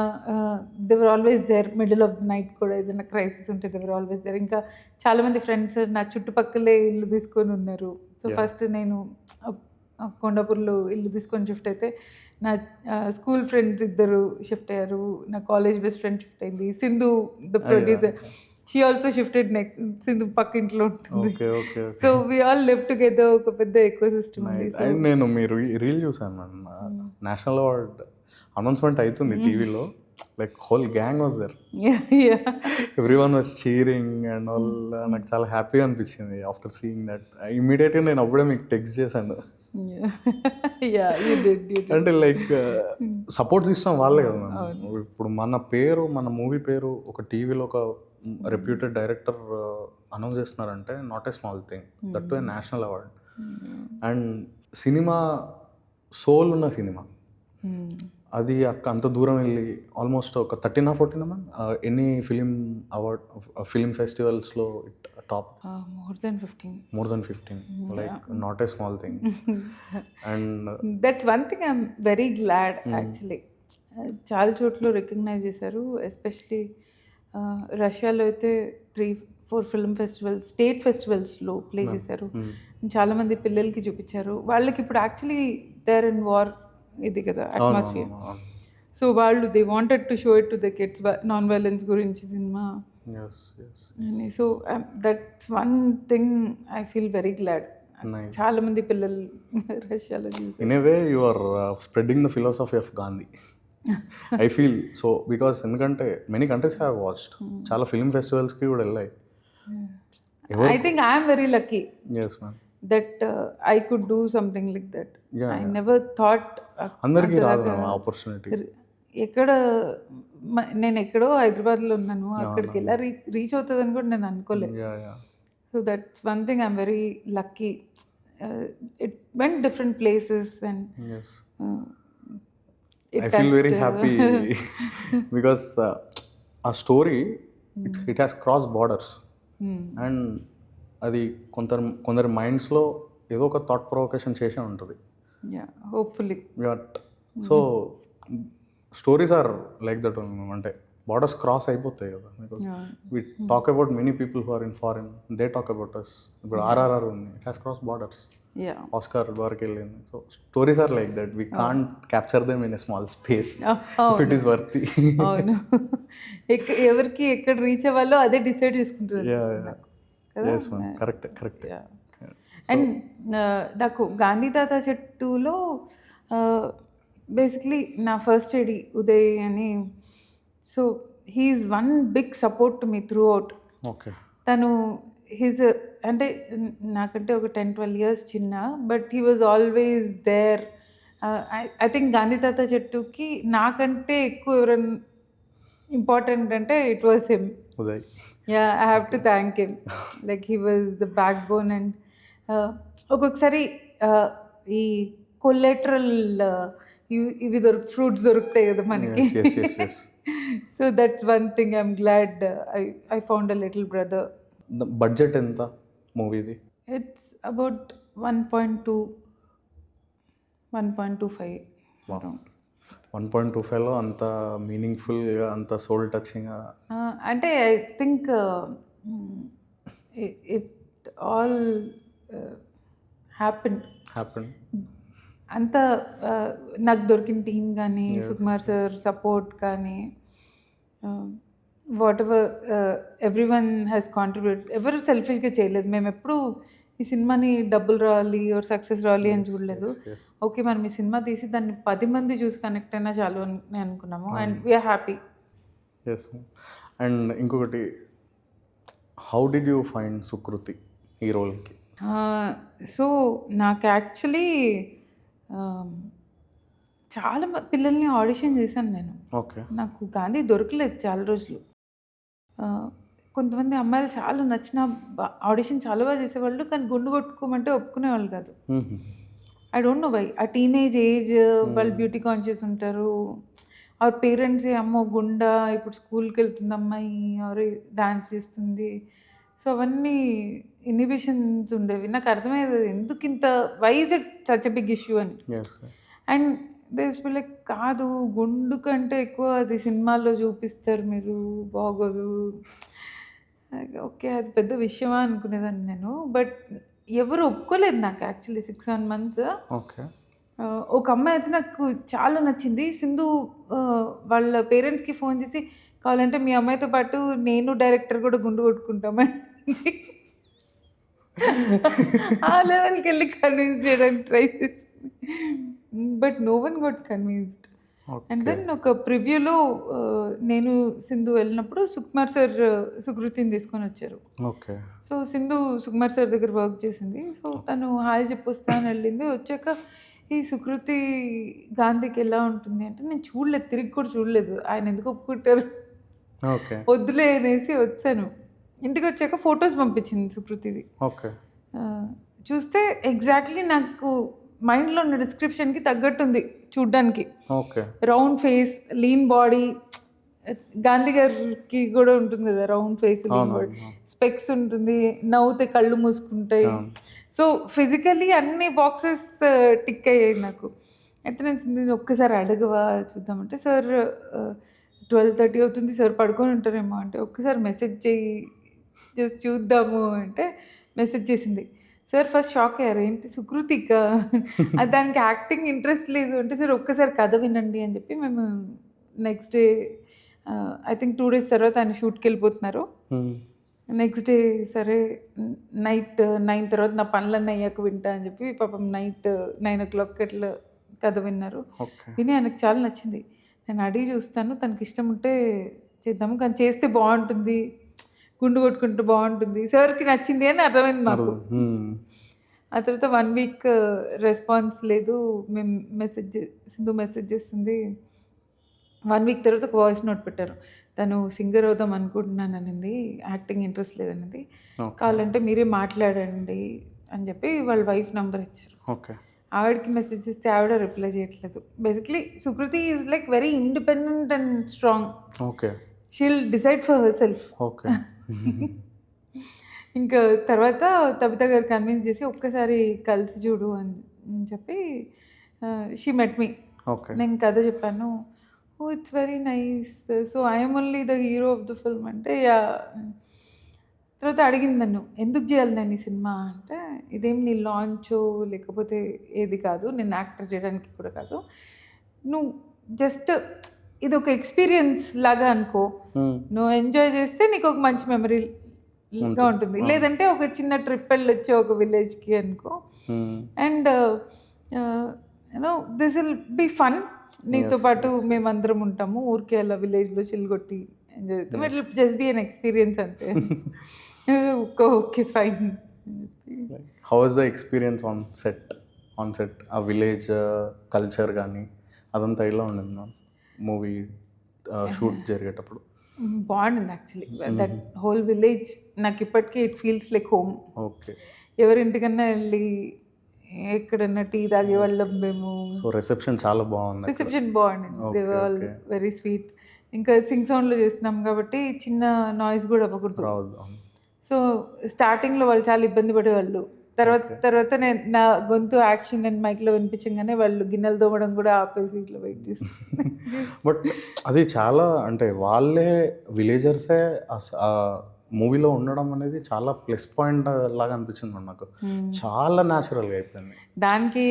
they were always there. Middle of the night కూడా ఏదైనా క్రైసిస్ ఉంటే దేవర్ ఆల్వేస్ దేర్. ఇంకా చాలామంది ఫ్రెండ్స్ నా చుట్టుపక్కలే ఇల్లు తీసుకొని ఉన్నారు. సో ఫస్ట్ నేను కొండాపూర్లో ఇల్లు తీసుకొని షిఫ్ట్ అయితే నా స్కూల్ ఫ్రెండ్స్ 2 షిఫ్ట్ అయ్యారు. నా కాలేజ్ బెస్ట్ ఫ్రెండ్ షిఫ్ట్ అయింది. Sindhu the producer, she also shifted next. Sindhu పక్క ఇంట్లో ఉంటుంది. So we all live together. ఒక పెద్ద ఎకో సిస్టమ్ ఉంది. అండ్ నేను మీరు రీల్ చూసాను మ్యామ్, నేషనల్ అవార్డ్ అనౌన్స్మెంట్ అవుతుంది టీవీలో, like whole gang was there, everyone was cheering and all. నాకు చాలా హ్యాపీగా అనిపించింది ఆఫ్టర్ సీయింగ్ దట్. ఇమ్మీడియట్గా నేను అప్పుడే మీకు టెక్స్ట్ చేశాను. అంటే లైక్ సపోర్ట్ సిస్టమ్ వాళ్ళే కదా మ్యామ్. ఇప్పుడు మన మూవీ పేరు ఒక టీవీలో ఒక రెప్యూటెడ్ డైరెక్టర్ అనౌన్స్ చేస్తున్నారంటే not a small thing, that to a national award. And cinema soul ఉన్న సినిమా అది అంత దూరం వెళ్ళి ఆల్మోస్ట్ ఒక 13 or 14 మ్యామ్ ఎన్ని ఫిలిం అవార్డ్ ఫిలిం ఫెస్టివల్స్లో top? more than 15. Like not a small thing. And that's one thing I'm very glad actually. చాలా చోట్ల రికగ్నైజ్ చేశారు. ఎస్పెషలీ రష్యాలో అయితే 3-4 ఫిల్మ్ ఫెస్టివల్స్, స్టేట్ ఫెస్టివల్స్లో ప్లే చేశారు. చాలామంది పిల్లలకి చూపించారు. వాళ్ళకి ఇప్పుడు యాక్చువల్లీ దేర్ ఇన్ వార్ ఇది కదా అట్మాస్ఫియర్. సో వాళ్ళు they wanted to show it to the kids, non violence గురించి cinema. So that's one thing I feel very glad. చాలా మంది పిల్లలు రష్యాలో చూసి in a way you are spreading the philosophy of Gandhi. I feel so because ఎందుకంటే many countries have watched, చాలా film ఫెస్టివల్స్కి కూడా వెళ్ళాయి. I think I'm very lucky that I could do something like that. I never thought అందరికీ రాదు opportunity. ఎక్కడ నేను ఎక్కడో హైదరాబాద్లో ఉన్నాను, అక్కడికి ఎలా రీచ్ అవుతుందని కూడా నేను అనుకోలేదు. So that's one thing I'm very lucky. It went different places and I feel very happy because a story it has crossed borders and అది కొందరి మైండ్స్లో ఏదో ఒక థాట్ ప్రొవొకేషన్ చేసే ఉంటుంది. Hopefully so stories are like that. అంటే borders cross అయిపోతాయి కదా. Because we talk about many people who are in foreign, they talk about us. ఇప్పుడు RRR ఉంది, it has cross borders. Oscar వరకు వెళ్ళింది. So stories are like that. We can't capture them in a small space if it is worthy. అవును, ఎవరికి ఎక్కడ reach అవ్వాలో అదే decide చేసుకుంటారు. కరెక్ట్. అండ్ నాకు గాంధీ తాత చెట్టులో బేసిక్లీ నా ఫస్ట్ ఎడి ఉదయ్ అని. So he is one big support to me throughout. తను హీజ్ అంటే నాకంటే ఒక 10-12 years చిన్న, but he was always there. I think Gandhi తాత చెట్టుకి నాకంటే ఎక్కువ ఎవరైనా ఇంపార్టెంట్ అంటే it was him. Yeah, I have to thank him. Like he was the backbone. And ఒక్కొక్కసారి ఈ కొలెటరల్ ఇవి ఫ్రూట్స్ దొరుకుతాయి కదా మనకి. So that's one thing I'm glad I found a little brother. Budget ఎంత మూవీది? It's about 1.25 around. 1.25లో అంత మీనింగ్ఫుల్గా, అంత సోల్ టచింగ్గా అంటే I think it all happen. అంత నాకు దొరికిన టీం కానీ, సుకుమార్ సార్ సపోర్ట్ కానీ, whatever everyone has contribute. ఎవరు సెల్ఫిష్గా చేయలేదు. మేము ఎప్పుడు ఈ సినిమాని డబ్బులు రావాలి ఆర్ సక్సెస్ రావాలి అని చూడలేదు. ఓకే, మనం ఈ సినిమా తీసి దాన్ని 10 మంది చూసి కనెక్ట్ అయినా చాలు అని అనుకున్నాము. And we are happy. అండ్ ఇంకొకటి, how did you find Sukriti ఈ రోల్కి? సో నాకు యాక్చువల్లీ చాలా పిల్లల్ని ఆడిషన్ చేశాను నేను. నాకు గాంధీ దొరకలేదు చాలా రోజులు. కొంతమంది అమ్మాయిలు చాలా నచ్చిన ఆడిషన్ చాలా బాగా చేసేవాళ్ళు, కానీ గుండు కొట్టుకోమంటే ఒప్పుకునేవాళ్ళు కాదు. I don't know why. ఆ టీనేజ్ ఏజ్, వాళ్ళు బ్యూటీ కాన్షియస్ ఉంటారు. ఆర్ పేరెంట్స్ అమ్మో గుండా ఇప్పుడు స్కూల్కి వెళ్తుంది అమ్మాయి ఆర్ డాన్స్ చేస్తుంది. సో అవన్నీ ఇన్హిబిషన్స్ ఉండేవి. నాకు అర్థమయ్యేది ఎందుకు ఇంత why is it such a big issue అని. Yes, yes. And they'd be like కాదు గుండు కంటే ఎక్కువ అది సినిమాల్లో చూపిస్తారు మీరు బాగోదు. ఓకే అది పెద్ద విషయమా అనుకునేదాన్ని నేను. బట్ ఎవరు ఒప్పుకోలేదు నాకు యాక్చువల్లీ 6-7 months. Okay. ఒక అమ్మాయి అయితే నాకు చాలా నచ్చింది. సింధు వాళ్ళ పేరెంట్స్కి ఫోన్ చేసి కావాలంటే మీ అమ్మాయితో పాటు నేను డైరెక్టర్ కూడా గుండు కొట్టుకుంటామని ఆ లెవెల్కి వెళ్ళి కన్విన్స్ చేయడానికి ట్రై చేసింది. But no one got convinced. And then ఒక ప్రివ్యూలో నేను సింధు వెళ్ళినప్పుడు సుకుమార్ సార్ సుకృతిని తీసుకొని వచ్చారు. Okay. So Sindhu Sukumar sir దగ్గర వర్క్ చేసింది. సో తను హాయ్ చెప్పొస్తా అని వెళ్ళింది. వచ్చాక ఈ సుకృతి గాంధీకి ఎలా ఉంటుంది అంటే నేను చూడలేదు, తిరిగి కూడా చూడలేదు. ఆయన ఎందుకు ఒప్పుకుంటారు ఓకే. వద్దులే అనేసి వచ్చాను. ఇంటికి వచ్చాక ఫొటోస్ పంపించింది సుకృతిది. ఓకే. చూస్తే ఎగ్జాక్ట్లీ నాకు మైండ్లో ఉన్న డిస్క్రిప్షన్కి తగ్గట్టుంది చూడ్డానికి. Okay. Round face, lean body. Gandhi గారికి కూడా ఉంటుంది కదా round face, lean body, specs ఉంటుంది, నవ్వుతే కళ్ళు మూసుకుంటాయి. సో ఫిజికలీ అన్ని బాక్సెస్ టిక్ అయ్యాయి నాకు. అయితే నేను ఒక్కసారి అడగవా చూద్దామంటే సార్ 12:30 అవుతుంది సార్ పడుకొని ఉంటారేమో అంటే ఒక్కసారి మెసేజ్ చేయి జస్ట్ చూద్దాము అంటే మెసేజ్ చేసింది. సార్ ఫస్ట్ షాక్ అయ్యారు, ఏంటి సుకృతిక అది దానికి యాక్టింగ్ ఇంట్రెస్ట్ లేదు అంటే సార్ ఒక్కసారి కథ వినండి అని చెప్పి మేము next day I think 2 days తర్వాత ఆయన షూట్కి వెళ్ళిపోతున్నారు. నెక్స్ట్ డే సరే నైట్ 9 తర్వాత నా పనులన్నీ అయ్యాక వింటా అని చెప్పి పాపం నైట్ 9 o'clock అట్లా కథ విన్నారు. విని ఆయనకు చాలా నచ్చింది. నేను అడిగి చూస్తాను, తనకి ఇష్టం ఉంటే చేద్దాము, కానీ చేస్తే బాగుంటుంది, గుండు కొట్టుకుంటూ బాగుంటుంది, సార్కి నచ్చింది అని అర్థమైంది మాకు. ఆ తర్వాత 1 week రెస్పాన్స్ లేదు. మేము సింధు మెసేజ్ చేస్తుంది. 1 week తర్వాత ఒక వాయిస్ నోట్ పెట్టారు, తను సింగర్ అవుదాం అనుకుంటున్నాను అనింది, యాక్టింగ్ ఇంట్రెస్ట్ లేదన్నది, కావాలంటే మీరే మాట్లాడండి అని చెప్పి వాళ్ళ వైఫ్ నెంబర్ ఇచ్చారు. ఓకే. ఆవిడకి మెసేజ్ చేస్తే ఆవిడ రిప్లై చేయట్లేదు. Basically Sukriti is like very independent and strong. Okay. She'll decide for herself. Okay. ఇంకా తర్వాత తబిత గారు కన్విన్స్ చేసి ఒక్కసారి కలిసి చూడు అని చెప్పి షీ మెట్ మీ. ఓకే. నేను కథ చెప్పాను. Oh it's very nice, so I'm only the hero of the film అంటే యా. తర్వాత అడిగింది నన్ను, ఎందుకు చేయాలి నేను ఈ సినిమా అంటే, ఇదేం నీ లాంచ్ లేకపోతే ఏది కాదు, నేను యాక్టర్ చేయడానికి కూడా కాదు, నువ్వు జస్ట్ ఇది ఒక ఎక్స్పీరియన్స్ లాగా అనుకో, నువ్వు ఎంజాయ్ చేస్తే నీకు ఒక మంచి మెమరీగా ఉంటుంది, లేదంటే ఒక చిన్న ట్రిప్ వెళ్ళొచ్చి ఒక విలేజ్కి అనుకో, and you know this will be fun, నీతో పాటు మేమందరం ఉంటాము, ఊరికే అలా విలేజ్లో చిల్గొట్టి ఎంజాయ్ చేస్తాం, it will just be an experience అంతే. Okay fine. How was the experience on set ఆ విలేజ్ కల్చర్ కానీ అదంతా ఇలా ఉండింది మ్యామ్ మూవీ షూట్ జరిగేటప్పుడు? బాగుండింది యాక్చువల్లీ. దట్ హోల్ విలేజ్ నాకు ఇప్పటికీ it feels like home. Okay. ఎవరింటికన్నా వెళ్ళి ఎక్కడన్నా టీ తాగే వాళ్ళం మేము. సో రిసెప్షన్ చాలా బాగుంది. రిసెప్షన్ బాగుండింది. They were all very sweet. ఇంకా సింగ్ సౌండ్లో చేస్తున్నాం కాబట్టి చిన్న నాయిస్ కూడా అవ్వకూడదు. సో స్టార్టింగ్లో వాళ్ళు చాలా ఇబ్బంది పడేవాళ్ళు. తర్వాత నేను నా గొంతు యాక్షన్ అండ్ మైక్లో వినిపించగానే వాళ్ళు గిన్నెలు తోమడం కూడా ఆపేసి ఇట్లా వెయిట్ చేస్తారు. బట్ అది చాలా అంటే వాళ్ళే విలేజర్సే మూవీలో ఉండడం అనేది చాలా ప్లస్ పాయింట్ లాగా అనిపించింది నాకు. చాలా న్యాచురల్గా అయిపోయింది. దానికి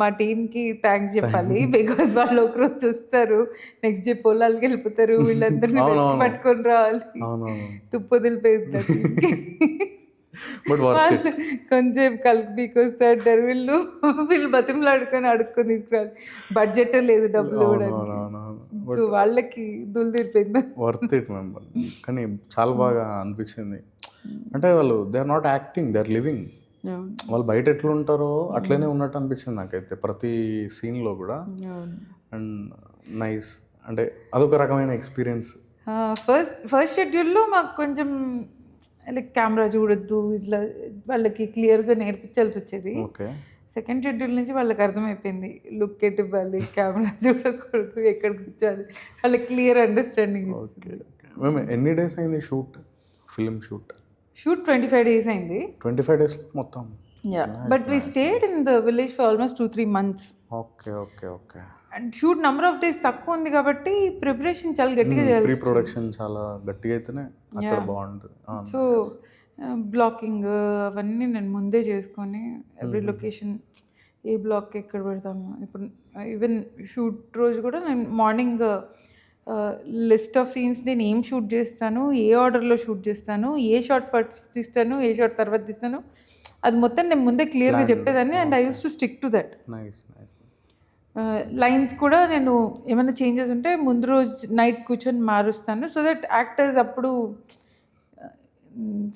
మా టీంకి థ్యాంక్స్ చెప్పాలి. బికాజ్ వాళ్ళు ఒకరోజు చూస్తారు, నెక్స్ట్ డే పొలాలకి వెళ్ళిపోతారు, వీళ్ళందరినీ పట్టుకొని రావాలి, తుప్పు వదిలిపోతారు. కొంచెం కలిపి వస్తారు వీళ్ళు బతిమలాడుకొని అడుక్కొని తీసుకురావాలి. బడ్జెట్ లేదు, డబ్బులు కూడా. సో వాళ్ళకి దుల్ తీరిపోయింది. Worth it member. కానీ చాలా బాగా అనిపించింది. అంటే వాళ్ళు they are not acting, they are living. వాళ్ళు బయట ఎట్లా ఉంటారో అట్లనే ఉన్నట్టు అనిపించింది నాకైతే ప్రతి సీన్లో కూడా. అండ్ నైస్, అంటే అదొక రకమైన ఎక్స్పీరియన్స్. ఫస్ట్ షెడ్యూల్లో మాకు కొంచెం లైక్ కెమెరా చూడొద్దు ఇట్లా వాళ్ళకి క్లియర్గా నేర్పించాల్సి వచ్చేది. ఓకే. సెకండ్ షెడ్యూల్ నుంచి వాళ్ళకి అర్థమైపోయింది లుక్ ఎట్ ఇవ్వాలి, కెమెరా చూడకూడదు, ఎక్కడ కూర్చోాలి, వాళ్ళకి క్లియర్ అండర్స్టాండింగ్. ఓకే మేము ఎన్ని డేస్ అయింది ఫిల్మ్ షూట్ 25 days అయింది. 25 days మొత్తం. But we stayed in the village for almost 2-3 months. Okay okay okay. And shoot number of days తక్కువ ఉంది కాబట్టి ప్రిపరేషన్ చాలా గట్టిగా చేయాలి. ప్రీ ప్రొడక్షన్ చాలా గట్టిగా అయితేనే అక్కడ బాగుంటుంది. సో బ్లాకింగ్ అవన్నీ నేను ముందే చేసుకొని ఎవ్రీ లొకేషన్ ఏ బ్లాక్ ఎక్కడ పెడతాము. ఇప్పుడు ఈవెన్ షూట్ రోజు కూడా నేను మార్నింగ్ లిస్ట్ ఆఫ్ సీన్స్ నేను ఏం షూట్ చేస్తాను, ఏ ఆర్డర్లో షూట్ చేస్తాను, ఏ షార్ట్ ఫస్ట్ తీస్తాను, ఏ షార్ట్ తర్వాత తీస్తాను, అది మొత్తం నేను ముందే క్లియర్గా చెప్పేదాన్ని. And I use to stick to that. Lines కూడా నేను ఏమైనా చేంజెస్ ఉంటే ముందు రోజు నైట్ కూర్చొని మారుస్తాను. సో దట్ యాక్టర్స్ అప్పుడు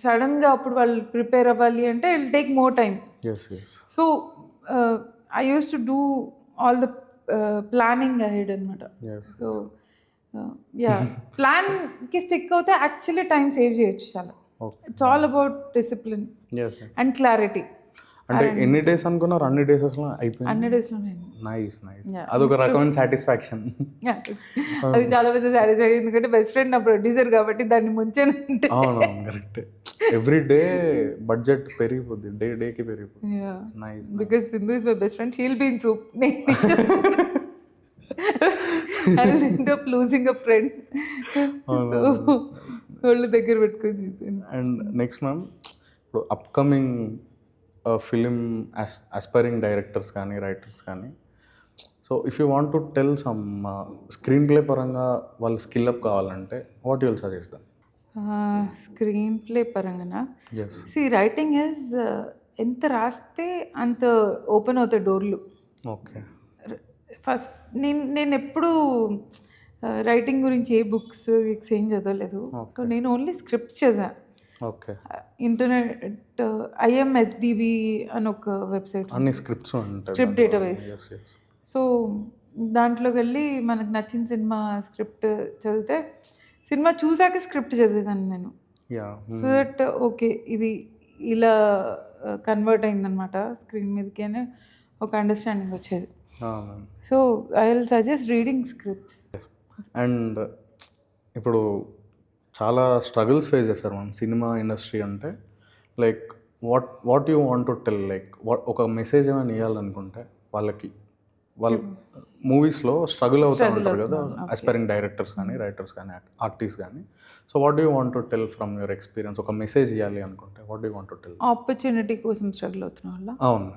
సడన్గా అప్పుడు వాళ్ళు ప్రిపేర్ అవ్వాలి అంటే it'll take more time. So I use to do all the planning ahead అనమాట. సో యా ప్లాన్కి స్టిక్ అవుతే యాక్చువల్లీ టైం సేవ్ చేయొచ్చు చాలా. It's all about discipline and clarity. అంటే ఎన్ని డేస్ అనుకున్నారు? అన్ని డేస్ అసలు అయిపోయింది. అన్ని డేస్లోనే. నైస్. అదొక రకమైన సాటిస్ఫాక్షన్. అది చాలా పెద్ద సాటిస్ఫాక్షన్, ఎందుకంటే బెస్ట్ ఫ్రెండ్ నా ప్రొడ్యూసర్ కాబట్టి దాన్ని ముంచానంటే. అవునవును కరెక్ట్. ఎవ్రీ డే బడ్జెట్ పెరిగిపోద్ది, డేకి పెరిగిపోద్ది. Nice. Because Sindhu is my best friend, she'll be in soup. I'll end up losing a friend. So వాళ్ళు దగ్గర పెట్టుకొని. అండ్ నెక్స్ట్ మ్యామ్, ఇప్పుడు అప్కమింగ్ ఫిలిం ఆస్పైరింగ్ డైరెక్టర్స్ కానీ రైటర్స్ కానీ, so if you want to tell some screen play పరంగా వాళ్ళు skill up కావాలంటే what you will suggest them? Screen play పరంగా రైటింగ్ ఈజ్ ఎంత రాస్తే అంత ఓపెన్ అవుతాయి డోర్లు. ఓకే. ఫస్ట్ నేను ఎప్పుడు రైటింగ్ గురించి ఏ బుక్స్ ఏం చదవలేదు. సో నేను ఓన్లీ స్క్రిప్ట్స్ చదివాను. ఓకే. ఇంటర్నెట్ IMSDB అని ఒక వెబ్సైట్, అన్ని స్క్రిప్ట్స్ స్క్రిప్ట్ డేటాబేస్. సో దాంట్లోకి వెళ్ళి మనకు నచ్చిన సినిమా స్క్రిప్ట్ చదివితే, సినిమా చూసాక స్క్రిప్ట్ చదివేదాన్ని నేను. సో దట్ ఓకే ఇది ఇలా కన్వర్ట్ అయిందనమాట స్క్రీన్ మీదకి అని ఒక అండర్స్టాండింగ్ వచ్చేది. So I will suggest reading scripts. And ఇప్పుడు చాలా స్ట్రగుల్స్ ఫేస్ చేస్తారు మనం సినిమా ఇండస్ట్రీ అంటే. Like what you want to tell, like ఒక మెసేజ్ ఏమైనా ఇవ్వాలనుకుంటే వాళ్ళకి, వాళ్ళు మూవీస్లో స్ట్రగుల్ అవుతూ ఉంటారు కదా, ఆస్పైరింగ్ డైరెక్టర్స్ కానీ రైటర్స్ కానీ ఆర్టిస్ట్ కానీ. So what you want to tell from your experience? ఒక మెసేజ్ ఇవ్వాలి అనుకుంటే what you want to tell? Opportunity కోసం స్ట్రగుల్ అవుతున్న వాళ్ళ. అవును,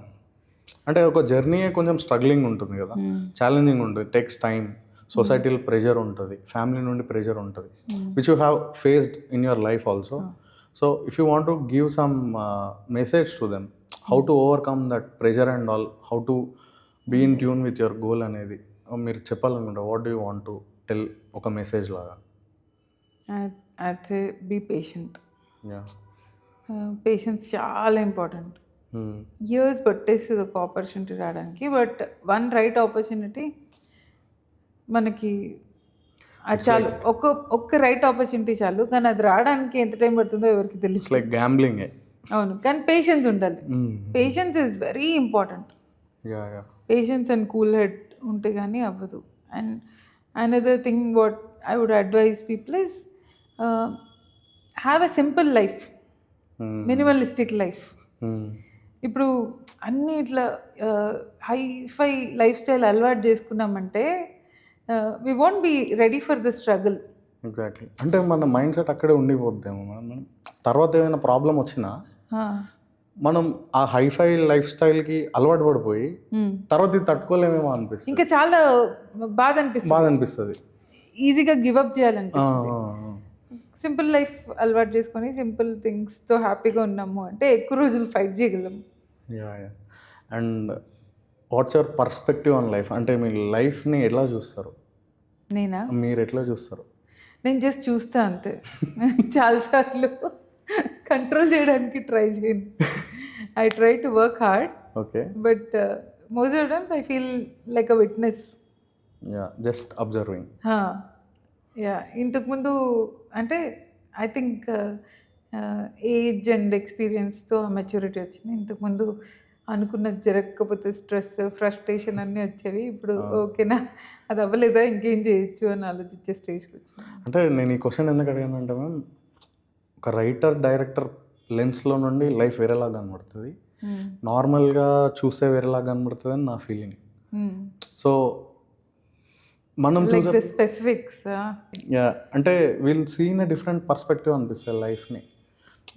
అంటే ఒక జర్నీ కొంచెం స్ట్రగ్లింగ్ ఉంటుంది కదా, ఛాలెంజింగ్ ఉంటుంది, టేక్స్ టైం, సొసైటీలో ప్రెషర్ ఉంటుంది, ఫ్యామిలీ నుండి ప్రెషర్ ఉంటుంది, which you have faced in your life also. So if you want to give some message to them, how to overcome that pressure and all, how to be in tune with your goal అనేది మీరు చెప్పాలనుకుంటే what do you want to tell ఒక message లాగా? I'd say be patient. Patience చాలా important. Years పట్టేస్తుంది ఒక opportunity రావడానికి, but one right opportunity మనకి అది చాలు. ఒక్క రైట్ ఆపర్చునిటీ చాలు, కానీ అది రావడానికి ఎంత టైం పడుతుందో ఎవరికి తెలియదు. Like gambling. అవును, కానీ పేషెన్స్ ఉండాలి. Patience is very important. Patience and cool head ఉంటే కానీ అవ్వదు. And another thing what I would advise people is have a simple life, minimalistic life. ఇప్పుడు అన్నీ ఇట్లా హైఫై లైఫ్ స్టైల్ అలవాటు చేసుకున్నామంటే we won't be ready for the struggle. Exactly. అంటే మన మైండ్ సెట్ అక్కడే ఉండిపోద్దేమో. మనం తర్వాత ఏమైనా ప్రాబ్లం వచ్చినా మనం ఆ హైఫై లైఫ్ స్టైల్కి అలవాటు పడిపోయి తర్వాత ఇది తట్టుకోలేమేమో అనిపిస్తుంది. ఇంకా చాలా బాధ అనిపిస్తుంది, ఈజీగా గివప్ చేయాలనిపిస్తుంది. సింపుల్ లైఫ్ అలవాటు చేసుకొని సింపుల్ థింగ్స్తో హ్యాపీగా ఉన్నాము అంటే ఎక్కువ రోజులు ఫైట్ చేయగలం. And what's your perspective on life? అంటే మీ లైఫ్ని ఎలా చూస్తారు? నేనా? మీరు ఎట్లా చూస్తారు? నేను జస్ట్ చూస్తా అంతే. చాలాసార్లు కంట్రోల్ చేయడానికి ట్రై చేయను. I try to work hard, okay, but most of times I feel like a witness. Just observing. ఇంతకుముందు అంటే ఐ థింక్ ఏజ్ అండ్ ఎక్స్పీరియన్స్తో మెచ్యూరిటీ వచ్చింది. ఇంతకుముందు అనుకున్నది జరగకపోతే స్ట్రెస్, ఫ్రస్ట్రేషన్ అన్నీ వచ్చేవి. ఇప్పుడు ఓకేనా, అది అవ్వలేదా, ఇంకేం చేయొచ్చు అని ఆలోచించే స్టేజ్కి వచ్చాను. అంటే నేను ఈ క్వశ్చన్ ఎందుకు అడిగానంటే మ్యామ్, ఒక రైటర్ డైరెక్టర్ లెన్స్లో నుండి లైఫ్ వేరేలాగా కనబడుతుంది, నార్మల్గా చూస్తే వేరేలాగా కనబడుతుంది అని నా ఫీలింగ్. సో మనం లైక్ ద స్పెసిఫిక్స్ అంటే we'll seen a different perspective అనిపిస్తుంది లైఫ్ని.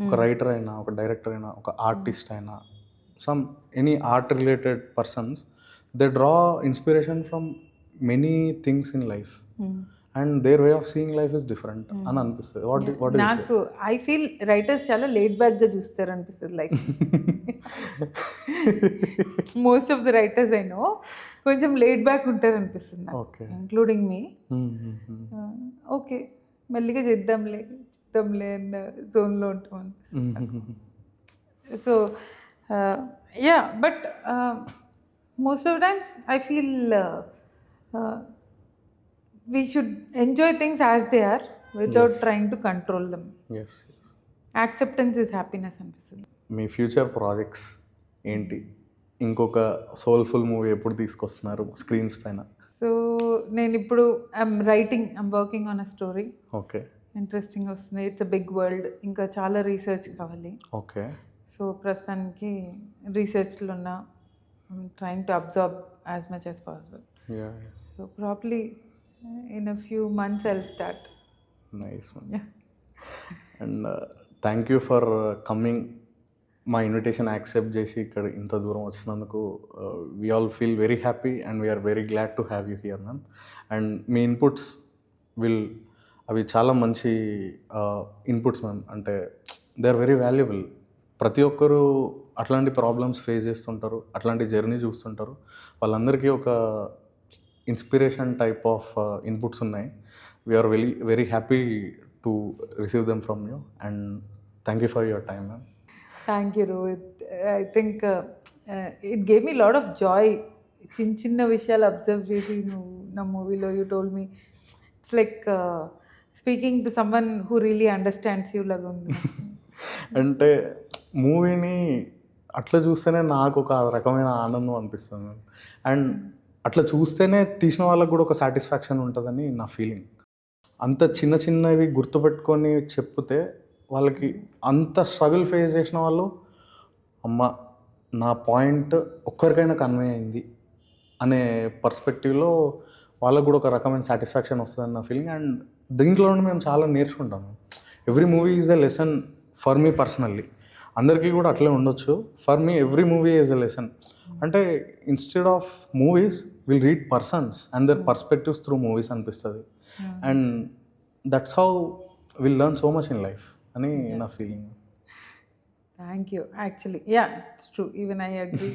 ఒక రైటర్ అయినా, ఒక డైరెక్టర్ అయినా, ఒక ఆర్టిస్ట్ అయినా, some any art related persons, they draw inspiration from many things in life and there way of seeing life is different అని అనిపిస్తుంది. వాట్ నాకు ఐ ఫీల్ రైటర్స్ చాలా లేట్ బ్యాక్గా చూస్తారు అనిపిస్తుంది life. Most of the writers I know కొంచెం late back ఉంటారు అనిపిస్తుంది, okay, including మీ. Okay, మెల్లిగా చేద్దాంలే అన్న జోన్లో ఉంటాం అనిపిస్తుంది. So yeah, but most of times I feel we should enjoy things as they are without trying to control them. Yes. Acceptance is happiness అనిపిస్తుంది. మీ ఫ్యూచర్ ప్రాజెక్ట్స్ ఏంటి? ఇంకొక సోల్ఫుల్ మూవీ ఎప్పుడు తీసుకొస్తున్నారు స్క్రీన్స్ పైన? సో నేను ఇప్పుడు I'm working on a story. Okay, interesting వస్తుంది. It's a big world, ఇంకా చాలా రీసెర్చ్ కావాలి. ఓకే, సో ప్రస్తుతానికి రీసెర్చ్లో ఉన్న trying to observe as much as possible. So probably in a few months I'll start. Nice ma'am. Yeah. And thank you for coming, మా invitation accept చేసి ఇక్కడ ఇంత దూరం వచ్చినందుకు we all feel very happy and we're very glad to have you here ma'am. And me inputs అవి చాలా మంచి inputs ma'am. అంటే దే ఆర్ వెరీ వాల్యుబుల్. ప్రతి ఒక్కరూ అట్లాంటి ప్రాబ్లమ్స్ ఫేస్ చేస్తుంటారు, అట్లాంటి జర్నీ చూస్తుంటారు. వాళ్ళందరికీ ఒక ఇన్స్పిరేషన్ టైప్ ఆఫ్ ఇన్పుట్స్ ఉన్నాయి. We're very happy to receive them from you and thank you for your time ma'am. Thank you Rohit. I think it gave me lot of joy. చిన్న విషయాలు observe చేసి నువ్వు నా మూవీలో you told me it's like speaking to someone who really understands you లాగా ఉంది. అంటే మూవీని అట్లా చూస్తేనే నాకు ఒక రకమైన ఆనందం అనిపిస్తుంది మ్యామ్. అండ్ అట్లా చూస్తేనే తీసిన వాళ్ళకు కూడా ఒక సాటిస్ఫాక్షన్ ఉంటుందని నా ఫీలింగ్. అంత చిన్నవి గుర్తుపెట్టుకొని చెప్తే వాళ్ళకి అంత స్ట్రగుల్ ఫేస్ చేసిన వాళ్ళు, అమ్మ నా పాయింట్ ఒక్కరికైనా కన్వే అయింది అనే పర్స్పెక్టివ్లో వాళ్ళకు కూడా ఒక రకమైన సాటిస్ఫాక్షన్ వస్తుందని నా ఫీలింగ్. అండ్ దీంట్లో నుండి మేము చాలా నేర్చుకుంటాము. Every movie is a lesson for me personally. అందరికీ కూడా అట్లే ఉండొచ్చు. For me every movie is a lesson. అంటే instead of movies will read persons and their perspectives through movies అనిపిస్తుంది. And that's how will learn so much in life అని నా feeling. Thank you. Actually, yeah, it's true. Even I agree.